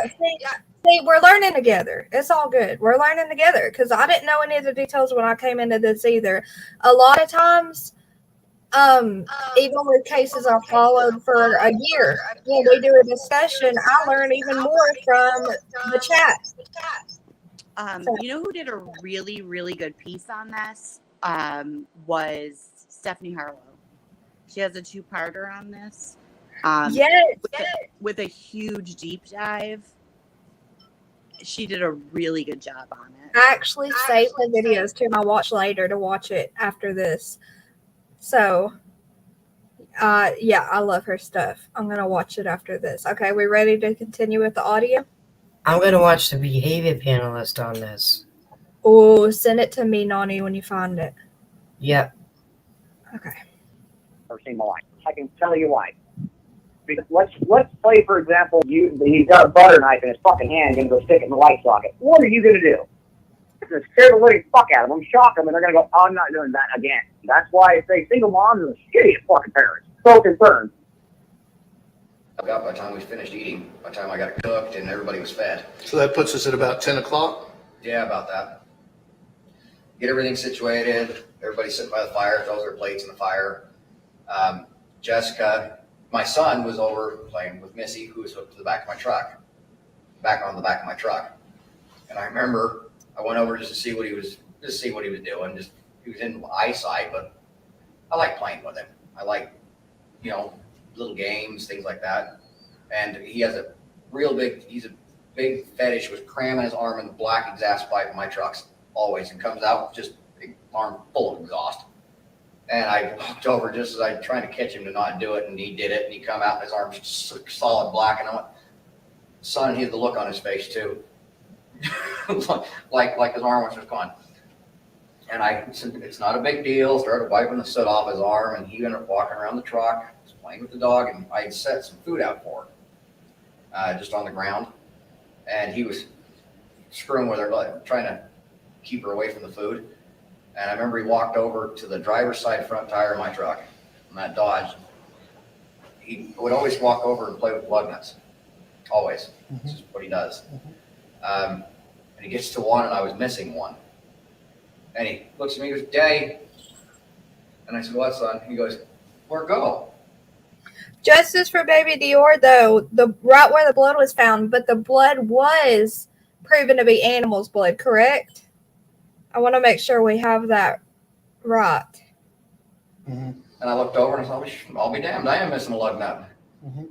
See, we're learning together. It's all good. We're learning together because I didn't know any of the details when I came into this either. A lot of times, even with cases I followed for a year, when we do a discussion, I learn even more from the chat. You know who did a really, really good piece on this? Was Stephanie Harlow. She has a 2-parter on this. Yes. With a huge deep dive. She did a really good job on it. I actually saved the videos to my watch later to watch it after this. So, yeah, I love her stuff. I'm going to watch it after this. Okay, we ready to continue with the audio? I'm going to watch the behavior panelist on this. Oh, send it to me, Nani, when you find it. Yep. Okay. Never seen my life. I can tell you why. Because let's say, for example, he's got a butter knife in his fucking hand and going to go stick it in the light socket. What are you going to do? You're going to scare the living fuck out of them, shock them, and they're going to go, oh, I'm not doing that again. That's why I say single moms are the shittiest fucking parents. So concerned. I got by the time we finished eating, by the time I got it cooked and everybody was fed. So that puts us at about 10 o'clock? Yeah, about that. Get everything situated. Everybody sitting by the fire, throws their plates in the fire. Jessica, my son, was over playing with Missy, who was hooked to the back of my truck, back on the back of my truck. And I remember I went over just to see what he was doing. Just he was in eyesight, but I like playing with him. I like, little games, things like that. And he has he's a big fetish with cramming his arm in the black exhaust pipe of my trucks always, and comes out just big arm full of exhaust. And I looked over just as I trying to catch him to not do it, and he did it, and he come out and his arm's solid black, and I went, son, he had the look on his face too. like his arm was just gone. And I said, it's not a big deal, started wiping the soot off his arm, and he ended up walking around the truck, was playing with the dog, and I had set some food out for her, just on the ground. And he was screwing with her, like, trying to keep her away from the food. And I remember he walked over to the driver's side front tire of my truck, on that Dodge. He would always walk over and play with lug nuts. Always. This is what he does. And he gets to one, and I was missing one. And he looks at me and goes, Daddy. And I said, what, son? He goes, where'd it go? Justice for Baby DeOrr, though, right where the blood was found, but the blood was proven to be animal's blood, correct? I want to make sure we have that right. Mm-hmm. And I looked over and I thought, I'll be damned, I am missing a lug nut. Mm-hmm.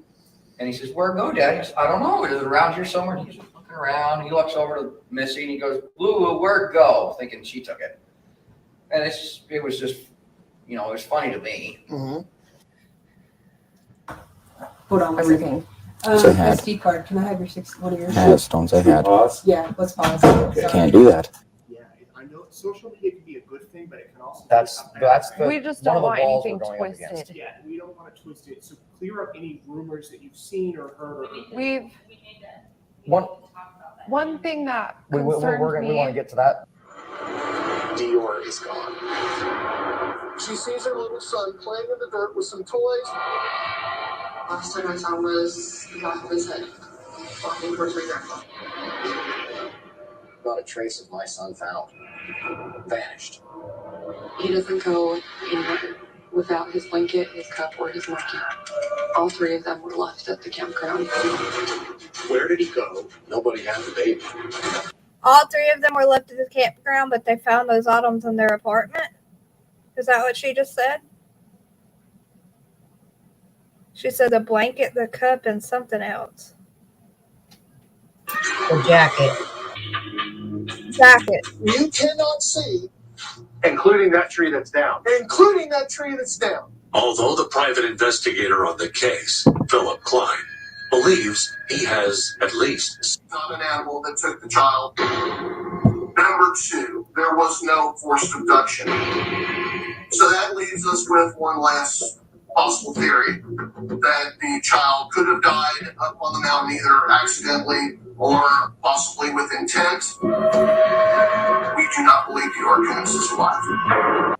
And he says, where'd it go, Dad? He says, I don't know. Is it around here somewhere? And he's looking around. He looks over to Missy and he goes, Lulu, where'd it go? Thinking she took it. And it was just, it was funny to me. Mm-hmm. Hold on everything. Say had. SD card. Can I have your one of yours? Has. Don't say had. Pause? Yeah, let's pause. You can't do that. Yeah, I know social media can be a good thing, but it can also. That's the We just one don't of the want walls anything we're going up against. twisted. Yeah, we don't want to twist it. So clear up any rumors that you've seen or heard. One thing that We concerns want to me. get to that. DeOrr is gone. She sees her little son playing in the dirt with some toys. Last time I saw him was the back of his head, walking towards my grandpa. Not a trace of my son found. Vanished. He doesn't go anywhere without his blanket, his cup, or his monkey. All three of them were left at the campground. Where did he go? Nobody had the baby. All three of them were left at the campground, but they found those items in their apartment? Is that what she just said? She said the blanket, the cup, and something else. The jacket. Jacket. You cannot see. Including that tree that's down. Including that tree that's down. Although the private investigator on the case, Philip Klein, believes he has at least Not an animal that took the child. Number two, there was no forced abduction. So that leaves us with one last possible theory that the child could have died up on the mountain either accidentally or possibly with intent. We do not believe DeOrr Kunz is alive.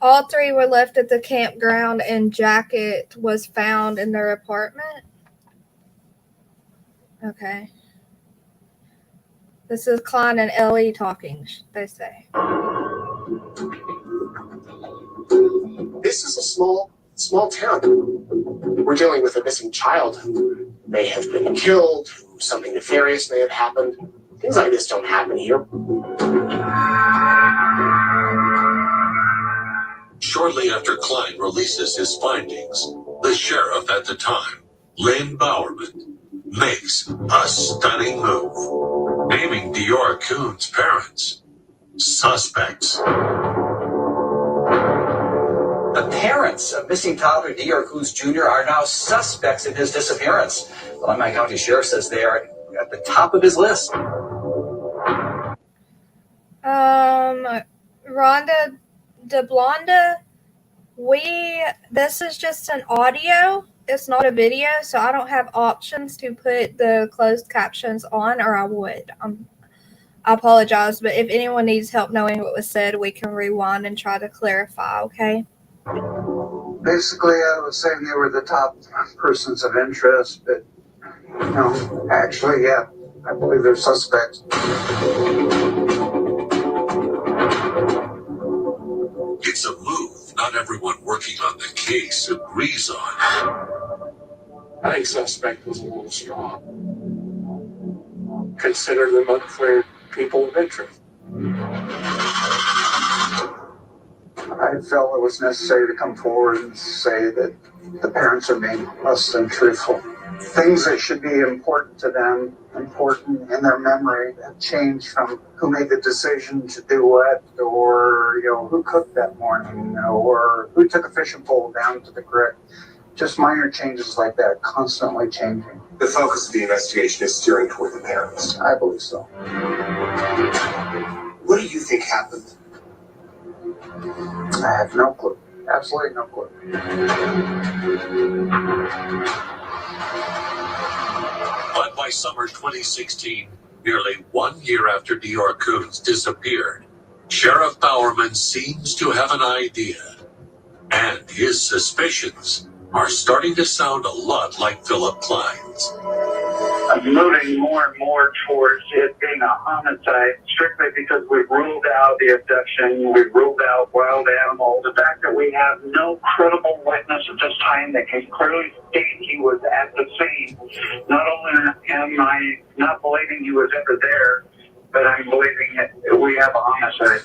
All three were left at the campground, and jacket was found in their apartment? Okay. This is Klein and Ellie talking, they say. This is a small town. We're dealing with a missing child who may have been killed, something nefarious may have happened. Things like this don't happen here. Shortly after Klein releases his findings, the sheriff at the time, Lynn Bowerman, makes a stunning move, naming DeOrr Kunz' parents suspects. The parents of missing toddler DeOrr Kunz Jr. are now suspects in his disappearance. The Limerick County Sheriff says they are at the top of his list. Rhonda DeBlonda, this is just an audio. It's not a video, so I don't have options to put the closed captions on, or I would. I apologize, but if anyone needs help knowing what was said, we can rewind and try to clarify, okay? Basically, I was saying they were the top persons of interest, but, actually, yeah, I believe they're suspects. It's a move not everyone working on the case agrees on. I think suspect was a little strong. Consider them unclear people of interest. I felt it was necessary to come forward and say that the parents are being less than truthful. Things that should be important to them, important in their memory, have changed from who made the decision to do what, or who cooked that morning, or who took a fishing pole down to the creek. Just minor changes like that, constantly changing. The focus of the investigation is steering toward the parents. I believe so. What do you think happened? I have no clue. Absolutely no clue. But by summer 2016, nearly 1 year after DeOrr Kunz disappeared, Sheriff Bowerman seems to have an idea. And his suspicions are starting to sound a lot like Philip Klein's. I'm moving more and more towards it being a homicide, strictly because we've ruled out the abduction, we've ruled out wild animals. The fact that we have no credible witness at this time that can clearly state he was at the scene. Not only am I not believing he was ever there, but I'm believing that we have a homicide.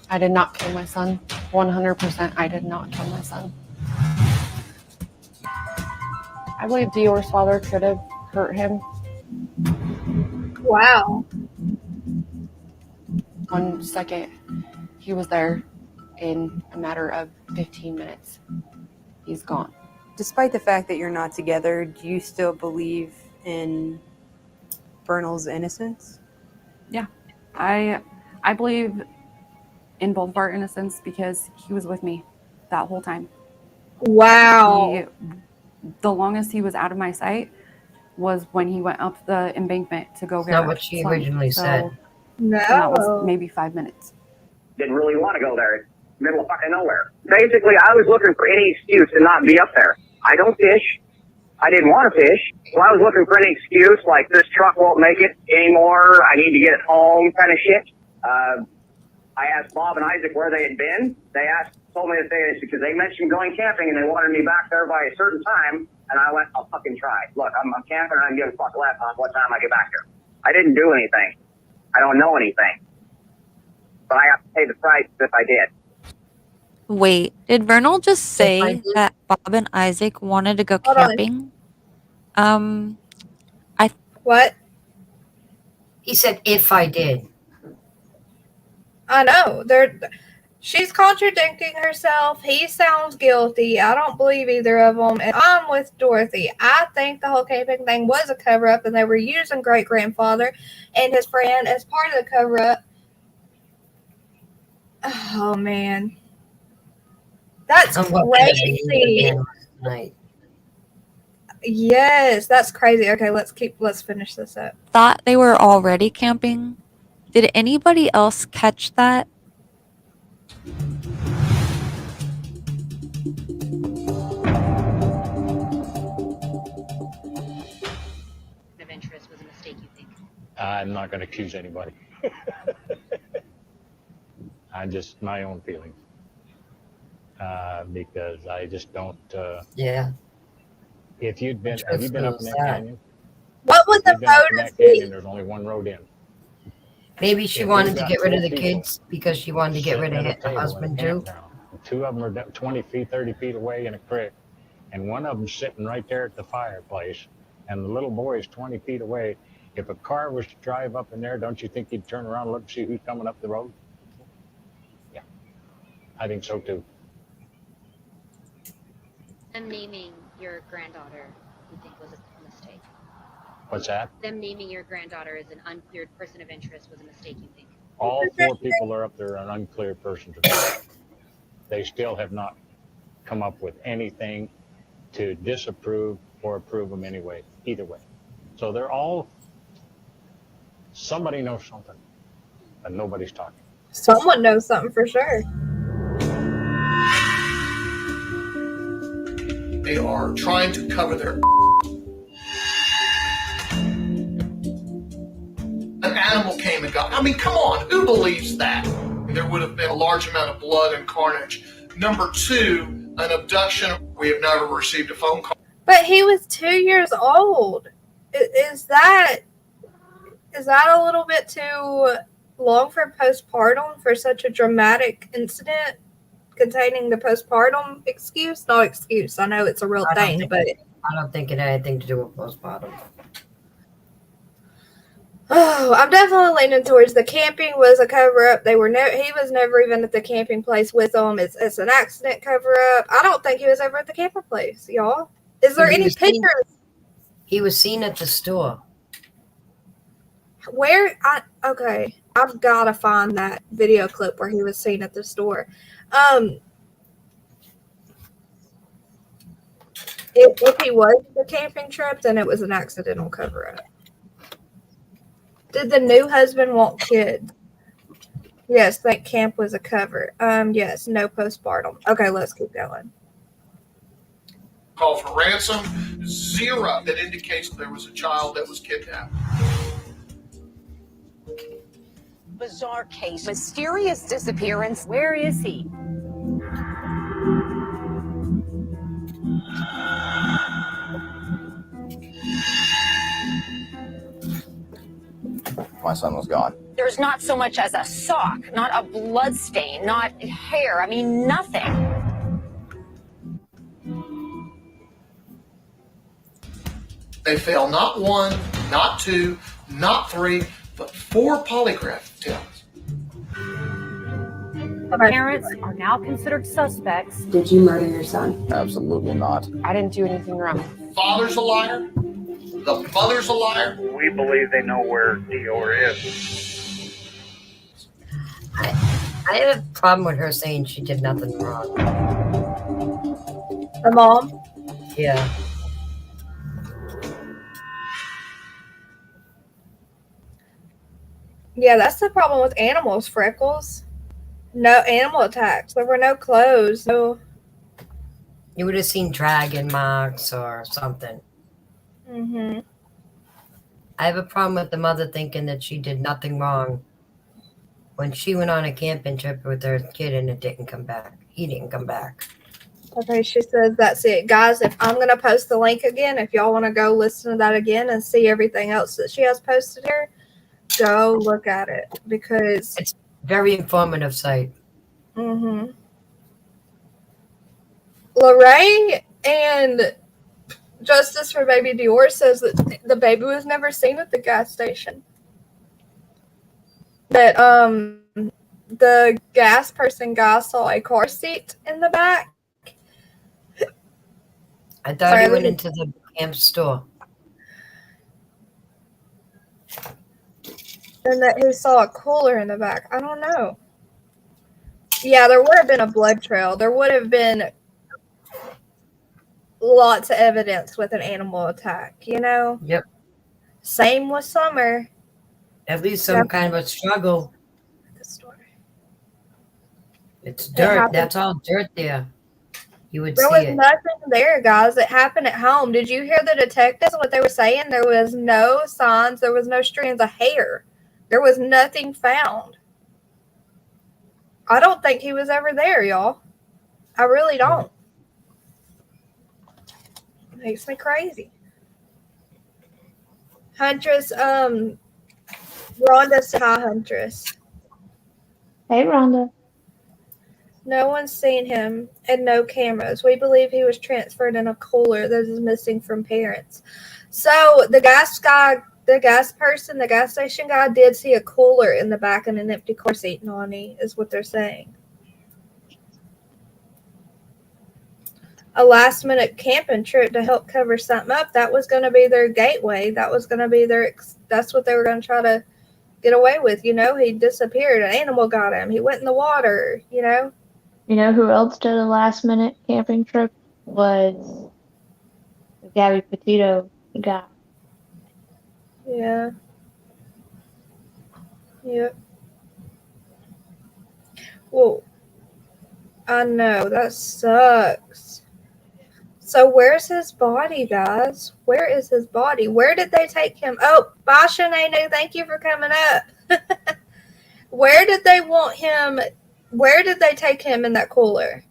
I did not kill my son. 100%, I did not kill my son. I believe DeOrr's father could have hurt him. Wow. 1 second, he was there. In a matter of 15 minutes, he's gone. Despite the fact that you're not together, do you still believe in Vernal's innocence? Yeah, I believe in both of our innocence because he was with me that whole time. Wow. The longest he was out of my sight was when he went up the embankment to go That's get not what she originally said. No. And that was maybe 5 minutes. Didn't really want to go there. Middle of fucking nowhere. Basically, I was looking for any excuse to not be up there. I don't fish. I didn't want to fish. So I was looking for any excuse, like this truck won't make it anymore. I need to get it home kind of shit. I asked Bob and Isaac where they had been. They told me that because they mentioned going camping and they wanted me back there by a certain time. And I went, I'll fucking try. Look, I'm camping and I don't give a fuck less on what time I get back here. I didn't do anything. I don't know anything. But I have to pay the price if I did. Wait, did Vernal just say that Bob and Isaac wanted to go Hold on. camping? What? He said, if I did. I know. She's contradicting herself. He sounds guilty. I don't believe either of them. And I'm with Dorothy. I think the whole camping thing was a cover-up and they were using great-grandfather and his friend as part of the cover-up. Oh, man. That's crazy. Yes, that's crazy. Okay, let's finish this up. Thought they were already camping. Did anybody else catch that? Of interest was a mistake, you think? I'm not going to accuse anybody. Just my own feelings. Because I just don't. Yeah. Have you been up in that canyon? What was the motive? There's only one road in. Maybe she wanted to get rid of the kids because she wanted to get rid of her husband too. Two of them are 20 feet, 30 feet away in a creek, and one of them's sitting right there at the fireplace, and the little boy is 20 feet away. If a car was to drive up in there, don't you think he'd turn around and look and see who's coming up the road? Yeah, I think so too. Them naming your granddaughter, you think was a mistake? What's that? Them naming your granddaughter as an uncleared person of interest was a mistake, you think? All four people are up there on uncleared persons of interest. They still have not come up with anything to disapprove or approve them anyway, either way. So they're all, somebody knows something, but nobody's talking. Someone knows something for sure. They are trying to cover their. An animal came and got. I mean, come on, who believes that? There would have been a large amount of blood and carnage. Number two, an abduction. We have never received a phone call. But he was 2 years old. Is that a little bit too long for postpartum for such a dramatic incident containing the postpartum excuse? Not excuse. I know it's a real thing, but I don't think it had anything to do with postpartum. Oh, I'm definitely leaning towards the camping was a cover-up. He was never even at the camping place with them. It's an accident cover-up. I don't think he was ever at the camping place, y'all. Is there any pictures? He was seen at the store. Okay, I've got to find that video clip where he was seen at the store. If he was the camping trip, then it was an accidental cover-up. Did the new husband want kids? Yes, that camp was a cover. Yes, no postpartum. Okay, let's keep going. Call for ransom, 0 that indicates there was a child that was kidnapped. Bizarre case, mysterious disappearance. Where is he? My son was gone. There's not so much as a sock, not a blood stain, not hair. I mean, nothing. They fail not 1, not 2, not 3, but 4 polygraph tests. The parents are now considered suspects. Did you murder your son? Absolutely not. I didn't do anything wrong. Father's a liar. The mother's a liar. We believe they know where DeOrr is. I have a problem with her saying she did nothing wrong. The mom? Yeah. Yeah, that's the problem with animals, Freckles. No animal attacks. There were no clothes. No. You would have seen dragon marks or something. Mm-hmm. I have a problem with the mother thinking that she did nothing wrong when she went on a camping trip with her kid and it didn't come back. He didn't come back. Okay, she says that's it. Guys, if I'm going to post the link again, if y'all want to go listen to that again and see everything else that she has posted here, go look at it because it's very informative site. Mm-hmm. Lorraine and Justice for Baby DeOrr says that the baby was never seen at the gas station. That the gas person guy saw a car seat in the back. I thought he went into the camp store. And that he saw a cooler in the back. I don't know. Yeah, there would have been a blood trail. There would have been lots of evidence with an animal attack, you know? Yep. Same with Summer. At least some kind of a struggle. It's dirt. That's all dirt there. You would There see was it. nothing there, guys. It happened at home. Did you hear the detectives, what they were saying? There was no signs. There was no strands of hair. There was nothing found. I don't think he was ever there, y'all. I really don't. It makes me crazy. Huntress, Rhonda said hi, Huntress. Hey, Rhonda. No one's seen him and no cameras. We believe he was transferred in a cooler that is missing from parents. So the gas station guy did see a cooler in the back and an empty car seat, Nani, is what they're saying. A last minute camping trip to help cover something up. That was going to be their gateway. That was going to be that's what they were going to try to get away with. You know, he disappeared. An animal got him. He went in the water, you know. You know who else did a last minute camping trip? Was Gabby Petito guy. Yeah. Yep. Well, I know. That sucks. So where's his body, guys? Where is his body? Where did they take him? Oh, bye, Shanae. Thank you for coming up. Where did they want him? Where did they take him in that cooler?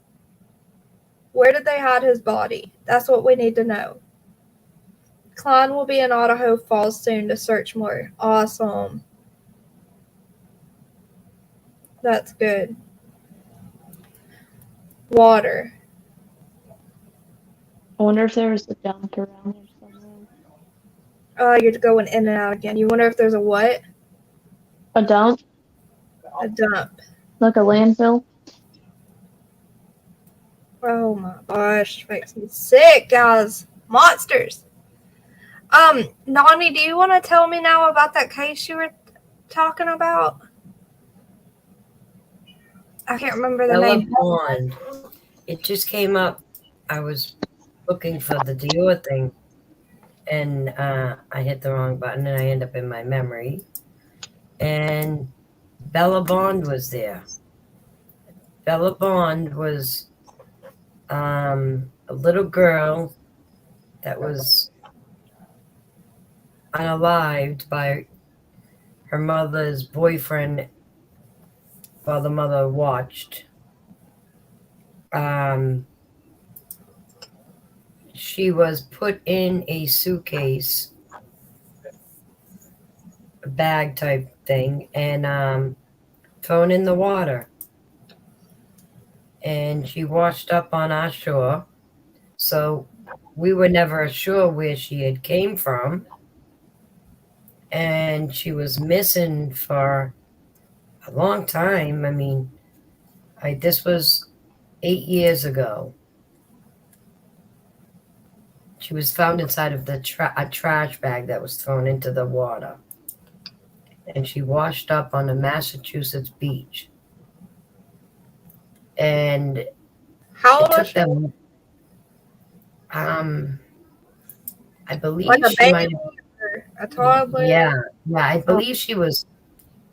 Where did they hide his body? That's what we need to know. Klein will be in Idaho Falls soon to search more. Awesome. That's good. Water. I wonder if there was a dump around there somewhere. You're going in and out again. You wonder if there's a what? A dump? A dump. Like a landfill? Oh my gosh, makes me sick, guys. Monsters. Nani, do you want to tell me now about that case you were talking about? I can't remember the name. Bond. It just came up. I was looking for the Dior thing, and I hit the wrong button, and I end up in my memory. And Bella Bond was there. Bella Bond was a little girl that was unalived by her mother's boyfriend while the mother watched. She was put in a suitcase, a bag type thing, and thrown in the water. And she washed up on our shore. So we were never sure where she had came from. And she was missing for a long time. I mean, This was 8 years ago. She was found inside of a trash bag that was thrown into the water. And she washed up on a Massachusetts beach. And How old it was took she? them, I believe Like a she baby might or a toddler? yeah, I believe she was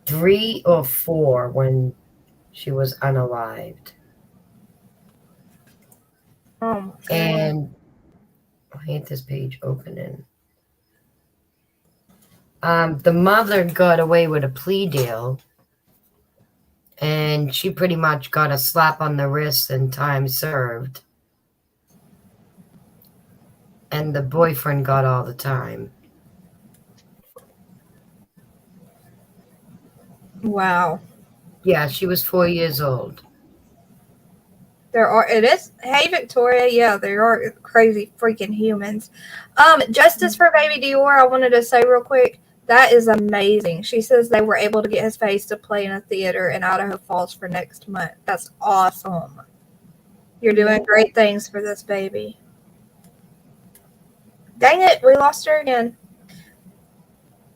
3 or 4 when she was unalived. Oh my God. And I hate this page opening. The mother got away with a plea deal, and she pretty much got a slap on the wrist and time served. And the boyfriend got all the time. Wow. Yeah, she was 4 years old. Hey Victoria, yeah, there are crazy freaking humans. Justice for baby Dior, I wanted to say real quick, that is amazing. She says they were able to get his face to play in a theater in Idaho Falls for next month. That's awesome. You're doing great things for this baby. Dang it, we lost her again.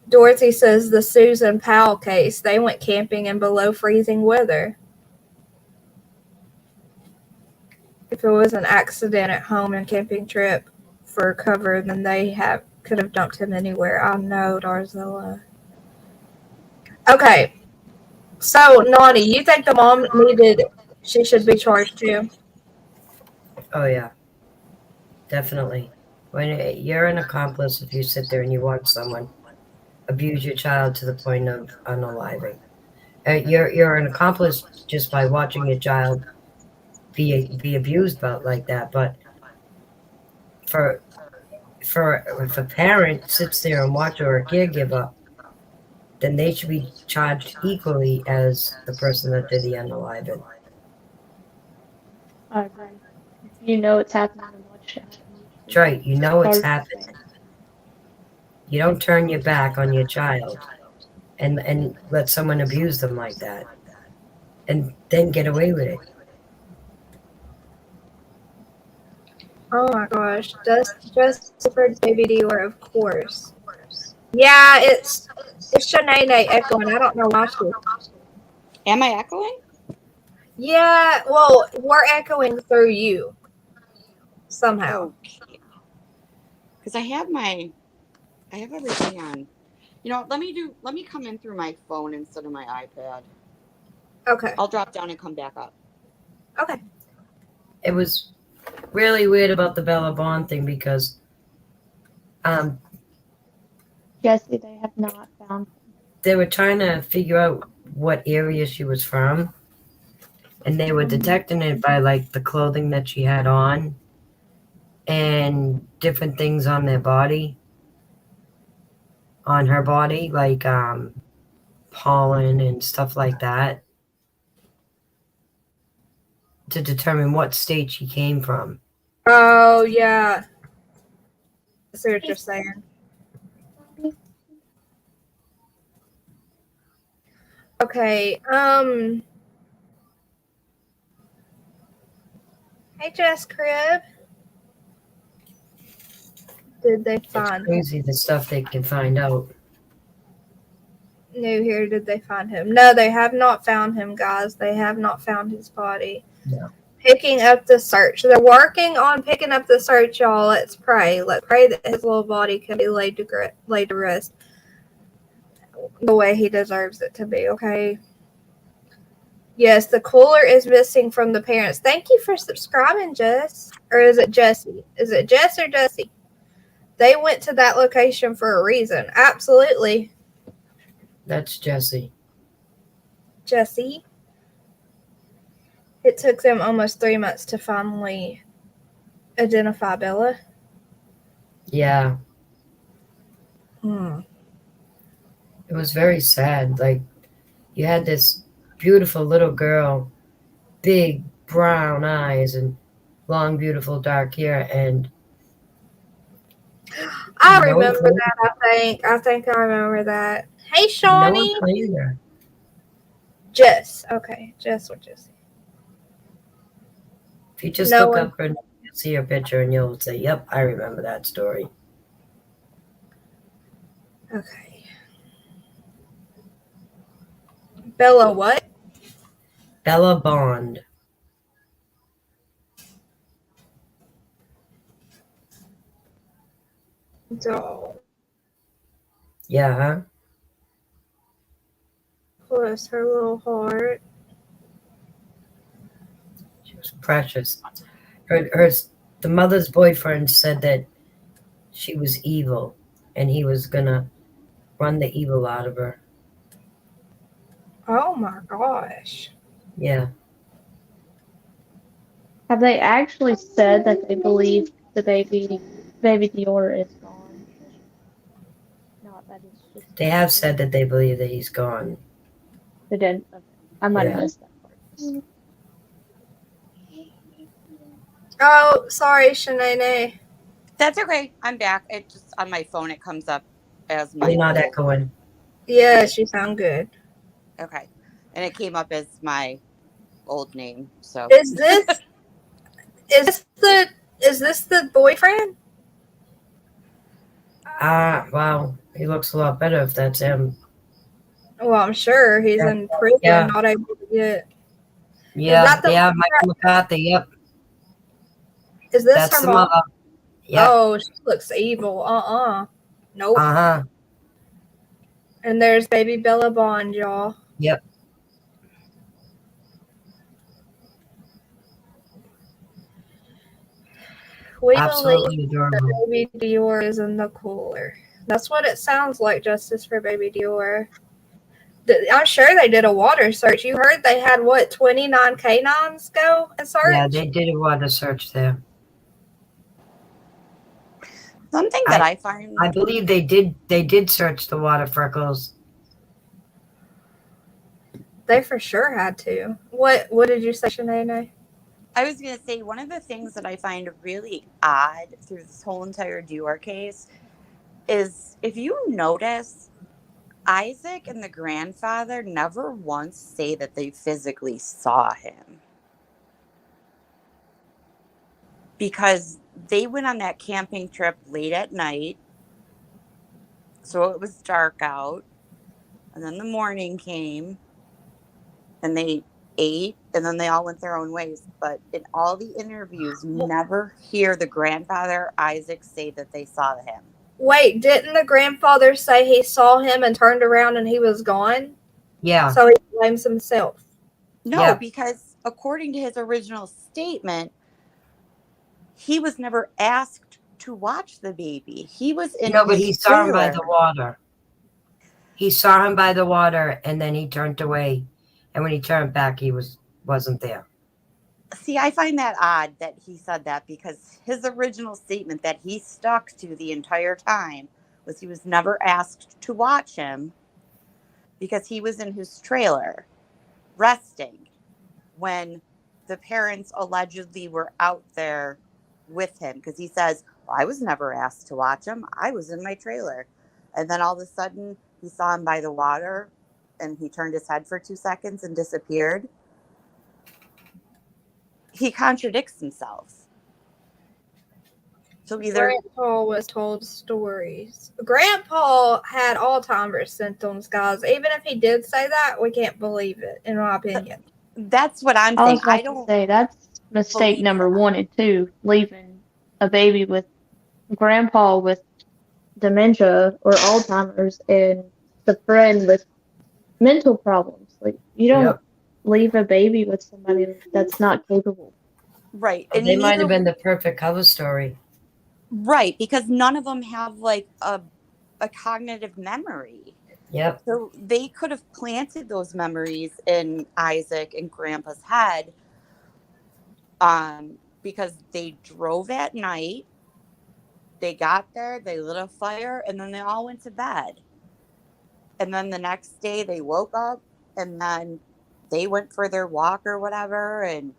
Dorothy says the Susan Powell case, they went camping in below freezing weather. If it was an accident at home and camping trip for cover, then they could have dumped him anywhere. I know, Darzilla. Okay, so Nani, you think the mom she should be charged too? Oh yeah, definitely. When you're an accomplice, if you sit there and you watch someone abuse your child to the point of unaliving, you're an accomplice just by watching your child be abused like that. But if a parent sits there and watches, or a caregiver, then they should be charged equally as the person that did the unaliving. I agree. You know it's happening and watch it happen. That's right. You know it's happening. You don't turn your back on your child and let someone abuse them like that and then get away with it. Oh my gosh, just for baby Dior, of course. Yeah, it's Shanae echoing. I don't know why she. Am I echoing? Yeah, well, we're echoing through you somehow. Okay. Because I have everything on. You know, let me come in through my phone instead of my iPad. Okay. I'll drop down and come back up. Okay. It was really weird about the Bella Bond thing because Jesse, they have not found him. They were trying to figure out what area she was from, and they were detecting it by like the clothing that she had on and different things on her body, like pollen and stuff like that, to determine what state she came from. Oh yeah. I see what you're saying. Okay. Hey, Jess Crib. Did they find It's crazy the stuff they can find out. New here? Did they find him? No, they have not found him, guys. They have not found his body. No. Picking up the search. They're working on picking up the search, y'all. Let's pray. Let's pray that his little body can be laid to rest the way he deserves it to be, okay? Yes, the cooler is missing from the parents. Thank you for subscribing, Jess. Or is it Jesse? Is it Jess or Jesse? They went to that location for a reason. Absolutely. That's Jesse. Jesse. It took them almost 3 months to finally identify Bella. Yeah. Hmm. It was very sad. Like, you had this beautiful little girl, big brown eyes and long, beautiful dark hair, and I remember that, I think I remember that. Hey, Shawnee. No one claimed her. Jess. Okay, Jess or Jesse. If you just No look one. up her, you'll see her picture and you'll say, yep, I remember that story. Okay. Bella what? Bella Bond. Oh, Yeah, huh? bless her little heart. She was precious. The mother's boyfriend said that she was evil and he was gonna run the evil out of her. Oh my gosh. Yeah. Have they actually said that they believe the baby Dior is gone? Not that it's just. They have said that they believe that he's gone. They did. Okay. I might have Yeah. missed that part. Oh, sorry, Shanae. That's okay. I'm back. It just on my phone it comes up as my You're not old. echoing. Yes, you sound good. Okay. And it came up as my old name. So Is this the boyfriend? Well, he looks a lot better if that's him. Well, I'm sure he's in prison, Yeah. not able to get. Yeah, Is that the yeah, Michael McCarthy, yep. Is this That's her the mom? mother. Yep. Oh, she looks evil. Nope. Uh-huh. And there's baby Bella Bond, y'all. Yep. We Absolutely believe adorable. that baby Dior is in the cooler. That's what it sounds like, justice for baby Dior. I'm sure they did a water search. You heard they had, 29 canines go and search? Yeah, they did a water search there. something that I find I believe they did search the water, Freckles. They for sure had to. What did you say, Shanae? I was going to say one of the things that I find really odd through this whole entire Dior case is if you notice, Isaac and the grandfather never once say that they physically saw him. Because they went on that camping trip late at night, so it was dark out, and then the morning came, and they ate, and then they all went their own ways. But in all the interviews, you never hear the grandfather, Isaac, say that they saw him. Wait, didn't the grandfather say he saw him and turned around and he was gone? Yeah. So he blames himself. No, because according to his original statement, he was never asked to watch the baby. He was in but he saw him by the trailer. water. He saw him by the water, and then he turned away. And when he turned back, he wasn't there. See, I find that odd that he said that because his original statement that he stuck to the entire time was he was never asked to watch him because he was in his trailer resting when the parents allegedly were out there with him because he says, well, I was never asked to watch him. I was in my trailer. And then all of a sudden he saw him by the water and he turned his head for 2 seconds and disappeared. He contradicts himself. So either Grandpa was told stories. Grandpa had Alzheimer's symptoms, guys. Even if he did say that, we can't believe it, in my opinion. That's what I'm I saying. was about to say that's mistake number 1 and 2, leaving a baby with grandpa with dementia or Alzheimer's and the friend with mental problems. Like you don't leave a baby with somebody that's not capable. Right. And they might have been the perfect cover story. Right, because none of them have like a cognitive memory. Yep. So they could have planted those memories in Isaac and Grandpa's head because they drove at night, they got there, they lit a fire, and then they all went to bed. And then the next day they woke up and then they went for their walk or whatever, and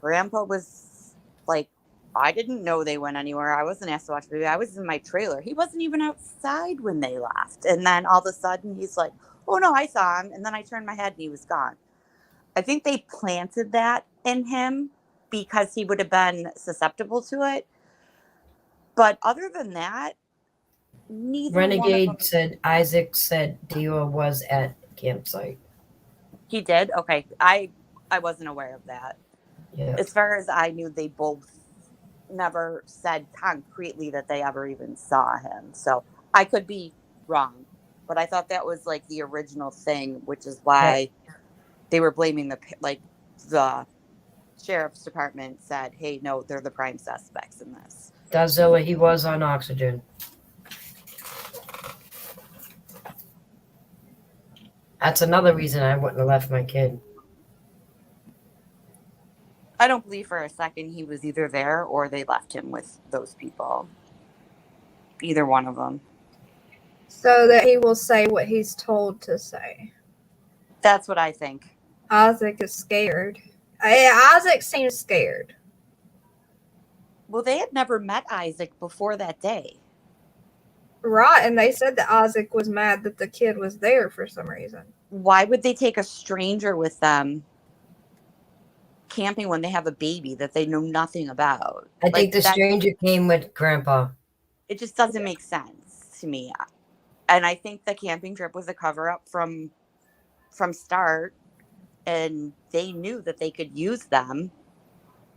Grandpa was like, I didn't know they went anywhere. I wasn't asked to watch the baby. I was in my trailer. He wasn't even outside when they left. And then all of a sudden he's like, oh no, I saw him. And then I turned my head and he was gone. I think they planted that in him because he would have been susceptible to it. But other than that, neither Renegade one of them. said Isaac said Dior was at campsite. He did? Okay. I wasn't aware of that. Yeah. As far as I knew, they both never said concretely that they ever even saw him. So I could be wrong. But I thought that was like the original thing, which is why they were blaming the sheriff's department said, hey, no, they're the prime suspects in this. Godzilla, he was on oxygen. That's another reason I wouldn't have left my kid. I don't believe for a second he was either there or they left him with those people. Either one of them. So that he will say what he's told to say. That's what I think. Isaac is scared. Isaac seems scared. Well, they had never met Isaac before that day. Right, and they said that Isaac was mad that the kid was there for some reason. Why would they take a stranger with them camping when they have a baby that they know nothing about? I think the stranger came with Grandpa. It just doesn't make sense to me. And I think the camping trip was a cover-up from start, and they knew that they could use them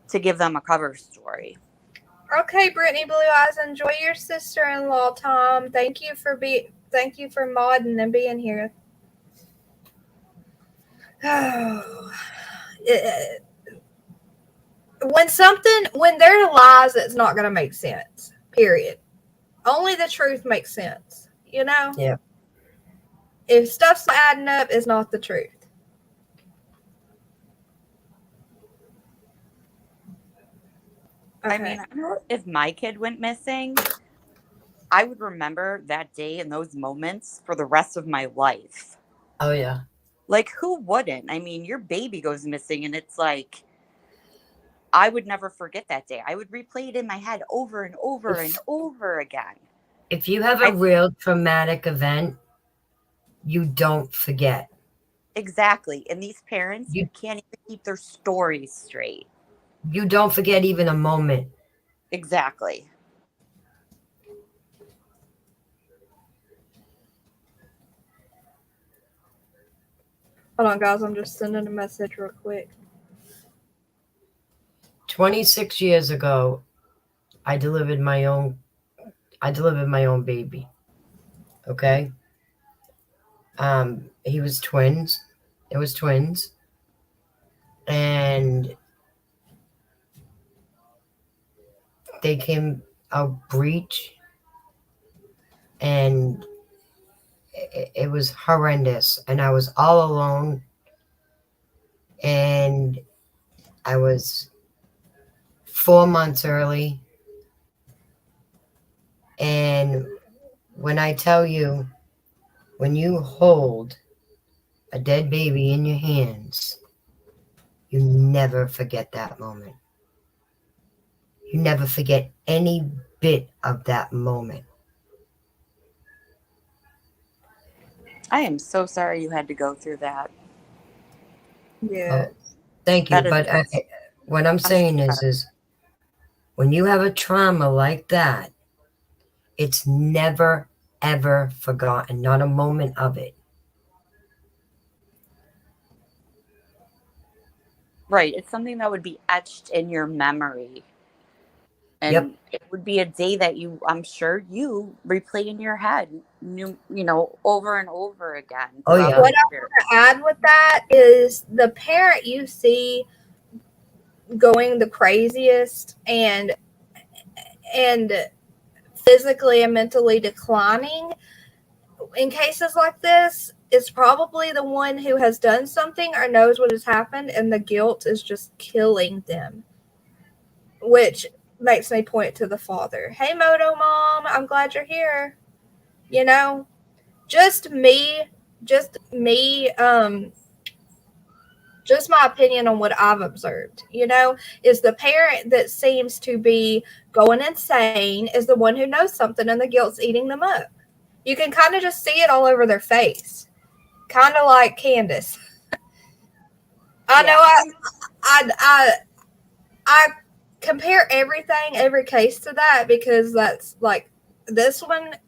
to give them a cover story. Okay, Brittany Blue Eyes, enjoy your sister-in-law, Tom. Thank you for modding and being here. When there are lies, it's not going to make sense. Period. Only the truth makes sense. You know? Yeah. If stuff's not adding up, it's not the truth. Okay. I mean, I know if my kid went missing, I would remember that day and those moments for the rest of my life. Oh, yeah. Like, who wouldn't? I mean, your baby goes missing, and it's like, I would never forget that day. I would replay it in my head over and over and over again. If you have a real traumatic event, you don't forget. Exactly. And these parents can't even keep their stories straight. You don't forget even a moment. Exactly. Hold on, guys. I'm just sending a message real quick. 26 years ago, I delivered my own baby. Okay? He was twins. It was twins. And they came out breech, and it was horrendous. And I was all alone, and I was 4 months early. And when I tell you, when you hold a dead baby in your hands, you never forget that moment. You never forget any bit of that moment. I am so sorry you had to go through that. Yeah. Thank you. But what I'm saying is when you have a trauma like that, it's never, ever forgotten. Not a moment of it. Right. It's something that would be etched in your memory. And it would be a day that I'm sure you replay in your head, over and over again. Oh, yeah. What I want to add with that is the parent you see going the craziest and physically and mentally declining in cases like this is probably the one who has done something or knows what has happened, and the guilt is just killing them, which makes me point to the father. Hey, Moto Mom, I'm glad you're here. Just my opinion on what I've observed, is the parent that seems to be going insane is the one who knows something and the guilt's eating them up. You can kind of just see it all over their face. Kind of like Candace. I know I compare every case to that because that's like this one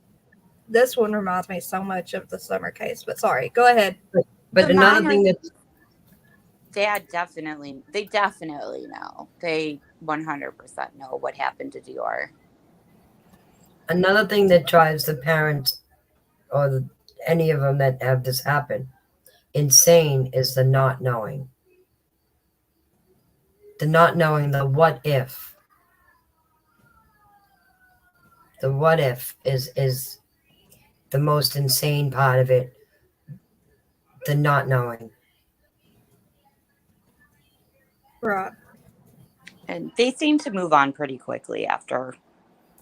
reminds me so much of the Summer case. But sorry, go ahead. But The another minor thing that dad they definitely know. They 100% know what happened to Dior. Another thing that drives the parents or any of them that have this happen insane is the not knowing. The not knowing, the what if. The what if is the most insane part of it. The not knowing. Right. And they seem to move on pretty quickly after.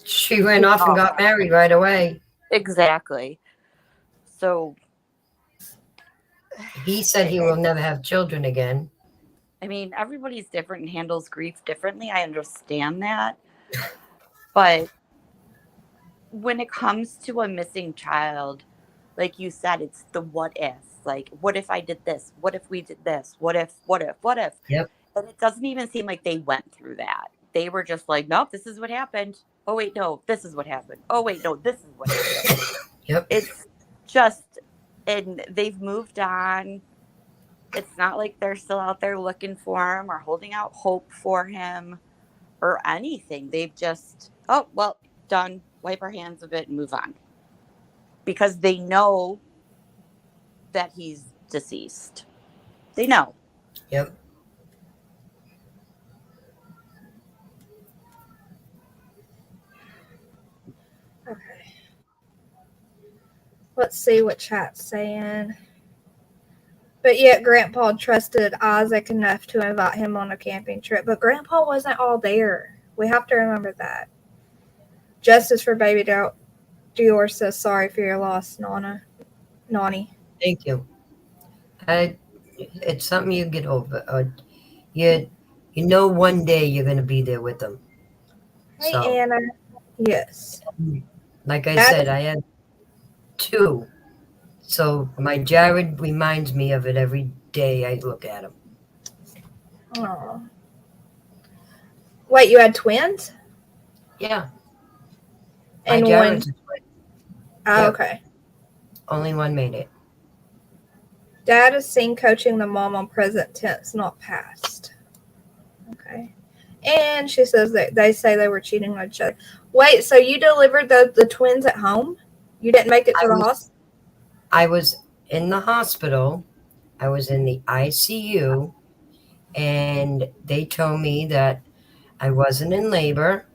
She ran off and got married right away. Exactly. So he said he will never have children again. I mean, everybody's different and handles grief differently. I understand that. But when it comes to a missing child, like you said, it's the what if. Like, what if I did this? What if we did this? What if? Yep. And it doesn't even seem like they went through that. They were just like, nope, this is what happened. Oh, wait, no, this is what happened. Oh, wait, no, this is what happened. Yep. It's just, and they've moved on. It's not like they're still out there looking for him or holding out hope for him or anything. They've just, oh, well, done. Wipe our hands of it and move on. Because they know that he's deceased. They know. Yep. Okay. Let's see what chat's saying. But yet Grandpa trusted Isaac enough to invite him on a camping trip. But Grandpa wasn't all there. We have to remember that. Justice for baby Dior says sorry for your loss, Nani. Thank you. It's something you get over. You know one day you're going to be there with them. Hey, So, Anna. Yes. like I said, I had 2. So my Jared reminds me of it every day I look at him. Oh. Wait, you had twins? Yeah. And my Jared's one. a twin. Oh, Yep. okay. Only one made it. Dad is seen coaching the mom on present tense, not past. Okay. And she says that they say they were cheating on each other. Wait, so you delivered the twins at home? You didn't make it to the hospital? I was in the hospital. I was in the ICU, and they told me that I wasn't in labor,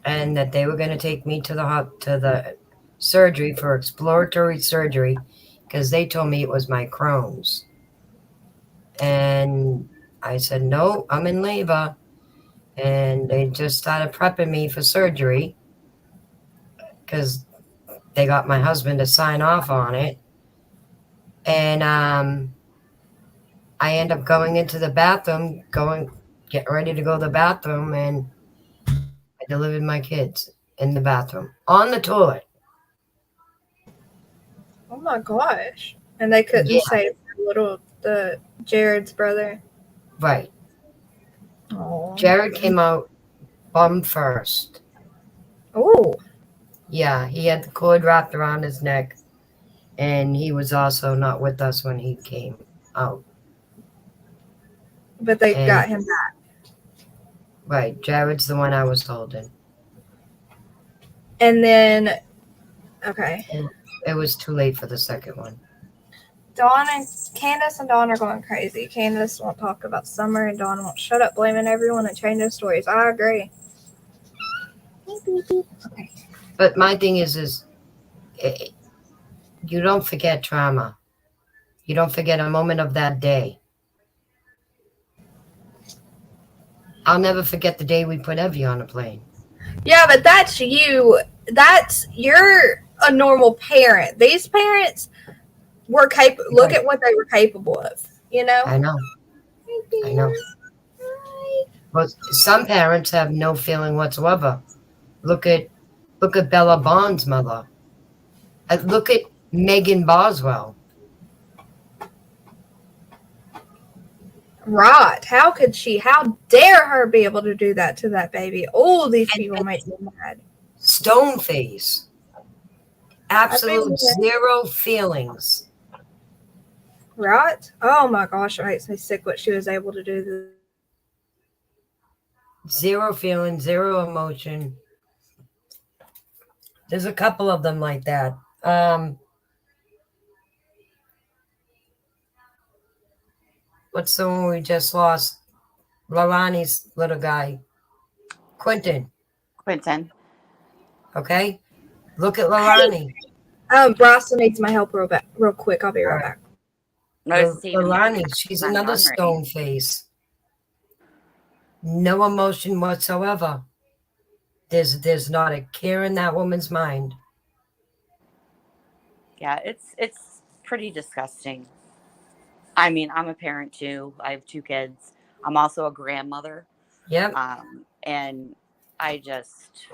and that they were going to take me to the surgery for exploratory surgery, because they told me it was my Crohn's. And I said, no, I'm in labor. And they just started prepping me for surgery because they got my husband to sign off on it. And I end up going into the bathroom, getting ready to go to the bathroom, and I delivered my kids in the bathroom on the toilet. Oh my gosh. And they couldn't save the Jared's brother. Right. Oh. Jared came out bum first. Oh. Yeah, he had the cord wrapped around his neck, and he was also not with us when he came out. But they got him back. Right. Jared's the one I was holding. And then, okay. And it was too late for the second one. Candace and Dawn are going crazy. Candace won't talk about Summer, and Dawn won't shut up blaming everyone and change their stories. I agree. Okay. But my thing is you don't forget trauma. You don't forget a moment of that day. I'll never forget the day we put Evie on a plane. Yeah, but that's you. You're a normal parent. These parents were capable. Look at what they were capable of. You know. I know. Well, some parents have no feeling whatsoever. Look at Bella Bond's mother. Look at Megan Boswell. Right. How could she? How dare her be able to do that to that baby? All these people make me mad. Stone face. Absolute mean, zero feelings. Right? Oh my gosh, it makes me sick what she was able to do. Zero feeling, zero emotion. There's a couple of them like that. What's the one we just lost? Lalani's little guy. Quentin. Okay? Look at Lalani. Bryson needs my help real quick. I'll be right back. Lalani, she's another stone face. No emotion whatsoever. There's not a care in that woman's mind. Yeah, it's pretty disgusting. I mean, I'm a parent too. I have 2 kids. I'm also a grandmother. Yep. And I just,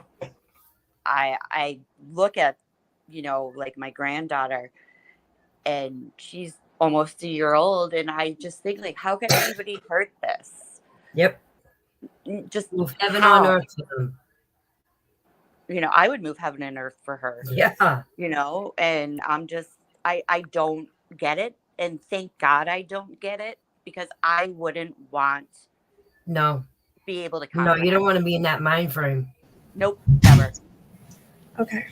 I look at, like my granddaughter, and she's almost a year old, and I just think, like, how could anybody hurt this? Yep. Just move heaven on earth for them. I would move heaven and earth for her. Yeah. And I'm just, I don't get it. And thank God I don't get it, because I wouldn't want No. be able to No, comprehend. you don't want to be in that mind frame. Nope, never. Okay.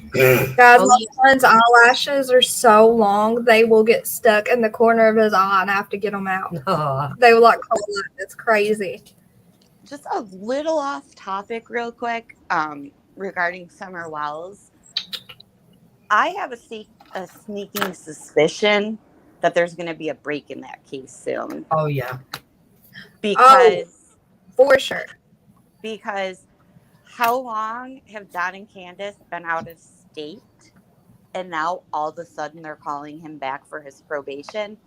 Guys, my son's eyelashes are so long, they will get stuck in the corner of his eye and I have to get them out. They will like curl up. It's crazy. Just a little off topic real quick, regarding Summer Wells. I have a sneaking suspicion that there's going to be a break in that case soon. Oh, yeah. Because for sure. Because how long have Don and Candace been out of state, and now all of a sudden they're calling him back for his probation?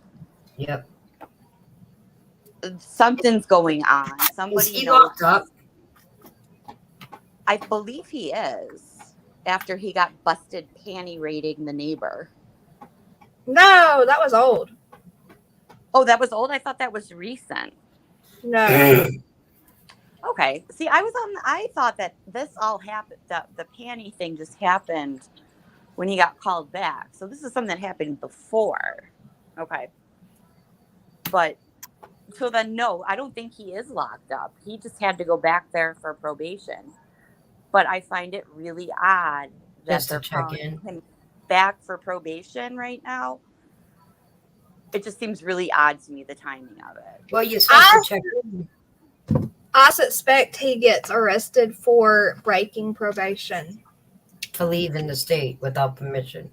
Yep. Something's going on. Somebody Is he knows. locked up? I believe he is, after he got busted panty raiding the neighbor. No, that was old. Oh, that was old? I thought that was recent. No. Okay. See, I thought that this all happened, the panty thing just happened when he got called back. So this is something that happened before. Okay. But, so then, no, I don't think he is locked up. He just had to go back there for probation. But I find it really odd that they're calling him back for probation right now. It just seems really odd to me, the timing of it. Well, you're supposed to check in. I suspect he gets arrested for breaking probation. For leaving the state without permission.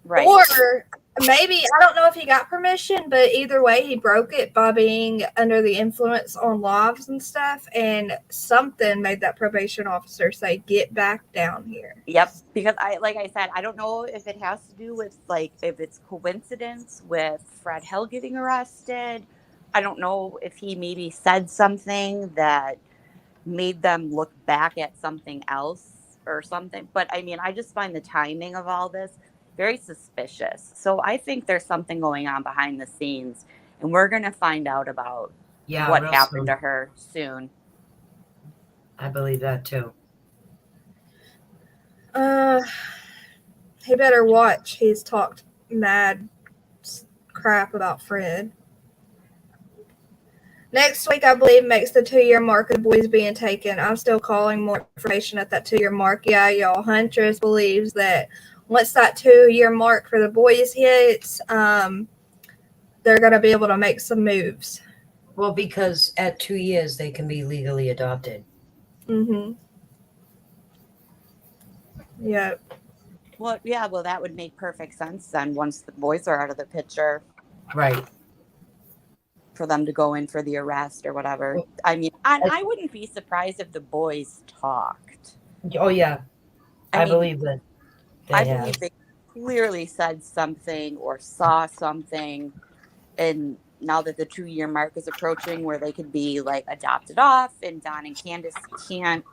Right. Or maybe, I don't know if he got permission, but either way, he broke it by being under the influence on lives and stuff, and something made that probation officer say, get back down here. Yep. Because like I said, I don't know if it has to do with, like, if it's coincidence with Fred Hill getting arrested. I don't know if he maybe said something that made them look back at something else or something. But I mean, I just find the timing of all this very suspicious. So I think there's something going on behind the scenes, and we're going to find out about what happened to her soon. I believe that too. He better watch. He's talked mad crap about Fred. Next week, I believe, makes the 2-year mark of the boys being taken. I'm still calling more information at that 2-year mark. Yeah, y'all. Huntress believes that once that 2-year mark for the boys hits, they're going to be able to make some moves. Well, because at 2 years, they can be legally adopted. Mm-hmm. Yeah. Well, yeah, well, that would make perfect sense then once the boys are out of the picture. Right. For them to go in for the arrest or whatever. I mean, I wouldn't be surprised if the boys talked. Oh, yeah. I mean, believe that. I believe they clearly said something or saw something. And now that the 2-year mark is approaching where they could be, like, adopted off, and Don and Candace can't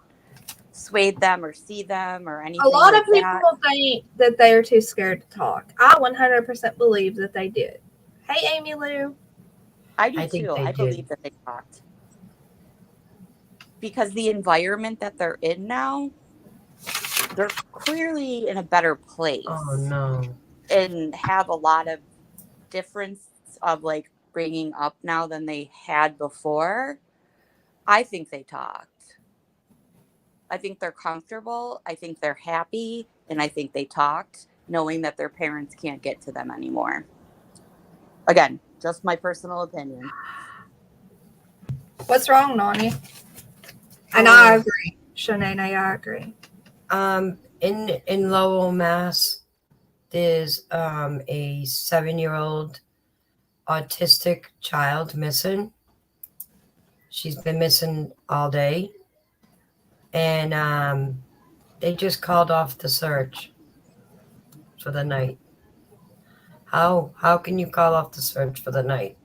sway them or see them or anything. A lot like of people think that they are too scared to talk. I 100% believe that they did. Hey, Amy Lou. I do I think too. they I did. believe that they talked. Because the environment that they're in now, they're clearly in a better place. Oh no. And have a lot of difference of like bringing up now than they had before. I think they talked. I think they're comfortable. I think they're happy. And I think they talked, knowing that their parents can't get to them anymore. Again, just my personal opinion. What's wrong, Nani? And I agree. Shanae, I agree. In Lowell, Mass, there's a 7-year-old autistic child missing. She's been missing all day, and they just called off the search for the night. How can you call off the search for the night?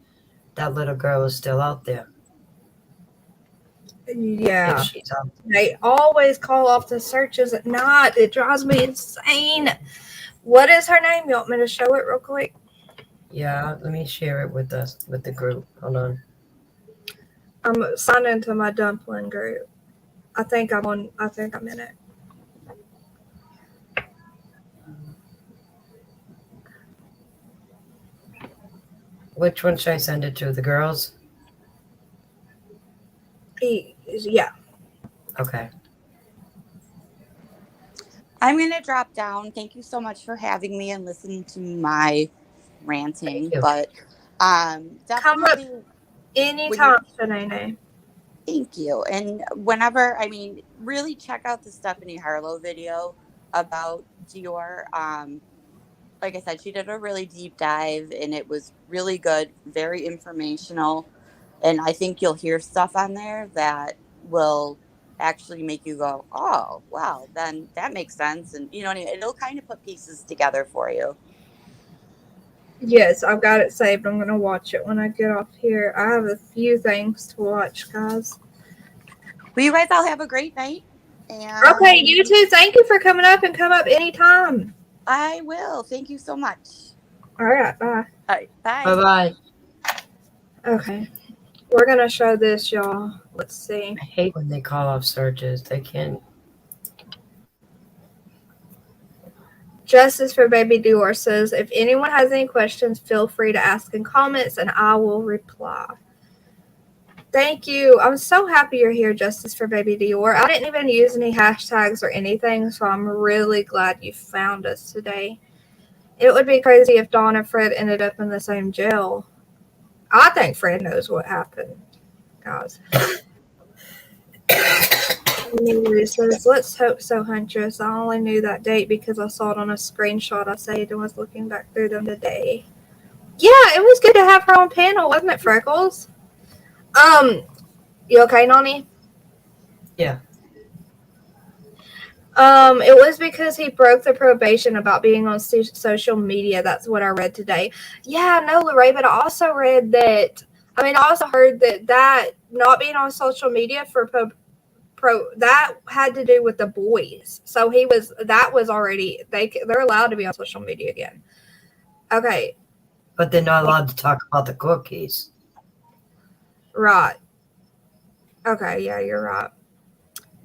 That little girl is still out there. Yeah. If she's out there. They always call off the searches at night. It drives me insane. What is her name? You want me to show it real quick? Yeah, let me share it with the group. Hold on. I'm signed into my dumpling group. I think I'm in it. Which one should I send it to? The girls? Yeah. Okay. I'm going to drop down. Thank you so much for having me and listening to my ranting. But definitely come up anytime, Shanae. Thank you. And whenever, I mean, really check out the Stephanie Harlow video about Dior. Like I said, she did a really deep dive and it was really good, very informational. And I think you'll hear stuff on there that will actually make you go, oh, wow, then that makes sense. And, you know what I mean? It'll kind of put pieces together for you. Yes, I've got it saved. I'm going to watch it when I get off here. I have a few things to watch, guys. Well, you guys all have a great night. And okay, you too. Thank you for coming up and come up anytime. I will. Thank you so much. All right, bye. All right, bye. Bye-bye. Okay. We're going to show this, y'all. Let's see. I hate when they call off searches. They can't. Justice for Baby Dior says, if anyone has any questions, feel free to ask in comments and I will reply. Thank you. I'm so happy you're here, Justice for Baby Dior. I didn't even use any hashtags or anything, so I'm really glad you found us today. It would be crazy if Dawn and Fred ended up in the same jail. I think Fred knows what happened, guys. Says, let's hope so, Huntress. I only knew that date because I saw it on a screenshot I saved and was looking back through them today. Yeah, it was good to have her on panel, wasn't it, Freckles? You okay, Nani? Yeah. It was because he broke the probation about being on social media. That's what I read today. Yeah, no, Lorraine, but I also read that. I also heard that not being on social media for that had to do with the boys. So that was already they're allowed to be on social media again. Okay. But they're not allowed to talk about the cookies. Right. Okay, yeah, you're right.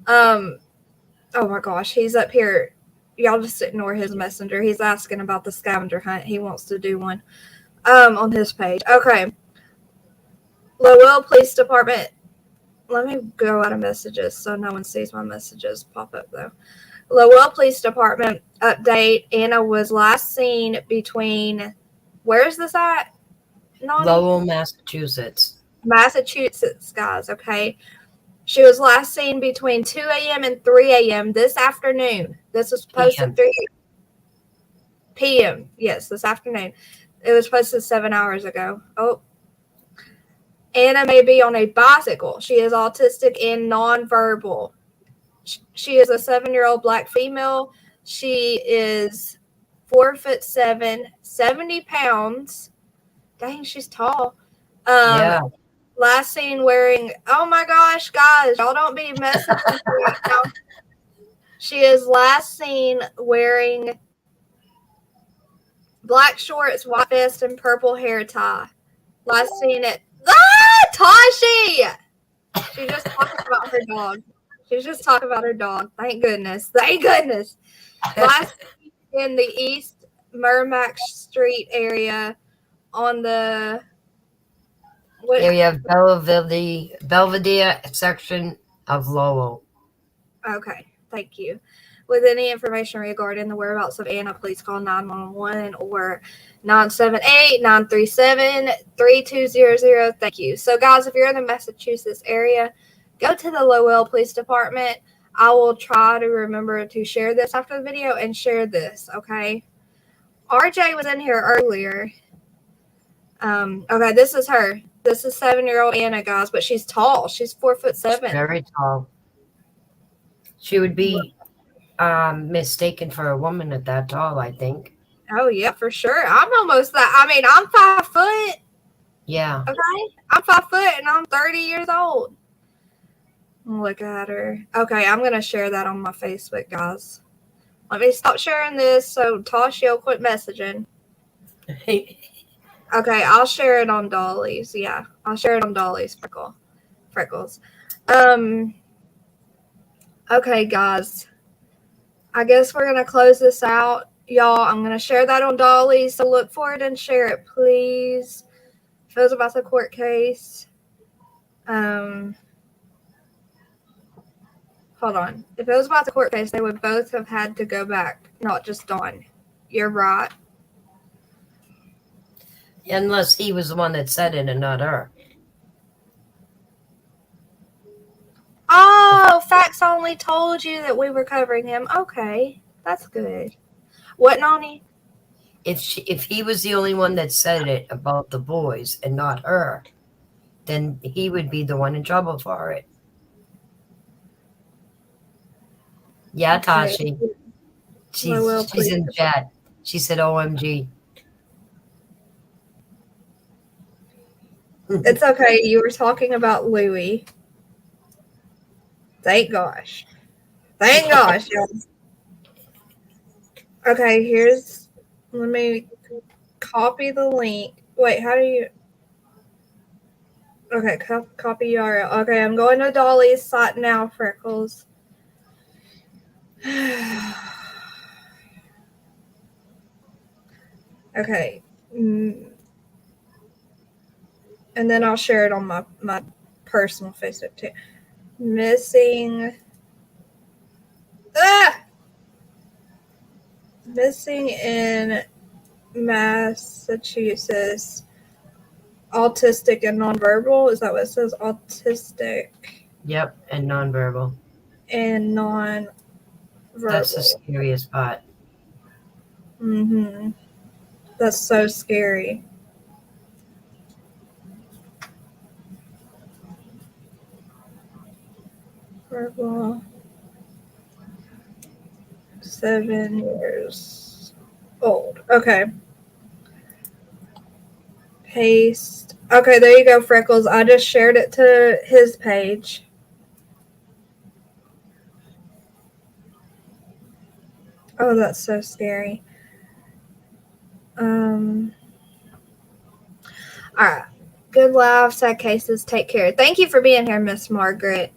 Oh my gosh, he's up here. Y'all just ignore his messenger. He's asking about the scavenger hunt. He wants to do one on his page. Okay. Lowell Police Department. Let me go out of messages so no one sees my messages pop up though. Lowell Police Department update. Anna was last seen between, where's this at? Lowell, Massachusetts. Massachusetts, guys, okay? She was last seen between 2 a.m. and 3 a.m. this afternoon. This was posted 3 p.m. Yes, this afternoon. It was posted 7 hours ago. Oh. Anna may be on a bicycle. She is autistic and nonverbal. She is a 7-year-old black female. She is 4'7", 70 pounds. Dang, she's tall. Yeah. Last seen wearing, oh my gosh, guys, y'all don't be messing with me right now. She is last seen wearing black shorts, white vest, and purple hair tie. Last seen at Tashi! She just talked about her dog. She's just talking about her dog. Thank goodness. Thank goodness. Last week in the East Merrimack Street area on the area of Belvedere section of Lowell. Okay, thank you. With any information regarding the whereabouts of Anna, please call 911 or 978-937-3200. Thank you. So, guys, if you're in the Massachusetts area, go to the Lowell Police Department. I will try to remember to share this after the video and share this, okay? RJ was in here earlier. Okay, this is her. This is 7-year-old Anna, guys, but she's tall. She's 4'7". She's very tall. She would be mistaken for a woman at that tall, I think. Oh, yeah, for sure. I'm almost that. I mean, I'm 5 foot. Yeah. Okay? I'm 5 foot and I'm 30 years old. Look at her. Okay, I'm going to share that on my Facebook, guys. Let me stop sharing this so Tashi will quit messaging. Okay, I'll share it on Dolly's. Yeah, I'll share it on Dolly's Freckles. Okay, guys. I guess we're going to close this out. Y'all, I'm going to share that on Dolly's, so look for it and share it, please. If it was about the court case. Hold on. If it was about the court case, they would both have had to go back, not just Dawn. You're right. Unless he was the one that said it and not her. Oh, Fax only told you that we were covering him. Okay, that's good. What, Nani? If he was the only one that said it about the boys and not her, then he would be the one in trouble for it. Yeah, Okay. Tashi. She's in the chat. She said, OMG. It's okay. You were talking about Louie. Thank gosh. Thank gosh. Okay, let me copy the link. Wait, how do you? Okay, copy URL. Okay, I'm going to Dolly's site now, Freckles. Okay. And then I'll share it on my personal Facebook too. Missing in Massachusetts. Autistic and nonverbal. Is that what it says? Autistic. Yep, and nonverbal. And nonverbal. That's the scariest part. Mm-hmm. That's so scary. Verbal. 7 years old. Okay. Paste. Okay, there you go, Freckles. I just shared it to his page. Oh, that's so scary. All right. Good life, sad cases. Take care. Thank you for being here, Miss Margaret.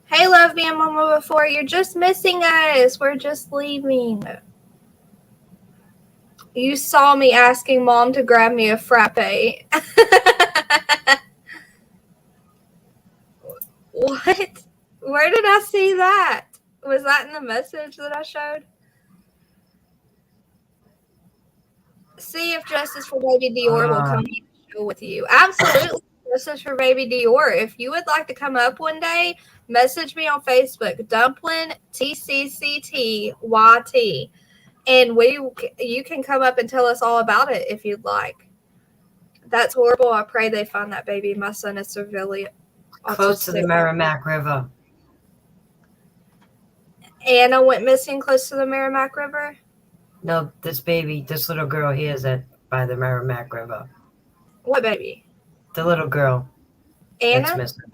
Hey, love being Mama before. You're just missing us. We're just leaving. You saw me asking Mom to grab me a frappe. What? Where did I see that? Was that in the message that I showed? See if Justice for Baby Dior will come on the show with you. Absolutely, Justice for Baby Dior. If you would like to come up one day, message me on Facebook, Dumplin TCCTYT, and you can come up and tell us all about it if you'd like. That's horrible. I pray they find that baby. My son is severely close to the Merrimack River. Anna went missing close to the Merrimack River? No, this little girl here is by the Merrimack River. What baby? The little girl. Anna? That's missing.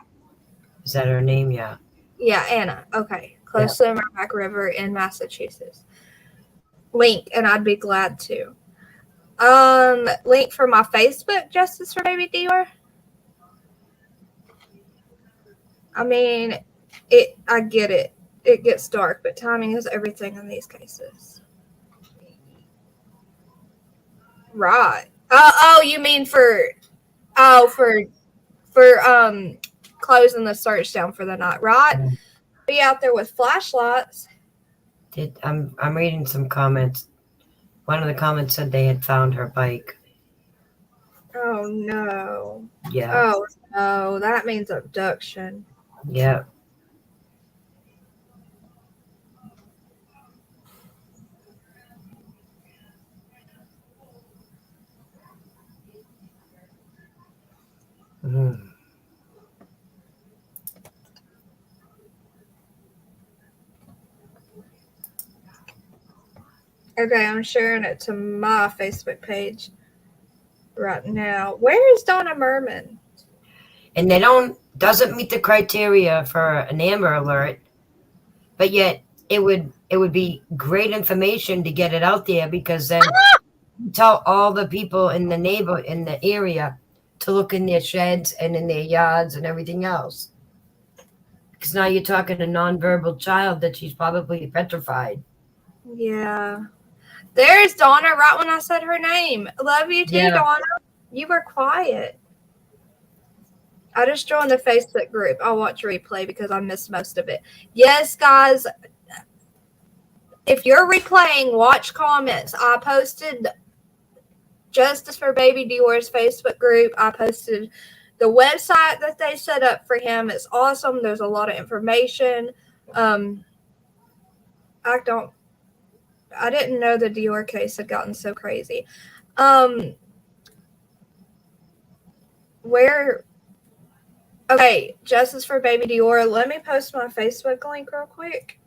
Is that her name? Yeah. Yeah, Anna. Okay. Close to the Merrimack River in Massachusetts. Link, and I'd be glad to. Link for my Facebook, Justice for Baby Dior? I mean, I get it. It gets dark, but timing is everything in these cases. Right. Oh, you mean for closing the search down for the night, right? Be out there with flashlights. I'm reading some comments. One of the comments said they had found her bike. Oh no. Yeah. Oh no, that means abduction. Yeah. Mm. Okay, I'm sharing it to my Facebook page right now. Where is Donna Merman? And they doesn't meet the criteria for an Amber Alert, but yet it would be great information to get it out there, because then you tell all the people in the area to look in their sheds and in their yards and everything else. Because now you're talking a nonverbal child that she's probably petrified. Yeah. There's Donna right when I said her name. Love you too, Yeah. Donna. You were quiet. I just joined the Facebook group. I'll watch replay because I missed most of it. Yes, guys. If you're replaying, watch comments. I posted Justice for Baby DeOrr's Facebook group. I posted the website that they set up for him. It's awesome. There's a lot of information. I didn't know the DeOrr case had gotten so crazy. Okay, Justice for Baby DeOrr. Let me post my Facebook link real quick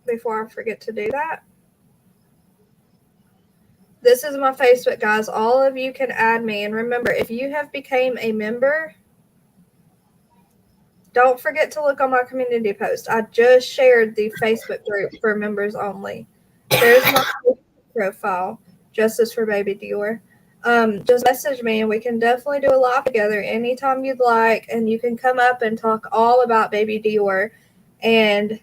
before I forget to do that. This is my Facebook, guys. All of you can add me. And remember, if you have become a member, don't forget to look on my community post. I just shared the Facebook group for members only. There's my profile, Justice for Baby DeOrr. Just message me and we can definitely do a live together anytime you'd like. And you can come up and talk all about Baby DeOrr and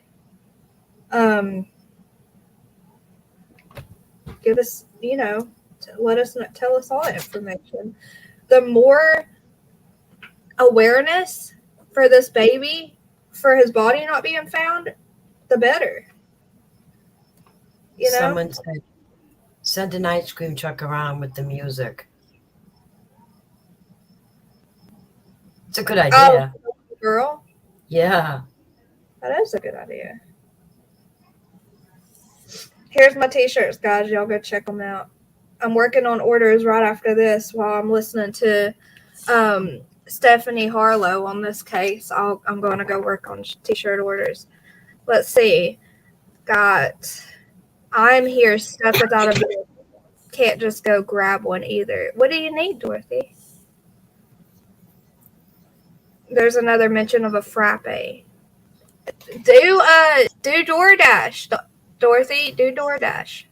give us, tell us all that information. The more awareness for this baby, for his body not being found, the better. Someone said, send an ice cream truck around with the music. It's a good idea. Oh, girl? Yeah. That is a good idea. Here's my t-shirts, guys. Y'all go check them out. I'm working on orders right after this while I'm listening to Stephanie Harlow on this case. I'm going to go work on t-shirt orders. Let's see. Got I'm here, stuff without a bill. Can't just go grab one either. What do you need, Dorothy? There's another mention of a frappe. Do DoorDash. Dorothy, do DoorDash.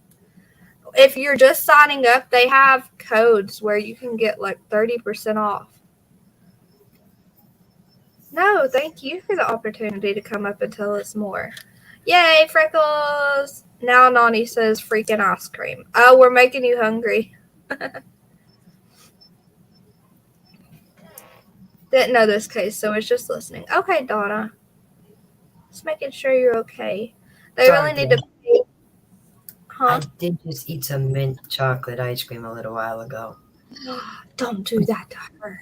If you're just signing up, they have codes where you can get like 30% off. No, thank you for the opportunity to come up and tell us more. Yay, Freckles! Now Nani says freaking ice cream. Oh, we're making you hungry. Didn't know this case, so it's just listening. Okay, Donna. Just making sure you're okay. They really need to pay. I did just eat some mint chocolate ice cream a little while ago. Don't do that to her.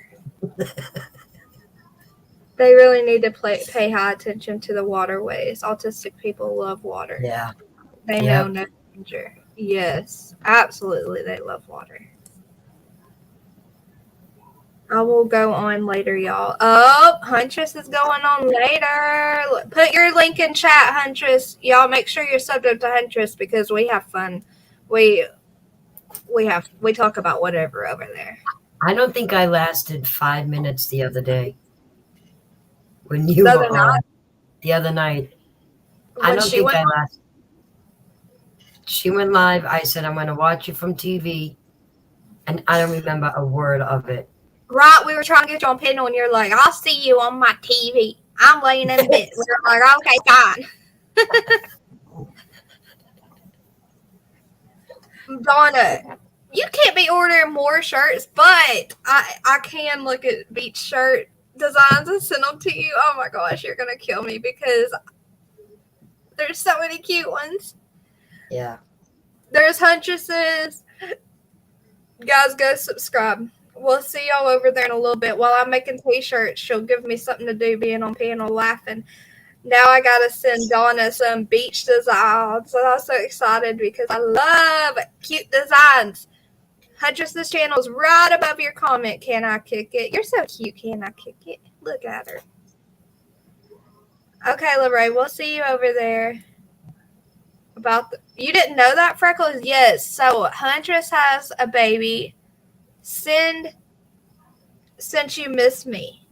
They really need to pay high attention to the waterways. Autistic people love water. Yeah. They know no danger. Yes, absolutely. They love water. I will go on later, y'all. Oh, Huntress is going on later. Put your link in chat, Huntress. Y'all make sure you're subbed up to Huntress because we have fun. We talk about whatever over there. I don't think I lasted 5 minutes the other day. When you were on the other night. I don't think I lasted. She went live. I said, I'm going to watch you from TV. And I don't remember a word of it. Right, we were trying to get you on panel, and you're like, I'll see you on my TV. I'm laying in bed. We're like, okay, fine. Donna, you can't be ordering more shirts, but I can look at beach shirt designs and send them to you. Oh my gosh, you're gonna kill me because there's so many cute ones. Yeah. There's Huntresses. Guys, go subscribe. We'll see y'all over there in a little bit. While I'm making t-shirts, she'll give me something to do being on panel laughing. Now I gotta send Donna some beach designs. So I'm so excited because I love cute designs. Huntress's channel is right above your comment. Can I kick it? You're so cute. Can I kick it? Look at her. Okay, Lorraine, we'll see you over there. You didn't know that, Freckles? Yes. So Huntress has a baby. Since you miss me.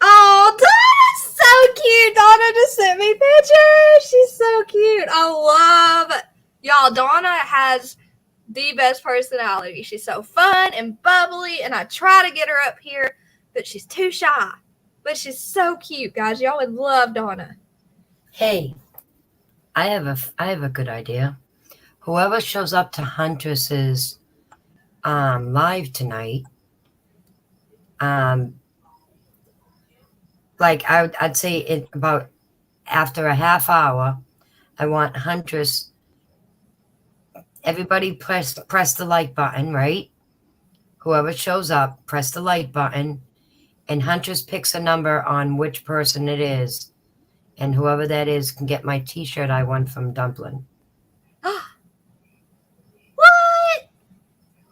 Oh, Donna's so cute. Donna just sent me pictures. She's so cute. I love y'all. Donna has the best personality. She's so fun and bubbly, and I try to get her up here, but she's too shy. But she's so cute, guys. Y'all would love Donna. Hey, I have a good idea. Whoever shows up to Huntress's live tonight, like I'd say it about after a half hour, I want Huntress. Everybody press the like button, right? Whoever shows up, press the like button, and Huntress picks a number on which person it is, and whoever that is can get my t-shirt I won from Dumpling. What?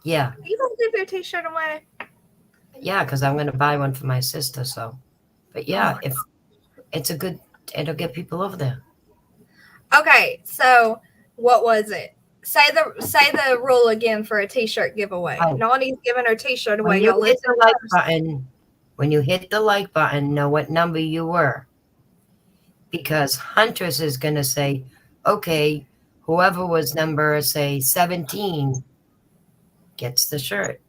Yeah. You gonna give your t-shirt away? Yeah, because I'm gonna buy one for my sister. So, but yeah, if it's it'll get people over there. Okay, so what was it? Say the rule again for a t-shirt giveaway. Oh. Nani's giving her t-shirt away. When Y'all you hit listen the like first. button, know what number you were, because Huntress is gonna say, okay, whoever was number, say 17, gets the shirt.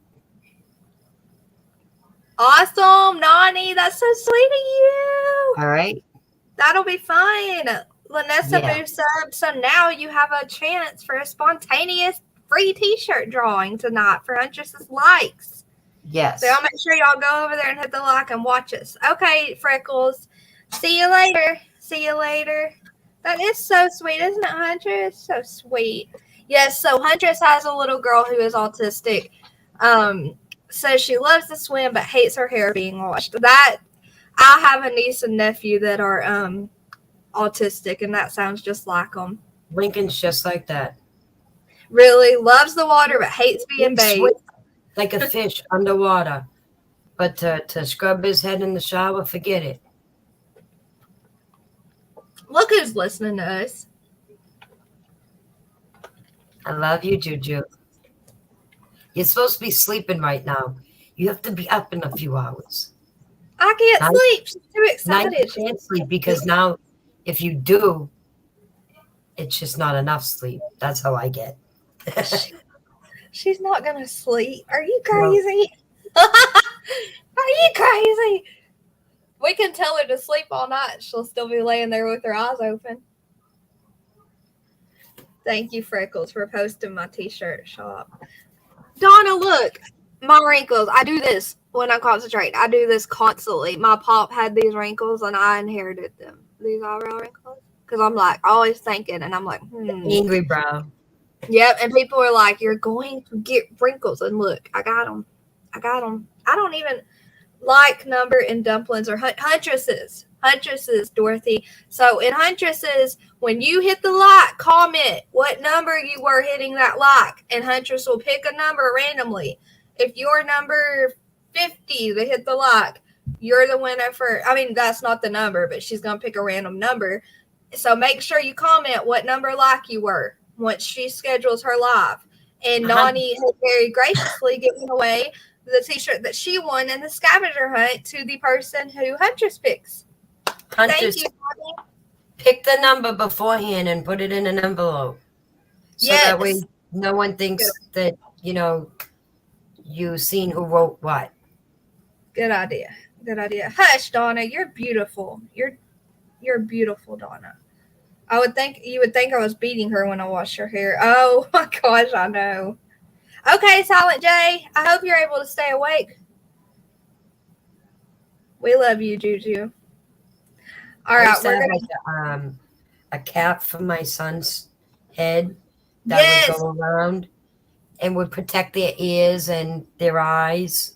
Awesome, Nani. That's so sweet of you. All right. That'll be fun. Lanessa Yeah. Boo sub. So now you have a chance for a spontaneous free t-shirt drawing tonight for Huntress's likes. Yes. So I'll make sure y'all go over there and hit the like and watch us. Okay, Freckles. See you later. See you later. That is so sweet, isn't it, Huntress? So sweet. Yes, so Huntress has a little girl who is autistic. Says she loves to swim but hates her hair being washed. I have a niece and nephew that are autistic, and that sounds just like them. Lincoln's just like that. Really loves the water but hates being bathed. Like a fish underwater. But to scrub his head in the shower, forget it. Look who's listening to us. I love you, Juju. You're supposed to be sleeping right now. You have to be up in a few hours. I can't sleep. She's too excited. Now you can't sleep because now if you do, it's just not enough sleep. That's how I get. She's not going to sleep. Are you crazy? No. Are you crazy? We can tell her to sleep all night. She'll still be laying there with her eyes open. Thank you, Freckles, for posting my t-shirt shop. Donna, look. My wrinkles. I do this when I concentrate. I do this constantly. My pop had these wrinkles, and I inherited them. These eyebrow wrinkles. Because I'm like always thinking, and I'm like, Angry brow. Yep, and people are like, you're going to get wrinkles. And look, I got them. I don't even like number in dumplings or Huntresses. Huntresses, Dorothy. So in Huntresses, when you hit the like, comment what number you were hitting that like, and Huntress will pick a number randomly. If you're number 50 to hit the like, you're the winner for, that's not the number, but she's going to pick a random number. So make sure you comment what number like you were once she schedules her live. And Nani has very graciously given away the t-shirt that she won in the scavenger hunt to the person who Huntress picks. Huntress, thank you, Nani. Pick the number beforehand and put it in an envelope. So that way no one thinks that, you've seen who wrote what. Good idea. Good idea. Hush, Donna. You're beautiful. You're beautiful, Donna. You would think I was beating her when I washed her hair. Oh my gosh, I know. Okay, Silent J. I hope you're able to stay awake. We love you, Juju. All I right, used to we're have gonna. like a cap for my son's head that would go around and would protect their ears and their eyes.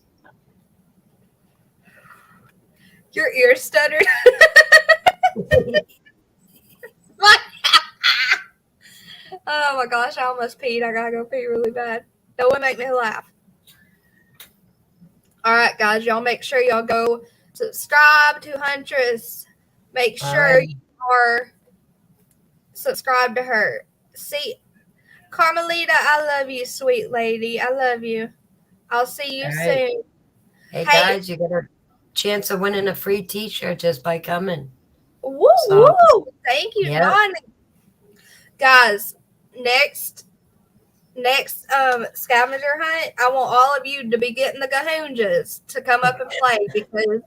Your ear stuttered. Oh my gosh, I almost peed. I gotta go pee really bad. That would make me laugh. All right, guys, y'all make sure y'all go subscribe to Huntress. Make sure you are subscribed to her. See, Carmelita, I love you, sweet lady. I love you. I'll see you soon. Hey guys, you got a chance of winning a free T-shirt just by coming. Woo woo! Thank you, Donnie. Guys, next scavenger hunt, I want all of you to be getting the Gahoonjas to come up and play because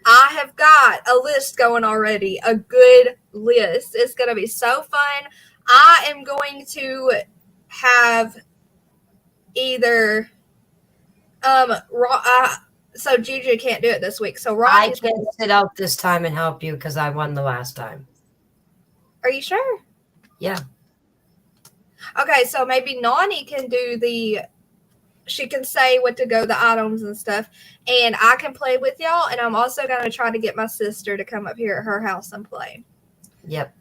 I have got a list going already, a good list. It's going to be so fun. I am going to have either so Juju can't do it this week. So I Ronnie's can sit out this time and help you because I won the last time. Are you sure? Yeah. Okay, so maybe Nani can do she can say what to go, the items and stuff, and I can play with y'all, and I'm also going to try to get my sister to come up here at her house and play. Yep.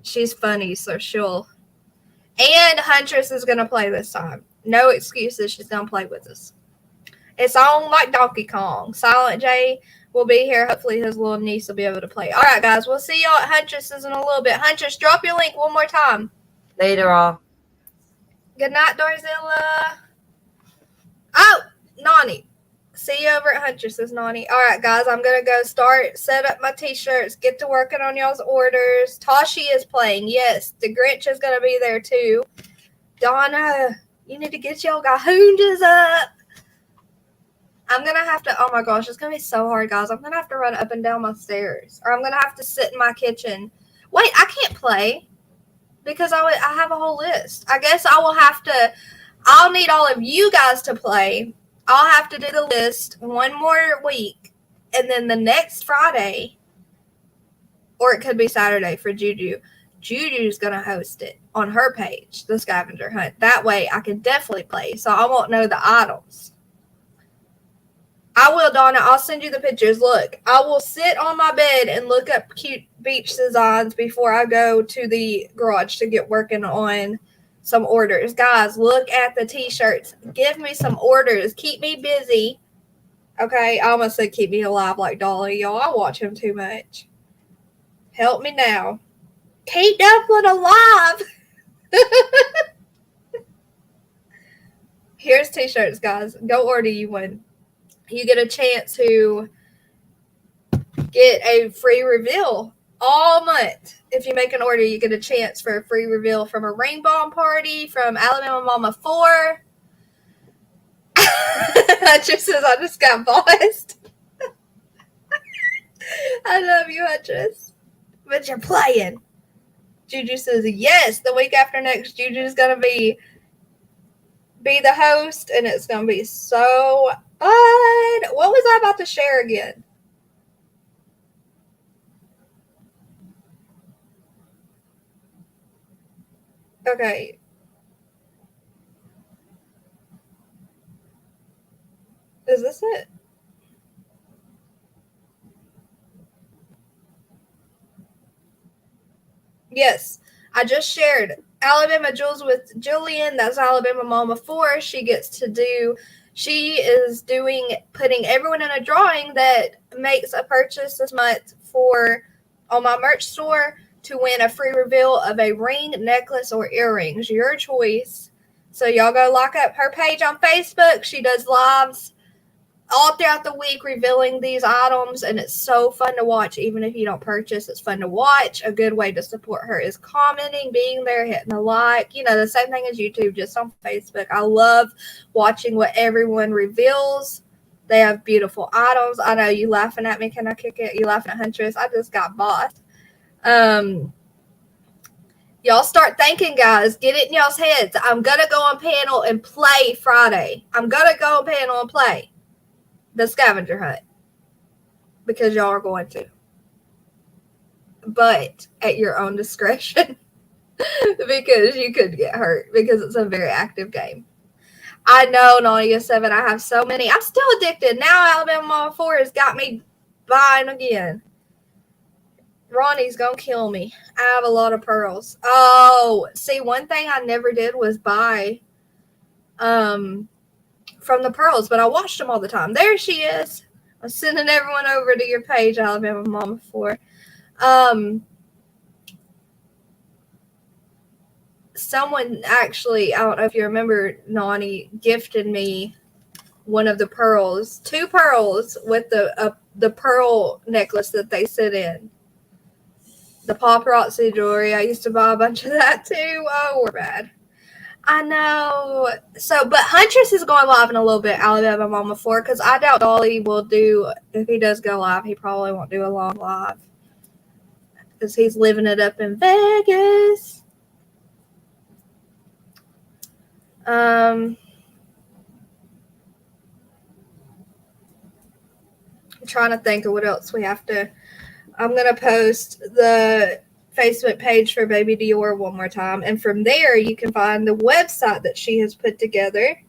She's funny, so she'll... And Huntress is going to play this time. No excuses, she's going to play with us. It's on like Donkey Kong. Silent J will be here. Hopefully his little niece will be able to play. All right, guys, we'll see y'all at Huntress's in a little bit. Huntress, drop your link one more time. Later on. Good night, Darzilla. Oh, Nani. See you over at Huntress's, Nani. All right, guys, I'm going to go set up my T-shirts, get to working on y'all's orders. Tashi is playing. Yes, the Grinch is going to be there, too. Donna, you need to get y'all Gahoonjas up. I'm going to have to, oh my gosh, it's going to be so hard, guys. I'm going to have to run up and down my stairs, or I'm going to have to sit in my kitchen. Wait, I can't play because I have a whole list. I guess I'll need all of you guys to play. I'll have to do the list one more week, and then the next Friday, or it could be Saturday for Juju. Juju's going to host it on her page, the scavenger hunt. That way I can definitely play, so I won't know the items. I will, Donna. I'll send you the pictures. Look, I will sit on my bed and look up cute beach designs before I go to the garage to get working on some orders. Guys, look at the T-shirts. Give me some orders. Keep me busy. Okay, I almost said keep me alive like Dolly. Y'all, I watch him too much. Help me now. Keep Dumpling alive. Here's T-shirts, guys. Go order you one. You get a chance to get a free reveal all month. If you make an order, you get a chance for a free reveal from a ring bomb party, from Alabama Mama 4. Huntress says I just got bossed. I love you, Huntress. But you're playing. Juju says, yes, the week after next, Juju's going to be the host, and it's going to be so fun. What was I about to share again? Okay. Is this it? Yes. I just shared Alabama Jewels with Jillian. That's Alabama Mama 4. She is putting everyone in a drawing that makes a purchase this month on my merch store to win a free reveal of a ring, necklace, or earrings. Your choice. So y'all go lock up her page on Facebook. She does lives all throughout the week revealing these items, and it's so fun to watch. Even if you don't purchase, it's fun to watch. A good way to support her is commenting, being there, hitting a like. The same thing as YouTube, just on Facebook. I love watching what everyone reveals. They have beautiful items. I know you laughing at me. Can I kick it? You laughing at Huntress? I just got bossed. Y'all start thinking, guys. Get it in y'all's heads. I'm going to go on panel and play Friday. I'm going to go on panel and play the scavenger hunt because y'all are going to. But at your own discretion because you could get hurt because it's a very active game. I know, Nadia 7, I have so many. I'm still addicted. Now Alabama Mama 4 has got me buying again. Ronnie's going to kill me. I have a lot of pearls. Oh, see, one thing I never did was buy from the pearls, but I watched them all the time. There she is. I'm sending everyone over to your page, Alabama Mama 4. Someone actually, I don't know if you remember, Nani gifted me one of the pearls, 2 pearls with the pearl necklace that they sit in. The paparazzi jewelry. I used to buy a bunch of that too. Oh, we're bad. I know. So, but Huntress is going live in a little bit, Alabama Mama 4, because I doubt Dolly will do, if he does go live, he probably won't do a long live. Because he's living it up in Vegas. I'm trying to think of what else we have to. I'm going to post the Facebook page for Baby DeOrr one more time. And from there, you can find the website that she has put together.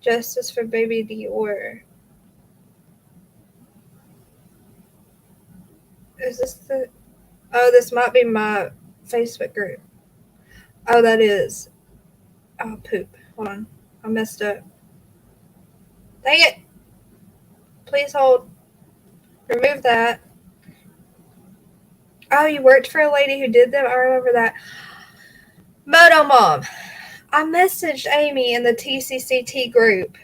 Justice for Baby DeOrr. Is this the... Oh, this might be my Facebook group. Oh, that is. Oh, poop. Hold on. I messed up. Dang it. Please hold. Remove that. Oh, you worked for a lady who did them? I remember that. Moto Mom. I messaged Amy in the TCCT group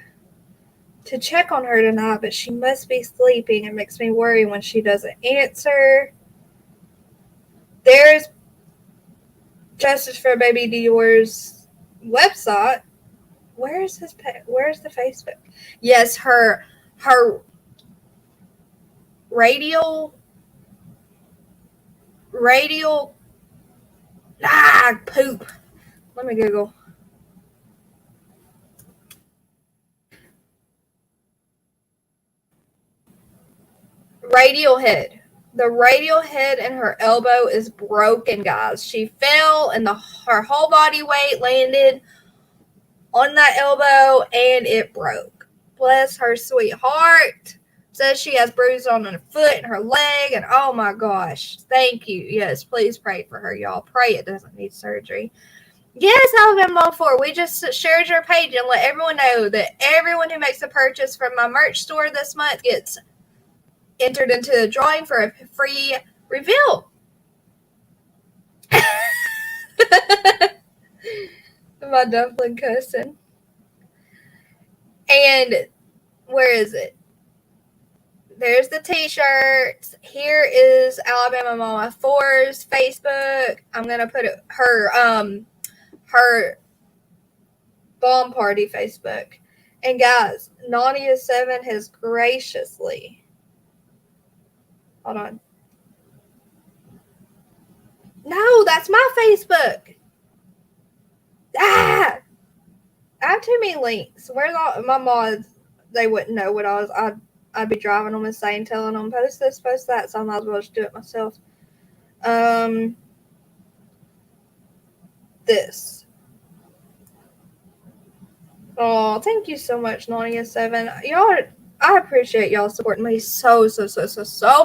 to check on her tonight, but she must be sleeping. It makes me worry when she doesn't answer. There's Justice for Baby DeOrr's website. Where's the Facebook? Yes, her radial poop. Let me Google. Radial head. The radial head in her elbow is broken, guys. She fell and her whole body weight landed on that elbow and it broke. Bless her sweet heart. Says she has bruises on her foot and her leg, and oh my gosh. Thank you. Yes, please pray for her, y'all. Pray it doesn't need surgery. Yes, Alabama 4. We just shared your page and let everyone know that everyone who makes a purchase from my merch store this month gets entered into the drawing for a free reveal. My dumpling cousin. And where is it? There's the t-shirts. Here is Alabama Mama 4's Facebook. I'm gonna put her bomb party Facebook. And guys, Nadia 7 has graciously. Hold on. No, that's my Facebook. I have too many links. Where's all my mods? They wouldn't know what I'd be driving them insane, telling them post this, post that. So I might as well just do it myself. This. Oh, thank you so much, Nadia 7. Y'all, I appreciate y'all supporting me so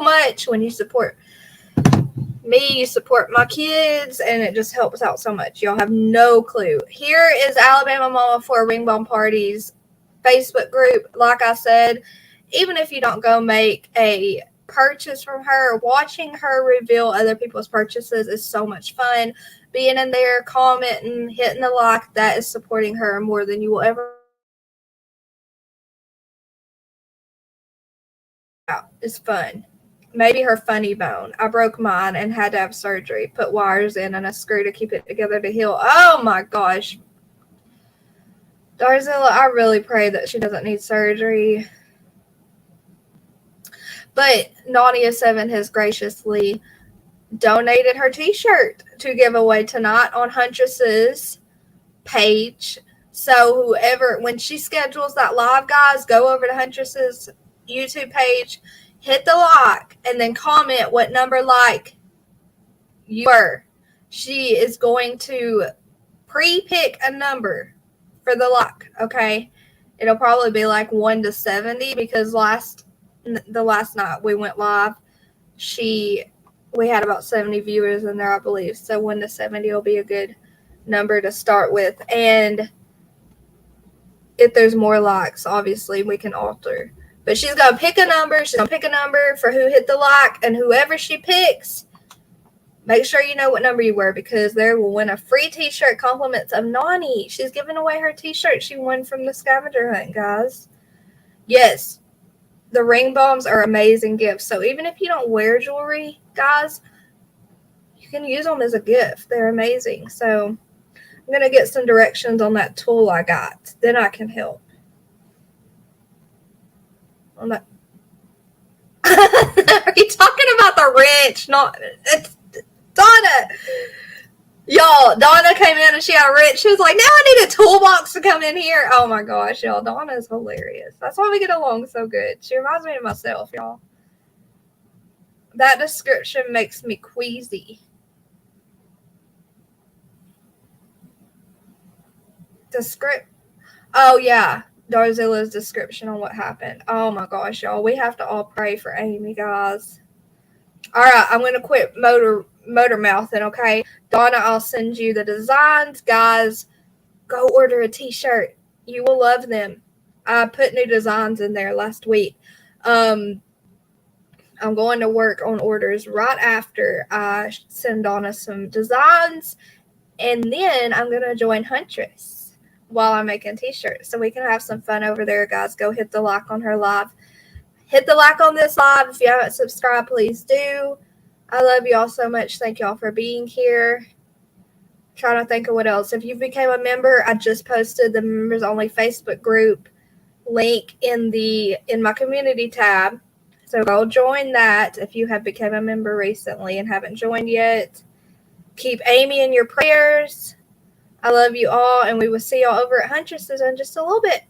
much. When you support me, you support my kids, and it just helps out so much. Y'all have no clue. Here is Alabama Mama 4 Ring Bomb Parties Facebook group. Like I said, even if you don't go make a purchase from her, watching her reveal other people's purchases is so much fun. Being in there, commenting, hitting the like, that is supporting her more than you will ever. It's fun. Maybe her funny bone. I broke mine and had to have surgery. Put wires in and a screw to keep it together to heal. Oh my gosh. Darzilla, I really pray that she doesn't need surgery. But Nadia7 has graciously donated her t-shirt to give away tonight on Huntress's page. So whoever, when she schedules that live, guys, go over to Huntress's YouTube page, hit the like, and then comment what number like you were. She is going to pre-pick a number for the like, okay? It'll probably be like 1 to 70 because the last night we went live, we had about 70 viewers in there, I believe. So 1 to 70 will be a good number to start with. And if there's more likes, obviously we can alter. But she's going to pick a number. She's going to pick a number for who hit the like. And whoever she picks, make sure you know what number you were because they will win a free t-shirt compliments of Nani. She's giving away her t-shirt she won from the scavenger hunt, guys. Yes, the ring bombs are amazing gifts. So even if you don't wear jewelry, guys, you can use them as a gift. They're amazing. So I'm going to get some directions on that tool I got. Then I can help. On that. Are you talking about the wrench? Not it's Donna. Y'all, Donna came in and she had a wrench. She was like, now I need a toolbox to come in here. Oh my gosh, y'all. Donna is hilarious. That's why we get along so good. She reminds me of myself, y'all. That description makes me queasy. Oh yeah, Darzilla's description on what happened. Oh my gosh, y'all. We have to all pray for Amy, guys. All right, I'm going to quit motor mouthing, okay? Donna, I'll send you the designs. Guys, go order a t-shirt. You will love them. I put new designs in there last week. I'm going to work on orders right after I send Donna some designs. And then I'm going to join Huntress while I'm making t-shirts. So we can have some fun over there, guys. Go hit the like on her live. Hit the like on this live. If you haven't subscribed, please do. I love y'all so much. Thank y'all for being here. Trying to think of what else. If you became a member, I just posted the members only Facebook group link in my community tab. So go join that if you have become a member recently and haven't joined yet. Keep Amy in your prayers. I love you all, and we will see y'all over at Huntress's in just a little bit.